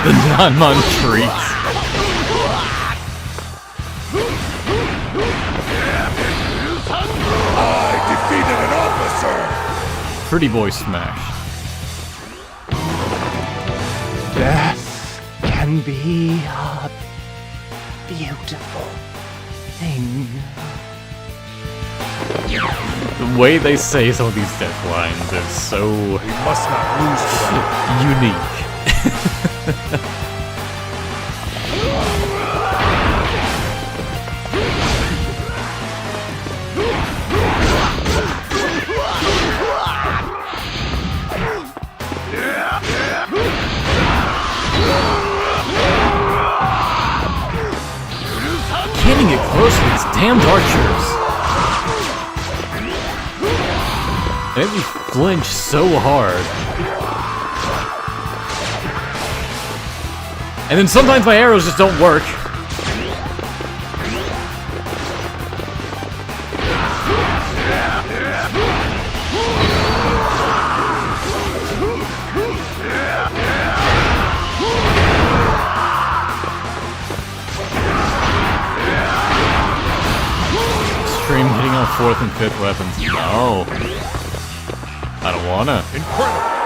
The non-mon treats. I defeated an officer! Pretty boy smash. Death can be a beautiful thing. The way they say some of these death lines is so We must not lose to them. unique. Can't get close to these damned archers. They make me flinch so hard. And then sometimes my arrows just don't work. Extreme hitting on 4th and 5th weapons. No. I don't wanna. Incredible!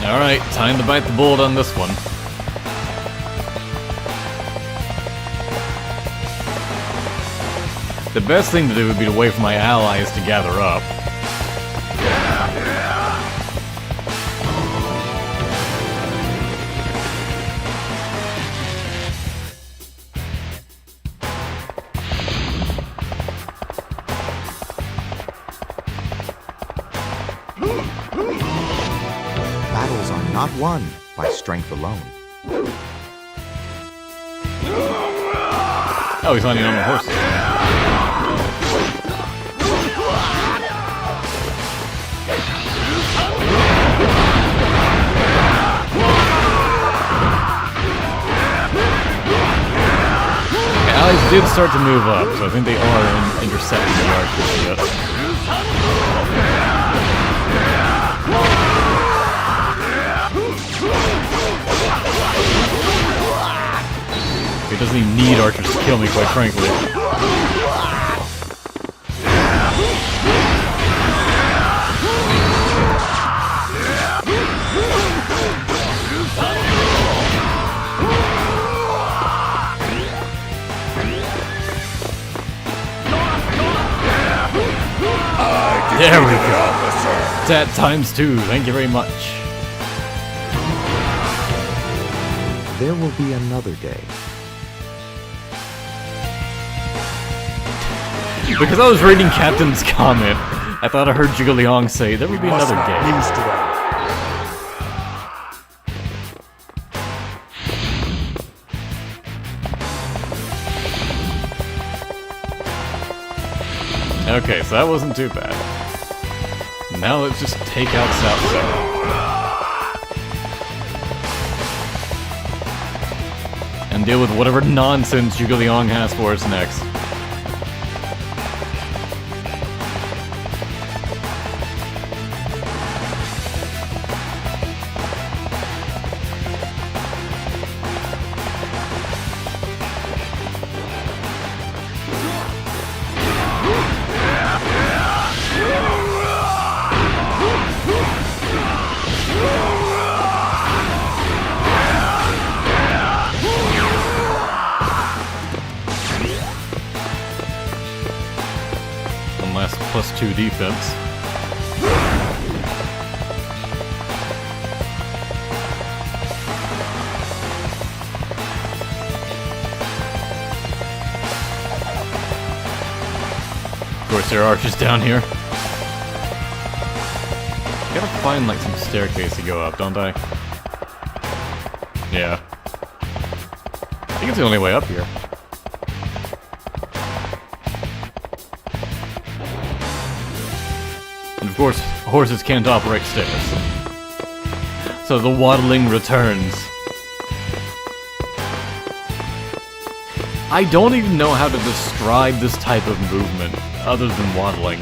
Alright, time to bite the bullet on this one. The best thing to do would be to wait for my allies to gather up. Battles are not won by strength alone. Oh, he's on the normal horse. Allies did start to move up, so I think they are intercepting the archers a bit. He doesn't even need archers to kill me, quite frankly. There we go. That times 2. Thank you very much. There will be another day. Because I was reading Captain's comment, I thought I heard Zhuge Liang say there would be another day. Lose to them. Okay, so that wasn't too bad. Now let's just take out South South. And deal with whatever nonsense Zhuge Liang has for us next. Nice +2 defense. Of course, there are archers down here. Gotta find like some staircase to go up, don't I? Yeah. I think it's the only way up here. And of course, horses can't operate stairs. So the waddling returns. I don't even know how to describe this type of movement other than waddling.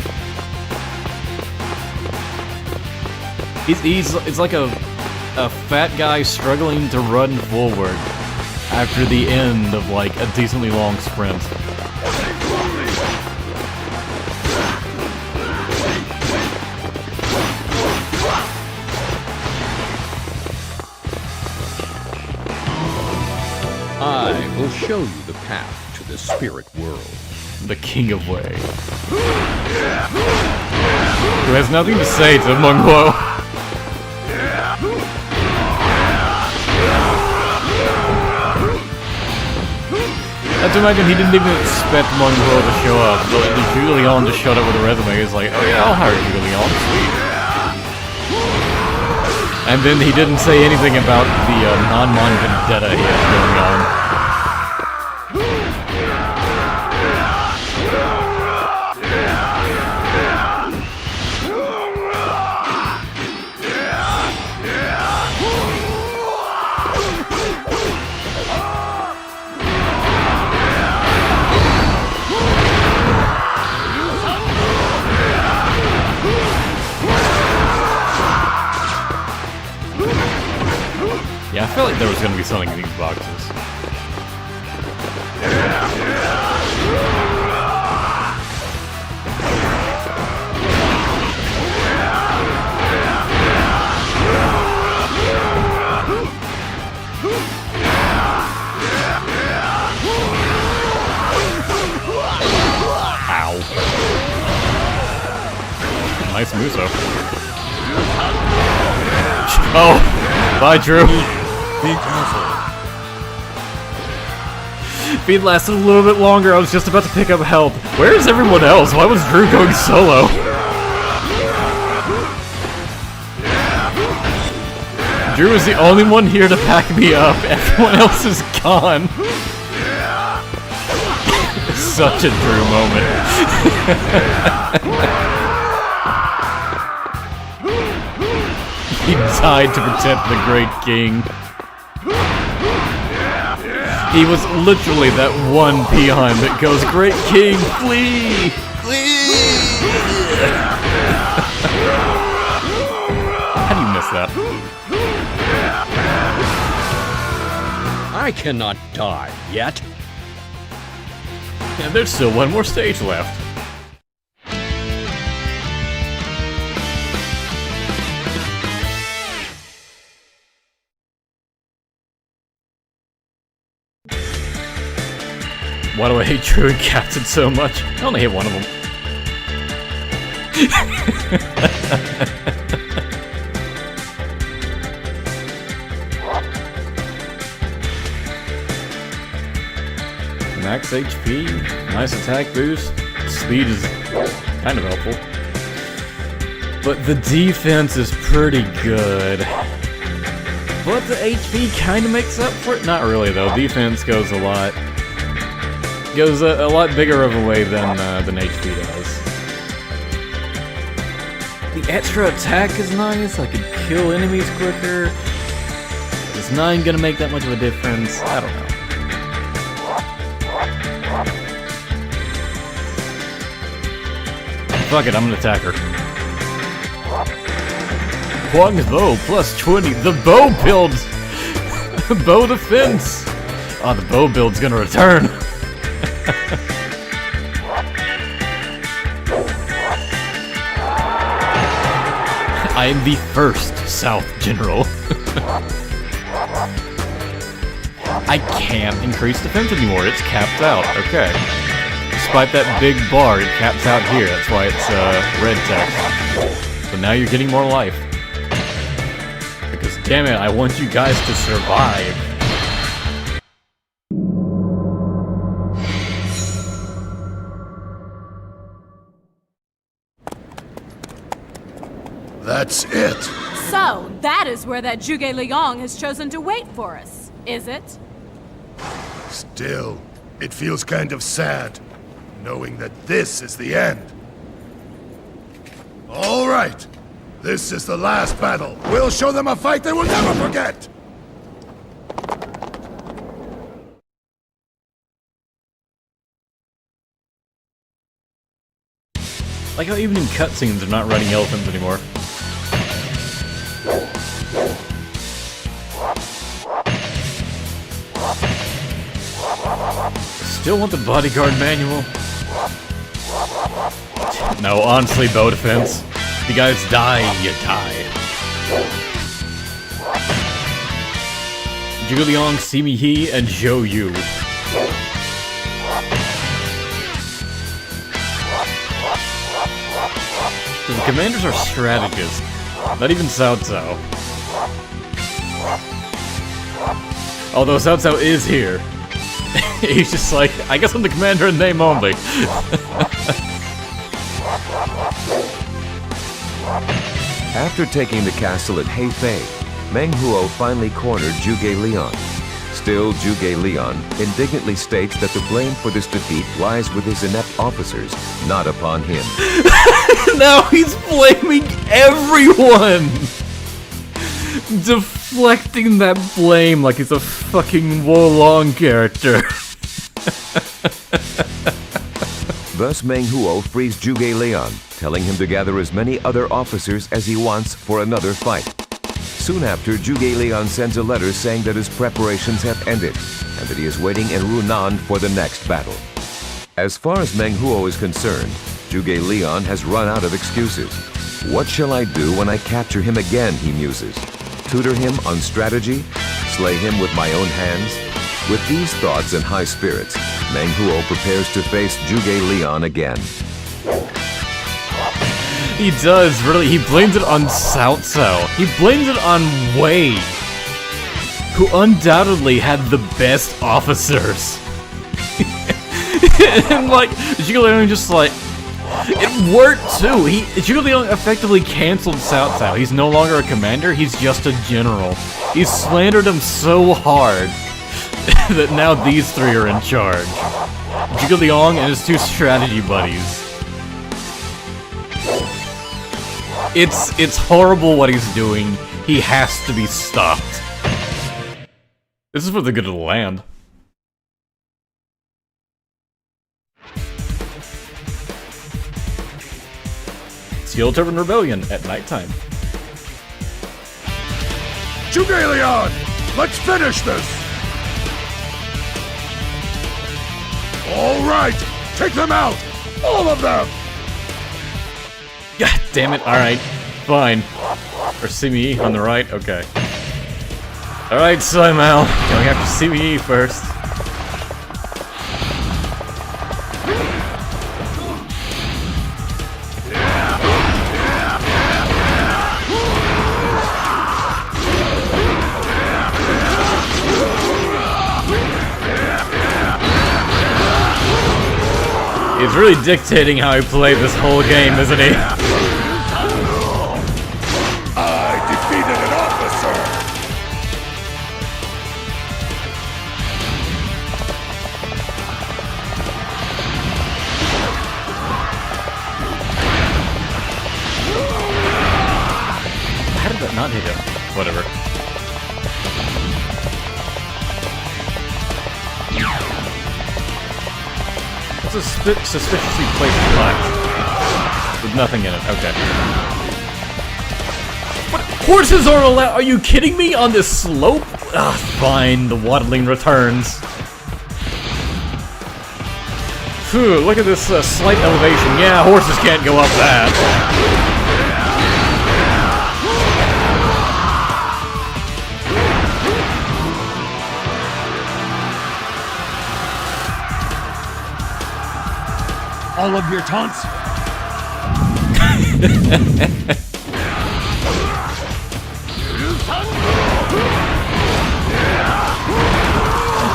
It's like a fat guy struggling to run forward after the end of like a decently long sprint. I will show you the path to the spirit world. The King of Wei. Who has nothing to say to Musou. Not to imagine he didn't even expect Musou to show up. Zhuge Liang just showed up with a resume. He's like, oh yeah, I'll hire Zhuge Liang, sweet. And then he didn't say anything about the non-mon vendetta he has going on. Yeah, I felt like there was gonna be something in these boxes. Ow. Nice Musou. Oh! Bye, Drew! Be careful. If he'd lasted a little bit longer, I was just about to pick up help. Where is everyone else? Why was Drew going solo? Drew is the only one here to back me up. Everyone else is gone. Such a Drew moment. He died to protect the Great King. He was literally that one peon that goes, Great King, flee! Flee! How do you miss that? I cannot die yet. And there's still one more stage left. Why do I hate Drew and Captain so much? I only hate one of them. Max HP, nice attack boost, speed is kind of helpful. But the defense is pretty good. But the HP kind of makes up for it. Not really though, defense goes a lot bigger of a way than HP does. The extra attack is nice, I can kill enemies quicker. Is 9 gonna make that much of a difference? I don't know. Fuck it, I'm gonna attack her. Huang's bow, plus 20. The bow builds! Bow defense! Oh, the bow build's gonna return. I am the first South General. I can't increase defense anymore, it's capped out. Okay. despite that big bar, it caps out here. That's why it's red text. So now you're getting more life. Because damn it, I want you guys to survive. That's it. So, that is where that Zhuge Liang has chosen to wait for us, is it? Still, it feels kind of sad, knowing that this is the end. All right. This is the last battle. We'll show them a fight they will never forget! Like how even in cutscenes they're not riding elephants anymore. Still want the bodyguard manual? No, honestly, bow defense. If you guys die, you die. Zhuge Liang, Simi He, and Zhou Yu. So the commanders are strategists. Not even Cao Cao. Although Cao Cao is here. He's just like, I guess I'm the commander in name only. After taking the castle at Hefei, Meng Huo finally cornered Zhuge Liang. Still, Zhuge Liang indignantly states that the blame for this defeat lies with his inept officers, not upon him. Now he's blaming everyone! Deflecting that blame like he's a fucking Wolong character. Thus Meng Huo frees Zhuge Liang, telling him to gather as many other officers as he wants for another fight. Soon after, Zhuge Liang sends a letter saying that his preparations have ended, and that he is waiting in Runan for the next battle. As far as Meng Huo is concerned, Zhuge Liang has run out of excuses. What shall I do when I capture him again, he muses. Tutor him on strategy? Slay him with my own hands? With these thoughts and high spirits, Meng Huo prepares to face Zhuge Liang again. He does, really. He blames it on Cao Cao. He blames it on Wei, who undoubtedly had the best officers. And like, Zhuge Liang just like, it worked too. Zhuge Liang effectively canceled Cao Cao. He's no longer a commander, he's just a general. He slandered him so hard that now these three are in charge. Zhuge Liang and his two strategy buddies. It's horrible what he's doing. He has to be stopped. This is for the good of the land. Steel Turban Rebellion at nighttime. Zhuge Liang! Let's finish this! All right! Take them out! All of them! God damn it, alright. Fine. Or Simi on the right? Okay. Alright, Simao. Going after Simi first. He's really dictating how I play this whole game, isn't he? I defeated an officer! How did that not hit him? Whatever. It's a suspiciously placed flag. With nothing in it, okay. What? Horses are allowed? Are you kidding me? On this slope? Ah, fine, the waddling returns. Phew, look at this slight elevation. Yeah, horses can't go up that. All of your taunts.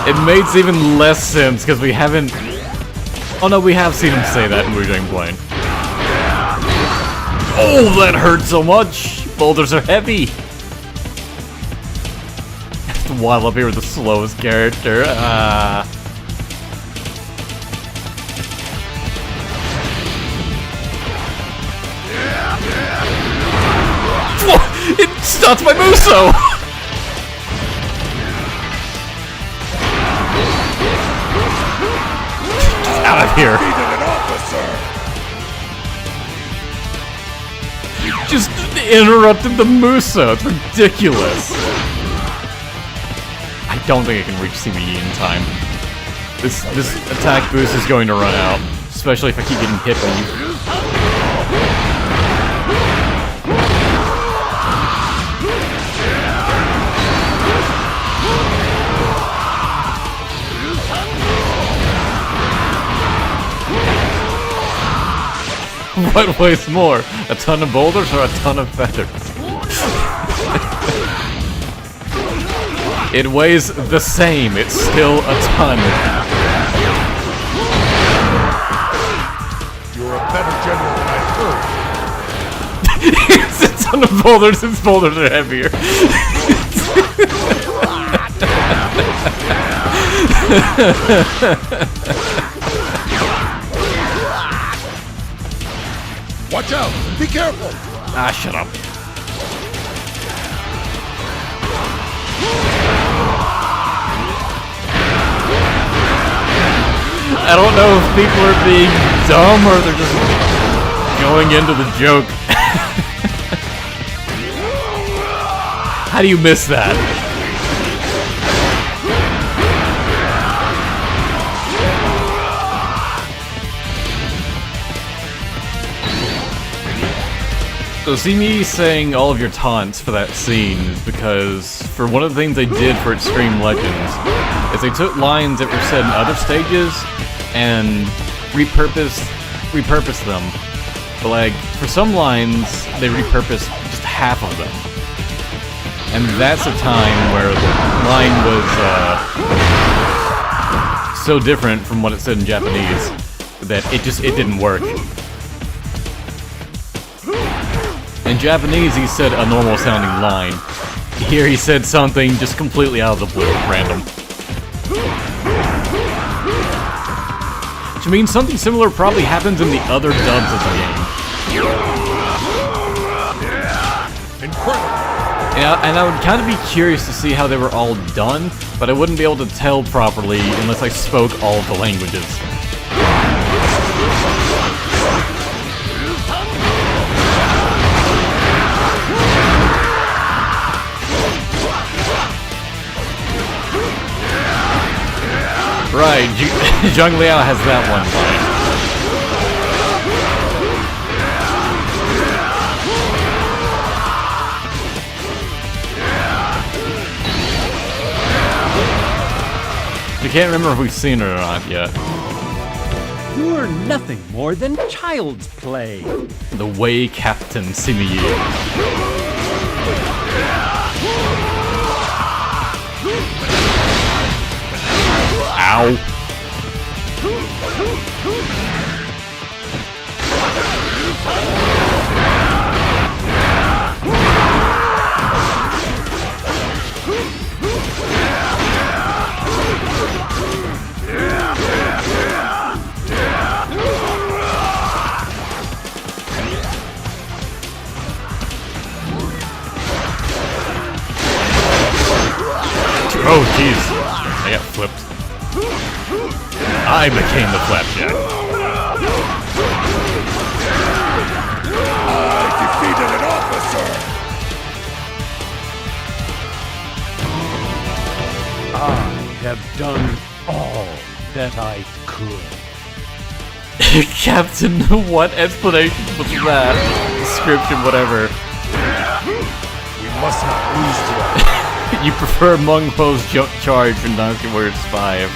It makes even less sense because we haven't. Oh no, we have seen him say that in Wu-Tang Plain. Oh, that hurt so much! Boulders are heavy! While up here with the slowest character. It stuns my Musou! Get out of here! Just interrupted the Musou. It's ridiculous. I don't think I can reach CBE in time. This attack boost is going to run out, especially if I keep getting hit by you. What weighs more, a ton of boulders or a ton of feathers? It weighs the same, it's still a ton. You're a better general than I heard. It's a ton of boulders, its boulders are heavier. Watch out! Be careful! Ah, shut up. I don't know if people are being dumb or they're just going into the joke. How do you miss that? So see me saying all of your taunts for that scene is because for one of the things they did for Extreme Legends is they took lines that were said in other stages and repurposed them. But like, for some lines, they repurposed just half of them. And that's a time where the line was so different from what it said in Japanese that it didn't work. In Japanese, he said a normal sounding line. Here he said something just completely out of the blue, random. Which means something similar probably happens in the other dubs of the game. Incredible! Yeah, and I would kind of be curious to see how they were all done, but I wouldn't be able to tell properly unless I spoke all of the languages. Right, Zhang Liao has that one line. I can't remember if we've seen it or not yet. You're nothing more than child's play. The Way Captain Simiyu. Ow. Oh, jeez. I got flipped. I became the Flapjack. I defeated an officer! I have done all that I could. Captain, what explanation was that? Description, whatever. We must not lose to them. You prefer Meng Po's jump charge from Dynasty Warriors 5.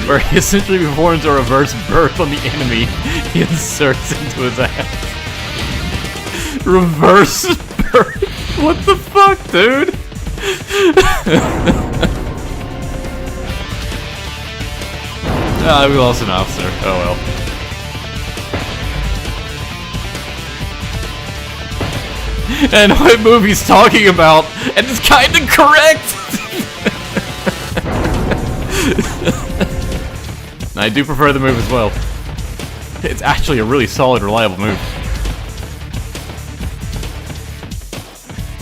where he essentially performs a reverse birth on the enemy he inserts into his ass. Reverse birth? What the fuck, dude? Ah, we lost an officer. Oh well. And what movie's talking about, and it's kinda correct! I do prefer the move as well. It's actually a really solid, reliable move.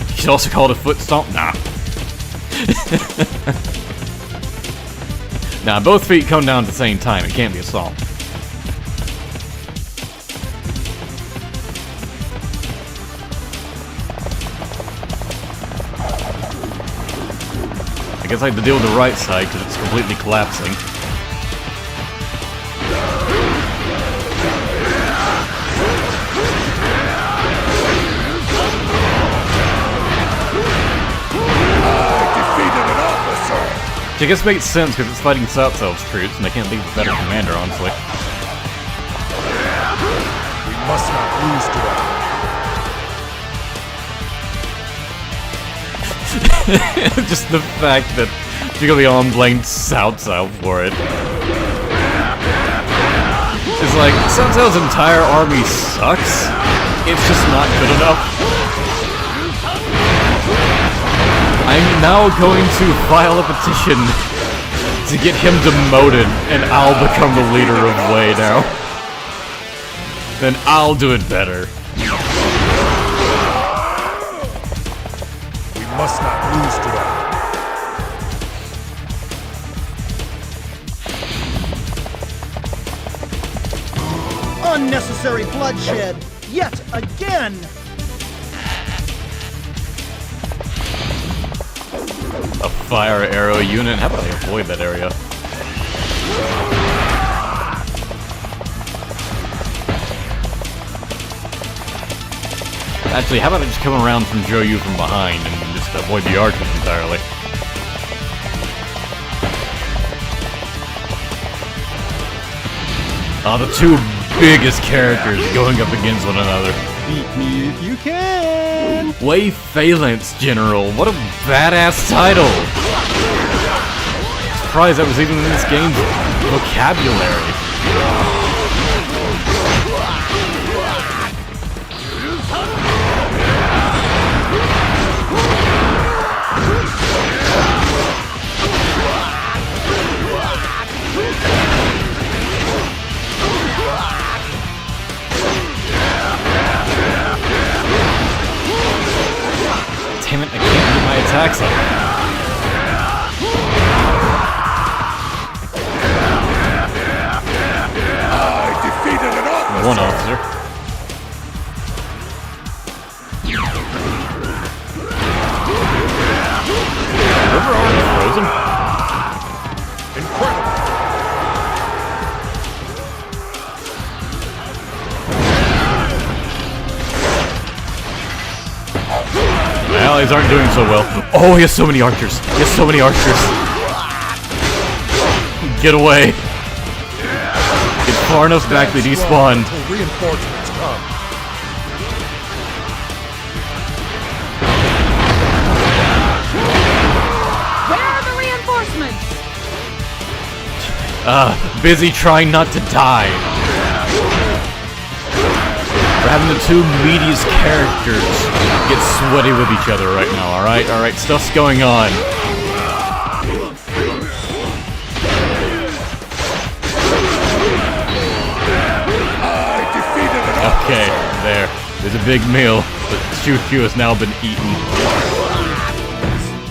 You could also call it a foot stomp. Nah. Nah, both feet come down at the same time. It can't be a stomp. I guess I have to deal with the right side because it's completely collapsing. Which I guess makes sense because it's fighting South Elves troops and they can't think of a better commander, honestly. We must not lose to that. Just the fact that Jigglyong blamed South for it. It's like, South Elves' entire army sucks. It's just not good enough. I'm now going to file a petition to get him demoted, and I'll become the leader of Wei now. Then I'll do it better. We must not lose to that. Unnecessary bloodshed, yet again! A fire arrow unit? How about I avoid that area? Actually, how about I just come around from Joyu from behind and just avoid the archers entirely? The two biggest characters going up against one another. Beat me if you can! Wei Phalanx General, what a badass title! Surprised that was even in this game's vocabulary. Damn it, I can't get my attacks up. I defeated an officer. One officer. River army frozen? Incredible. My allies aren't doing so well. Oh, he has so many archers. He has so many archers. Get away. Get far enough back that he spawned. Reinforcements come. Where are the reinforcements? Busy trying not to die. We're having the two meatiest characters get sweaty with each other right now, alright? Alright, stuff's going on. Okay, there. There's a big meal, but Choo Choo has now been eaten.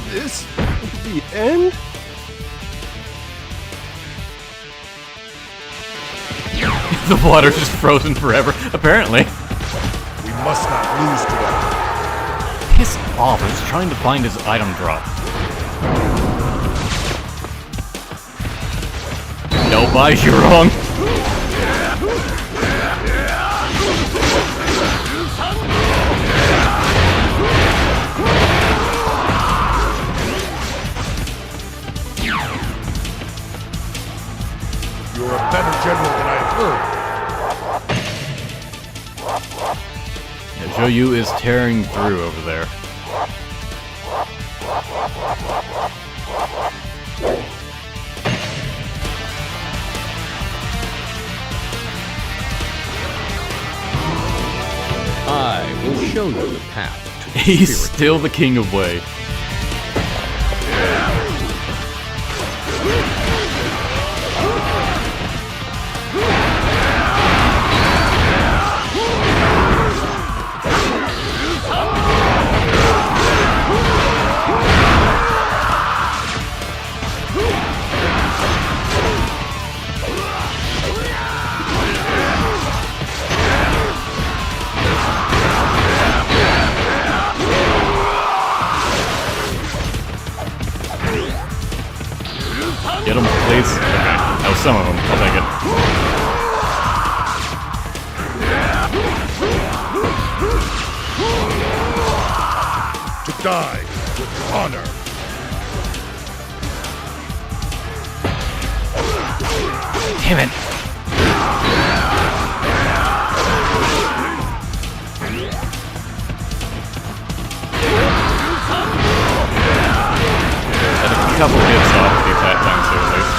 Is this the end? The water's just frozen forever, apparently. We must not lose to that. Piss off, I was trying to find his item drop. Nope, you're wrong. Zhou is tearing through over there. I will show you the path to He's still the king of Wei. Get him, please. Okay. That was some of them. I'll take it. To die with honor. Damn it. Had a couple hits off the attack times there at least.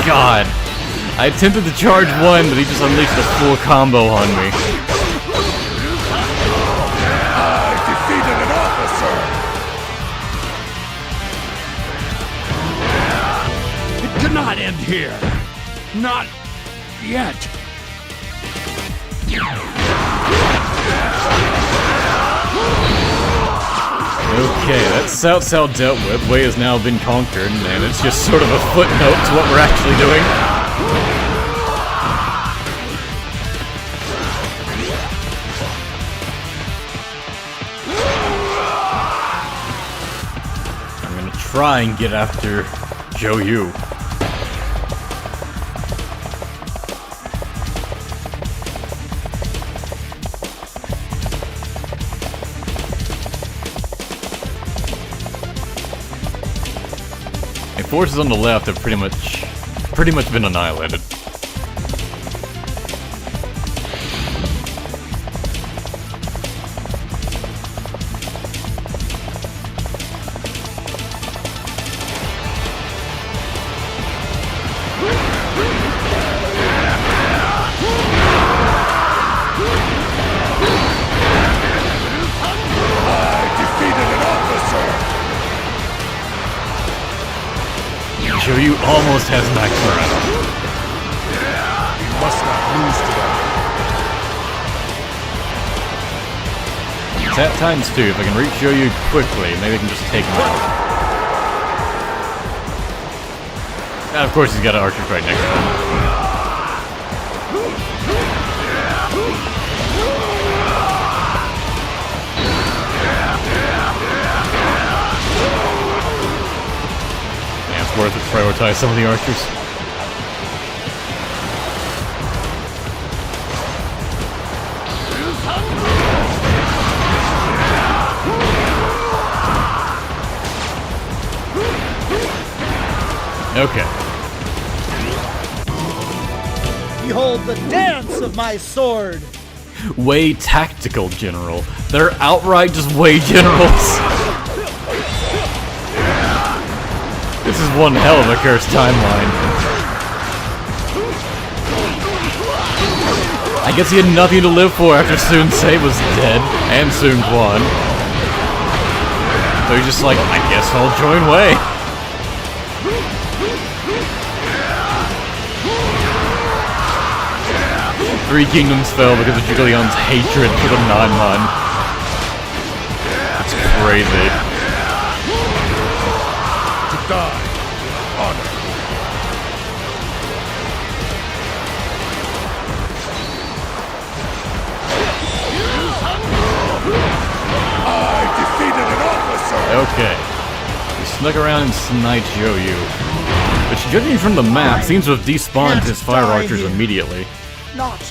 God. I attempted to charge one, but he just unleashed a full combo on me. I defeated an officer! It cannot end here. Not yet. Okay, that's Cao dealt with. Wei has now been conquered, and it's just sort of a footnote to what we're actually doing. I'm gonna try and get after Zhou Yu. Forces on the left have pretty much been annihilated. Zhou Yu almost has max morale. We must not lose to them. It's at times too. If I can reach Zhou Yu quickly, maybe I can just take him out. And of course he's got an archer right next to him. Worth it to prioritize some of the archers. Okay. Behold the dance of my sword! Wei Tactical General. They're outright just Wei Generals. This is one hell of a cursed timeline. I guess he had nothing to live for after Sun Ce was dead, and Sun Quan. So he's just like, I guess I'll join Wei. Three kingdoms fell because of Zhuge Liang's hatred for the Nanman. It's crazy. Die with honor. I defeated an officer! Okay. He snuck around and sniped Zhou Yu. Which, judging from the map, seems to have despawned his fire archers immediately. Not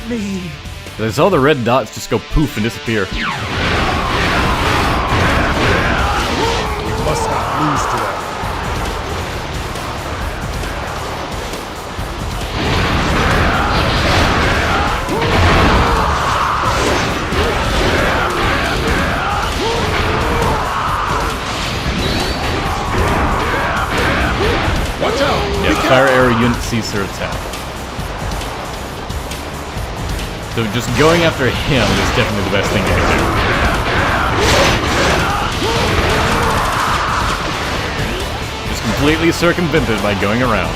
me. I saw the red dots just go poof and disappear. Must not lose to them. fire area unit cease their attack. So just going after him is definitely the best thing you can do. Just completely circumvented by going around.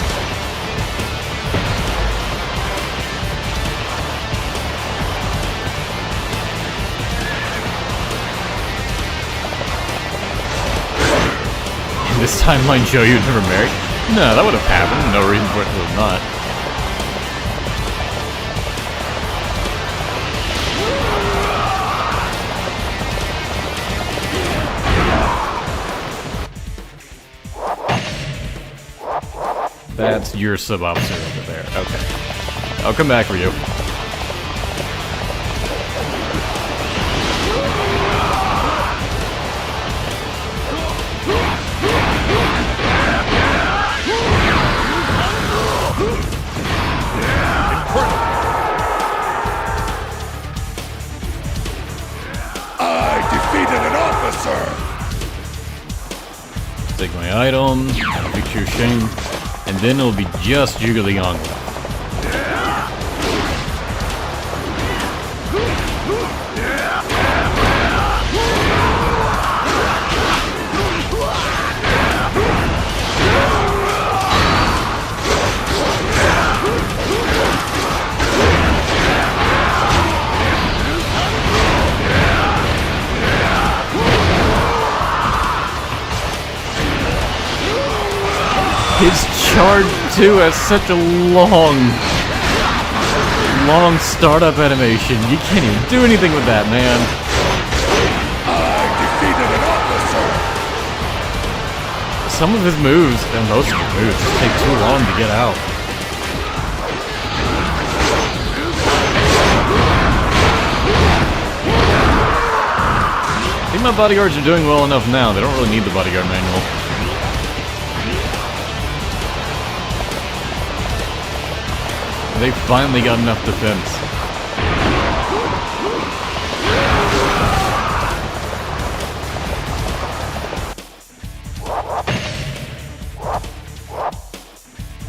In this timeline show you never married? No, that would have happened. No reason for it to have not. That's your sub-officer over there. Okay. I'll come back for you. I defeated an officer! Take my item, picture Shane. And then it'll be just Zhuge Liang left. His charge, too, has such a long startup animation. You can't even do anything with that, man. I defeated an officer! Some of his moves, and most of his moves, just take too long to get out. I think my bodyguards are doing well enough now. They don't really need the bodyguard manual. They finally got enough defense.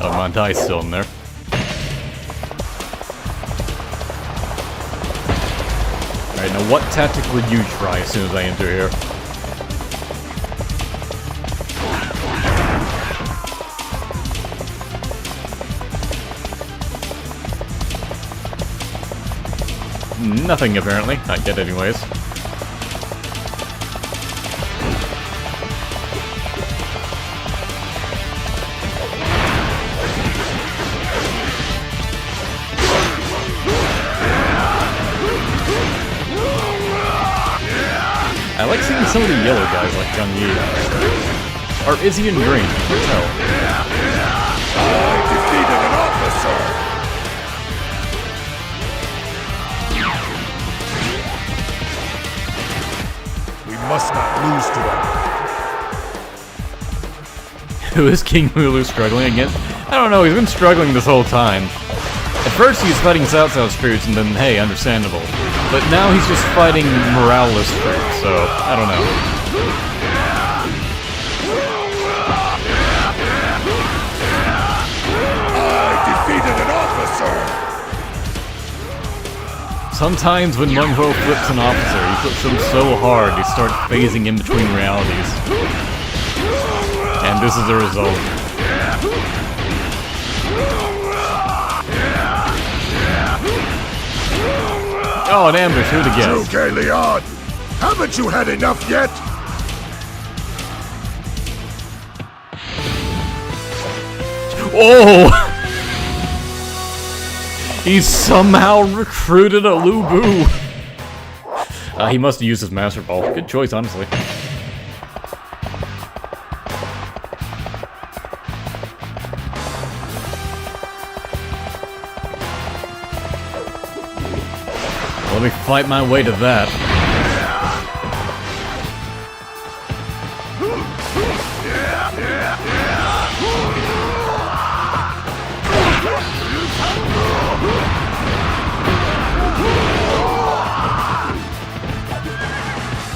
Oh, Montai's still in there. Alright, now what tactic would you try as soon as I enter here? Nothing, apparently. Not yet, anyways. I like seeing some of the yellow guys like Zhang Yi. Or is he in green? I can't tell. I defeated an officer! Must not lose to them. Who is King Mulu struggling against? I don't know, he's been struggling this whole time. At first he was fighting Cao Cao's troops, and then, hey, understandable. But now he's just fighting moralist troops, so, I don't know. I defeated an officer! Sometimes when Meng flips an officer, he flips him so hard he starts phasing in between realities. And this is the result. Oh, an ambush, who'd have guessed? Zhuge Liang! Haven't you had enough yet? Oh! He somehow recruited a Lu Bu! He must have used his Master Ball. Good choice, honestly. Let me fight my way to that.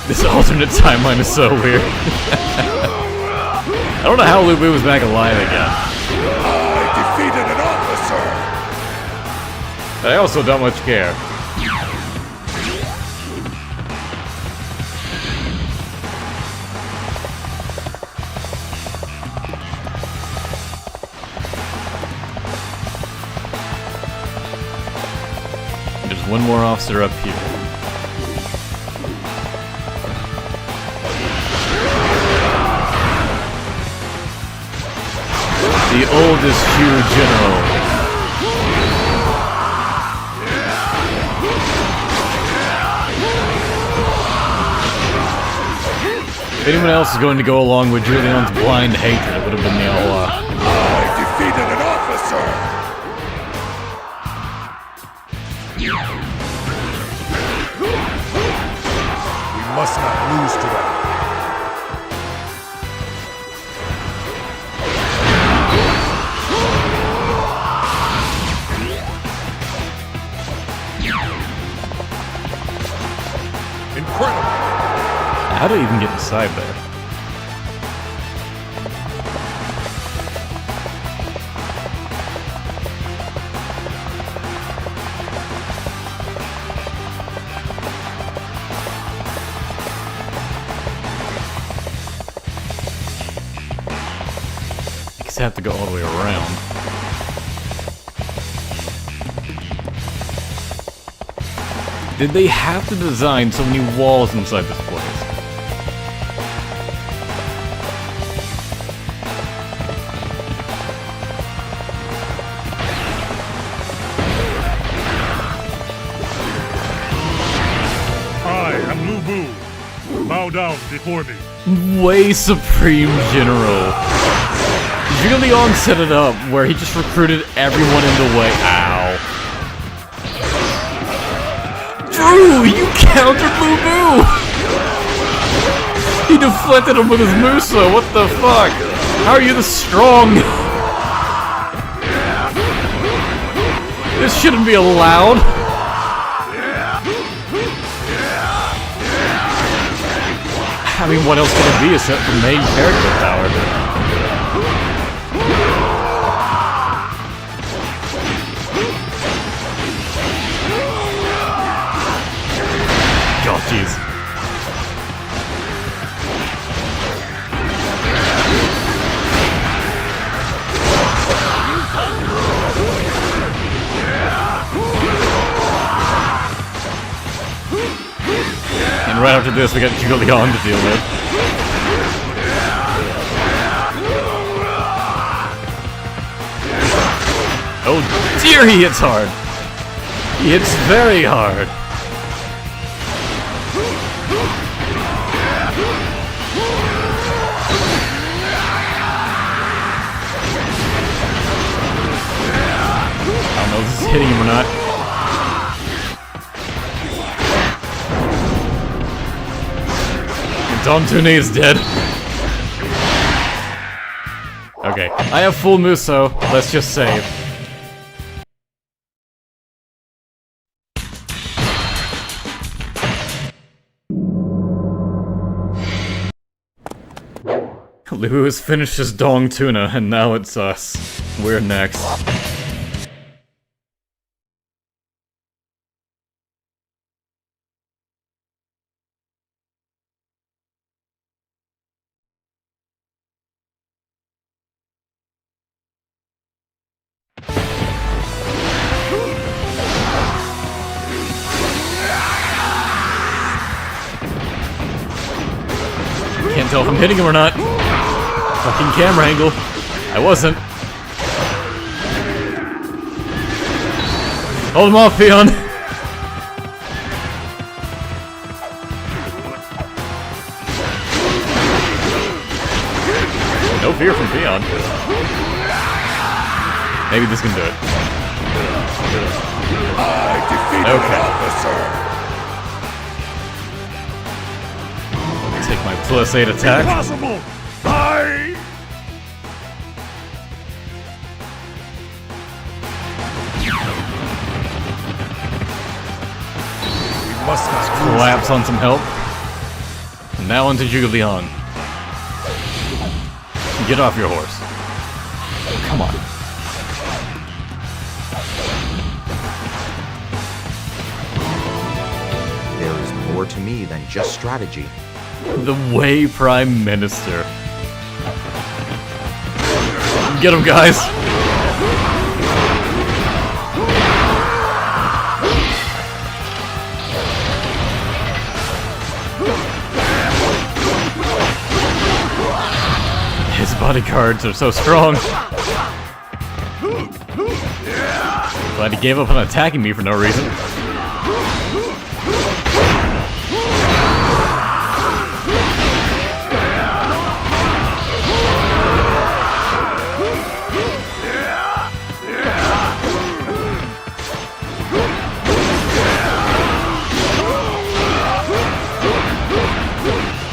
This alternate timeline is so weird. I don't know how Lu Bu was back alive again. I I also don't much care. There's one more officer up here. The oldest Shu general. If anyone else is going to go along with Julian's blind hatred, it would have been the Allah. I defeated an officer! We must not lose to them. Incredible! How do I even get inside there? I guess I have to go all the way around. Did they have to design so many walls inside this place? Bow down before me. Way Supreme General. Zhuge Liang set it up where he just recruited everyone in the way. Ow. Drew, you countered Musou! He deflected him with his Musou, what the fuck? How are you this strong? This shouldn't be allowed. I mean, what else could it be except for main character power? Oh, jeez. And right after this, we got Zhuge Liang to deal with. Oh dear, he hits hard! He hits very hard! I don't know if this is hitting him or not. Don Tune is dead. Okay, I have full Musou. Let's just save. Liu has finished his Dong Tuna, and now it's us. We're next. Can't tell if I'm hitting him or not. Fucking camera angle. I wasn't. Hold him off, Peon. No fear from Peon. Maybe this can do it. I defeated an officer. Take my +8 attack. Impossible! We must not collapse on some help. Now onto Zhuge Liang. Get off your horse. Come on. more to me than just strategy. The Wei Prime Minister. Get him, guys! His bodyguards are so strong. Glad he gave up on attacking me for no reason.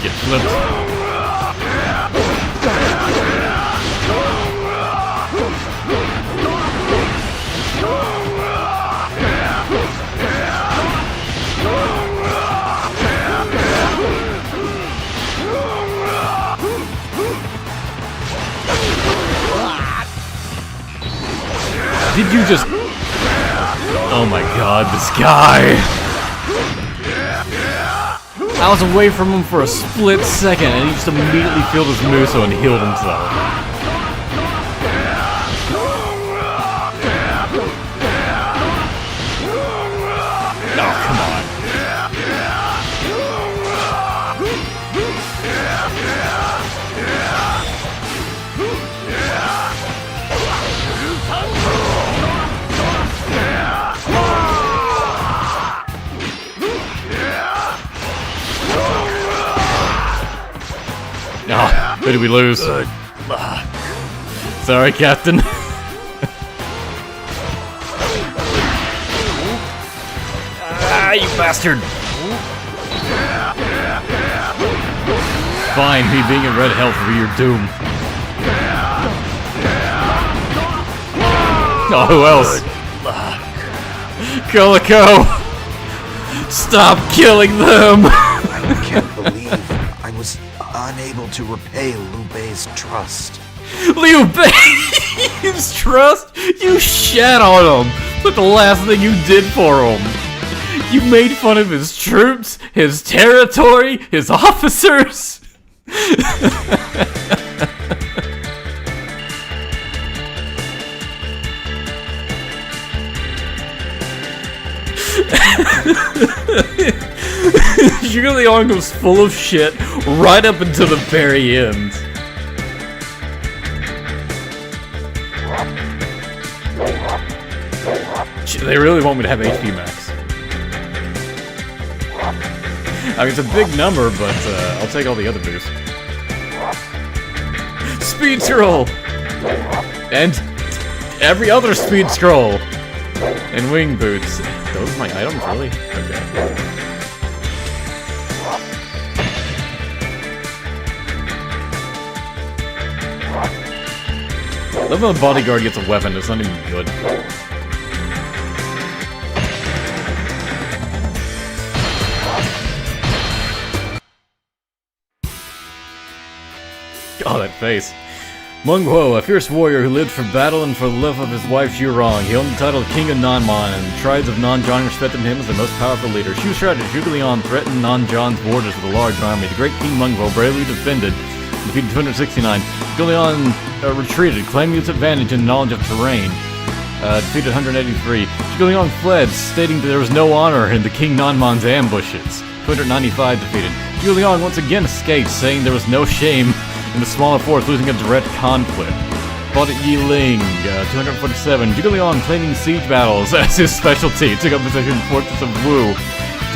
Get flipped. Did you just... Oh my god, this guy! I was away from him for a split second and he just immediately filled his Musou and healed himself. Oh, come on. Oh, who did we lose? Sorry, Captain. Ah, you bastard! Fine, me being in red health will be your doom. Oh, who else? Colico! Stop killing them! I can't believe I was unable to repay Liu Bei's trust. Liu Bei's trust? You shat on him! But the last thing you did for him! You made fun of his troops, his territory, his officers! Zhuge Liang was full of shit right up until the very end. They really want me to have HP max. I mean, it's a big number, but I'll take all the other boosts. Speed scroll! And every other speed scroll! And wing boots. Those are my items, really? Okay. I love when the bodyguard gets a weapon, it's not even good. Oh, that face. Meng a fierce warrior who lived for battle and for the love of his wife Zhurong. He owned the title of King of Nanman, and the tribes of Nanzhang respected him as their most powerful leader. Shu shrouded Zhuge Liang threatened Nanzhang's borders with a large army. The great King Meng bravely defended, defeated 269. Zhuge Liang retreated, claiming its advantage in knowledge of terrain. Defeated 183. Zhuge Liang fled, stating that there was no honor in the King Nanman's ambushes. 295 defeated. Zhuge Liang once again escaped, saying there was no shame in the smaller force losing a direct conflict. Fought at Yiling, 247. Zhuge Liang claiming siege battles as his specialty. Took up position in the fortress of Wu,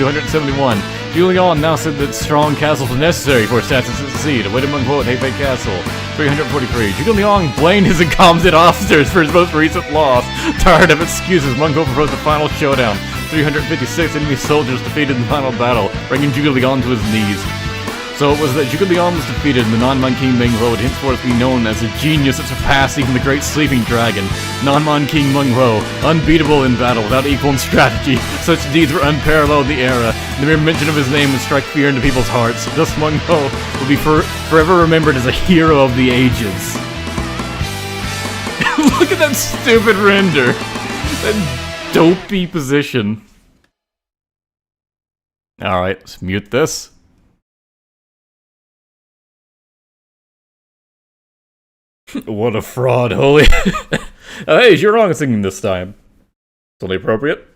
271. Zhuge Liang now said that strong castles were necessary for assassins to succeed. Awaited Meng at Hefei Castle, 343. Zhuge Liang blamed his incompetent officers for his most recent loss. Tired of excuses, Meng proposed a final showdown. 356 enemy soldiers defeated in the final battle, bringing Zhuge Liang to his knees. So it was that Zhuge Liang was defeated, and the Nanman King Meng would henceforth be known as a genius that surpassed even the great sleeping dragon. Nanman King Meng unbeatable in battle, without equal in strategy. Such deeds were unparalleled in the era, and the mere mention of his name would strike fear into people's hearts. Thus Meng will be forever remembered as a hero of the ages. Look at that stupid render! That dopey position. Alright, let's mute this. What a fraud, holy. Hey, you're wrong singing this time. Totally appropriate.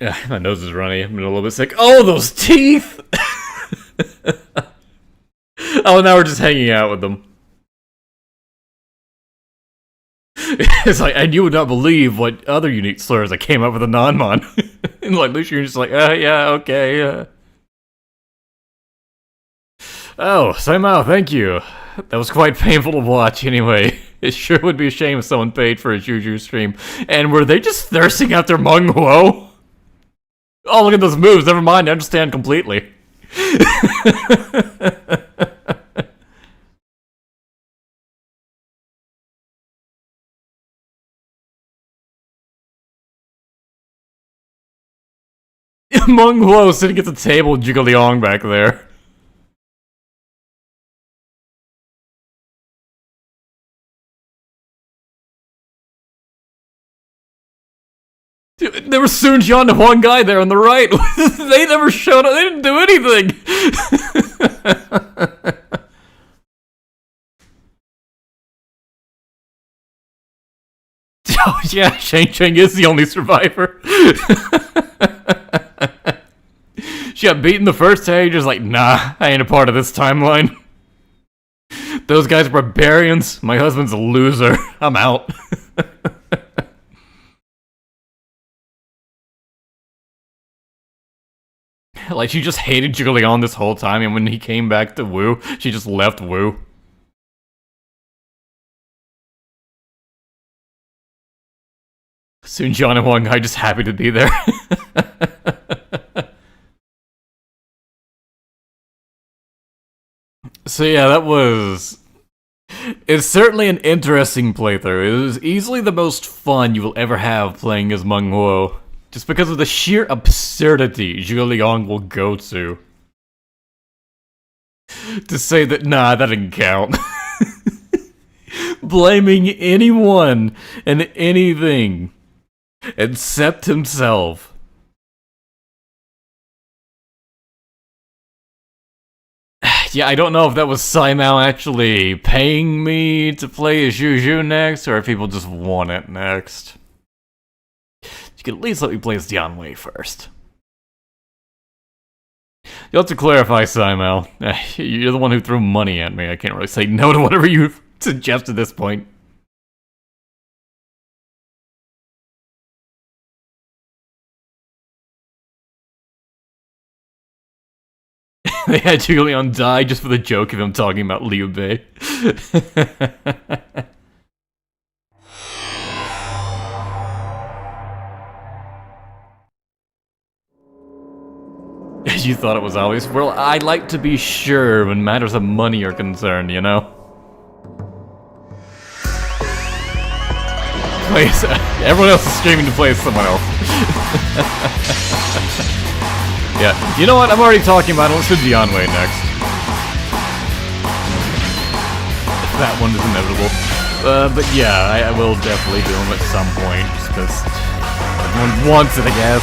Yeah, my nose is runny. I'm a little bit sick. Oh, those teeth! Oh, now we're just hanging out with them. It's like, and you would not believe what other unique slurs I came up with a non-mon. And like, you're just like, yeah, okay, yeah. Oh, Saimao, thank you. That was quite painful to watch anyway. It sure would be a shame if someone paid for a Juju stream. And were they just thirsting after Meng Huo? Oh, look at those moves. Never mind, I understand completely. Meng Huo sitting at the table with Zhuge Liang back there. Dude, there was Sun Jian and one guy there on the right. They never showed up. They didn't do anything. Oh yeah, Shang Cheng is the only survivor. She got beaten the first day, just like, nah, I ain't a part of this timeline. Those guys are barbarians. My husband's a loser. I'm out. Like, she just hated Zhuge Liang this whole time, and when he came back to Wu, she just left Wu. Sun Jian and Huang Gai just happy to be there. So yeah, that was... It's certainly an interesting playthrough. It was easily the most fun you will ever have playing as Meng Huo. Just because of the sheer absurdity Zhuge Liang will go to say that, nah, that didn't count. Blaming anyone and anything except himself. Yeah, I don't know if that was Saimao actually paying me to play as Juju next, or if people just want it next. You could at least let me play as Dian Wei first. You'll have to clarify, Saimao. You're the one who threw money at me. I can't really say no to whatever you suggest at this point. They had Zhuge Liang die just for the joke of him talking about Liu Bei. You thought it was obvious? Well, I like to be sure when matters of money are concerned, you know? Please, everyone else is streaming to play as someone else. Yeah, you know what? I'm already talking about it. Let's do Dian Wei next. That one is inevitable. But yeah, I will definitely do them at some point, just because everyone wants it, I guess.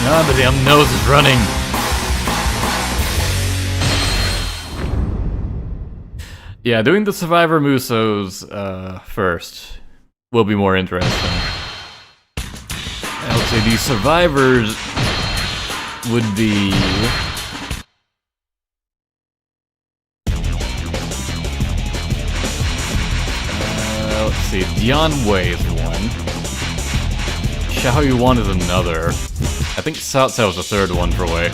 Ah, the damn nose is running. Yeah, doing the Survivor Musous first will be more interesting. I would say these survivors would be... let's see, Dian Wei is one. Xiao Yuan is another. I think Cao Cao is the third one for Wei.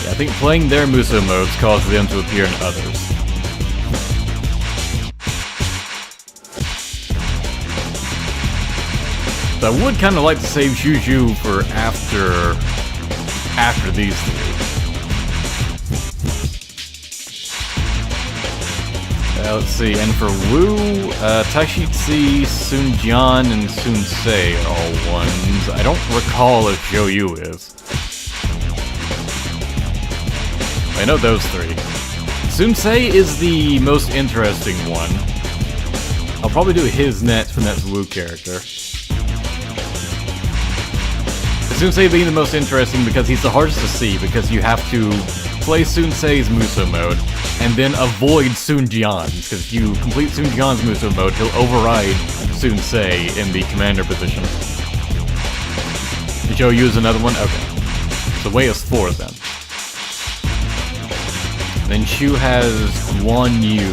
Yeah, I think playing their Musou modes causes them to appear in others. I would kind of like to save Juju for after these three. Let's see, and for Wu, Taishi Ci, Sun Jian, and Sun Ce are all ones. I don't recall if Zhou Yu is. I know those three. Sunsei is the most interesting one. I'll probably do his next for next Wu character. Sunsei being the most interesting because he's the hardest to see, because you have to play Sunsei's Musou mode and then avoid Sunjian's, because if you complete Sunjian's Musou mode, he'll override Sunsei in the commander position. Did Joe use another one? Okay. So Wei is 4 then. Then Shu has Guan Yu,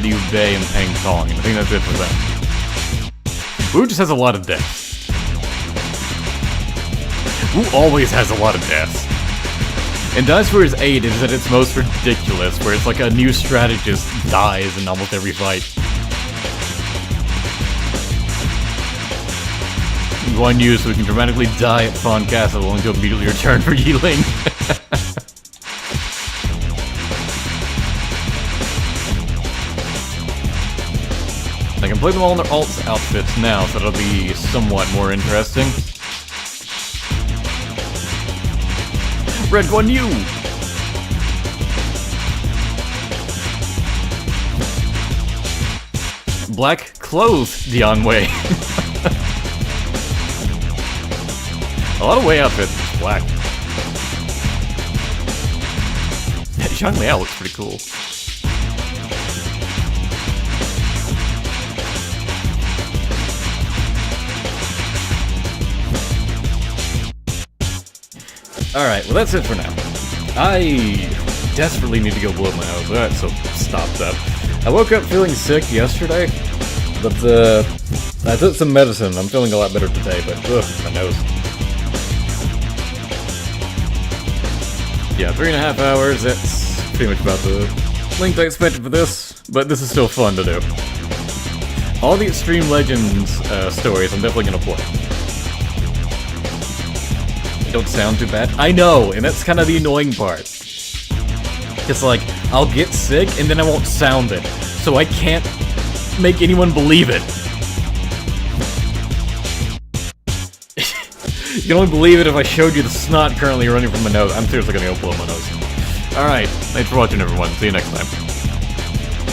Liu Bei, and Peng Tong. I think that's it for them. Wu just has a lot of deaths. Wu always has a lot of deaths. And Dynasty Warriors 8 is at its most ridiculous, where it's like a new strategist dies in almost every fight. Guan Yu, so we can dramatically die at Fawn Castle, only to immediately return for Yiling. I can play them all in their alt outfits now, so it'll be somewhat more interesting. Red Guan Yu! Black clothes Dian Wei. A lot of Wei outfits, black. Zhang Liao looks pretty cool. Alright, well that's it for now. I desperately need to go blow my nose. Alright, so stop that. I woke up feeling sick yesterday, but I took some medicine. I'm feeling a lot better today, but ugh, my nose. Yeah, 3.5 hours, that's pretty much about the length I expected for this, but this is still fun to do. All the Extreme Legends stories I'm definitely gonna play. They don't sound too bad. I know, and that's kind of the annoying part. It's like, I'll get sick and then I won't sound it, so I can't make anyone believe it. You can only believe it if I showed you the snot currently running from my nose. I'm seriously gonna go blow my nose. Alright, thanks for watching everyone. See you next time.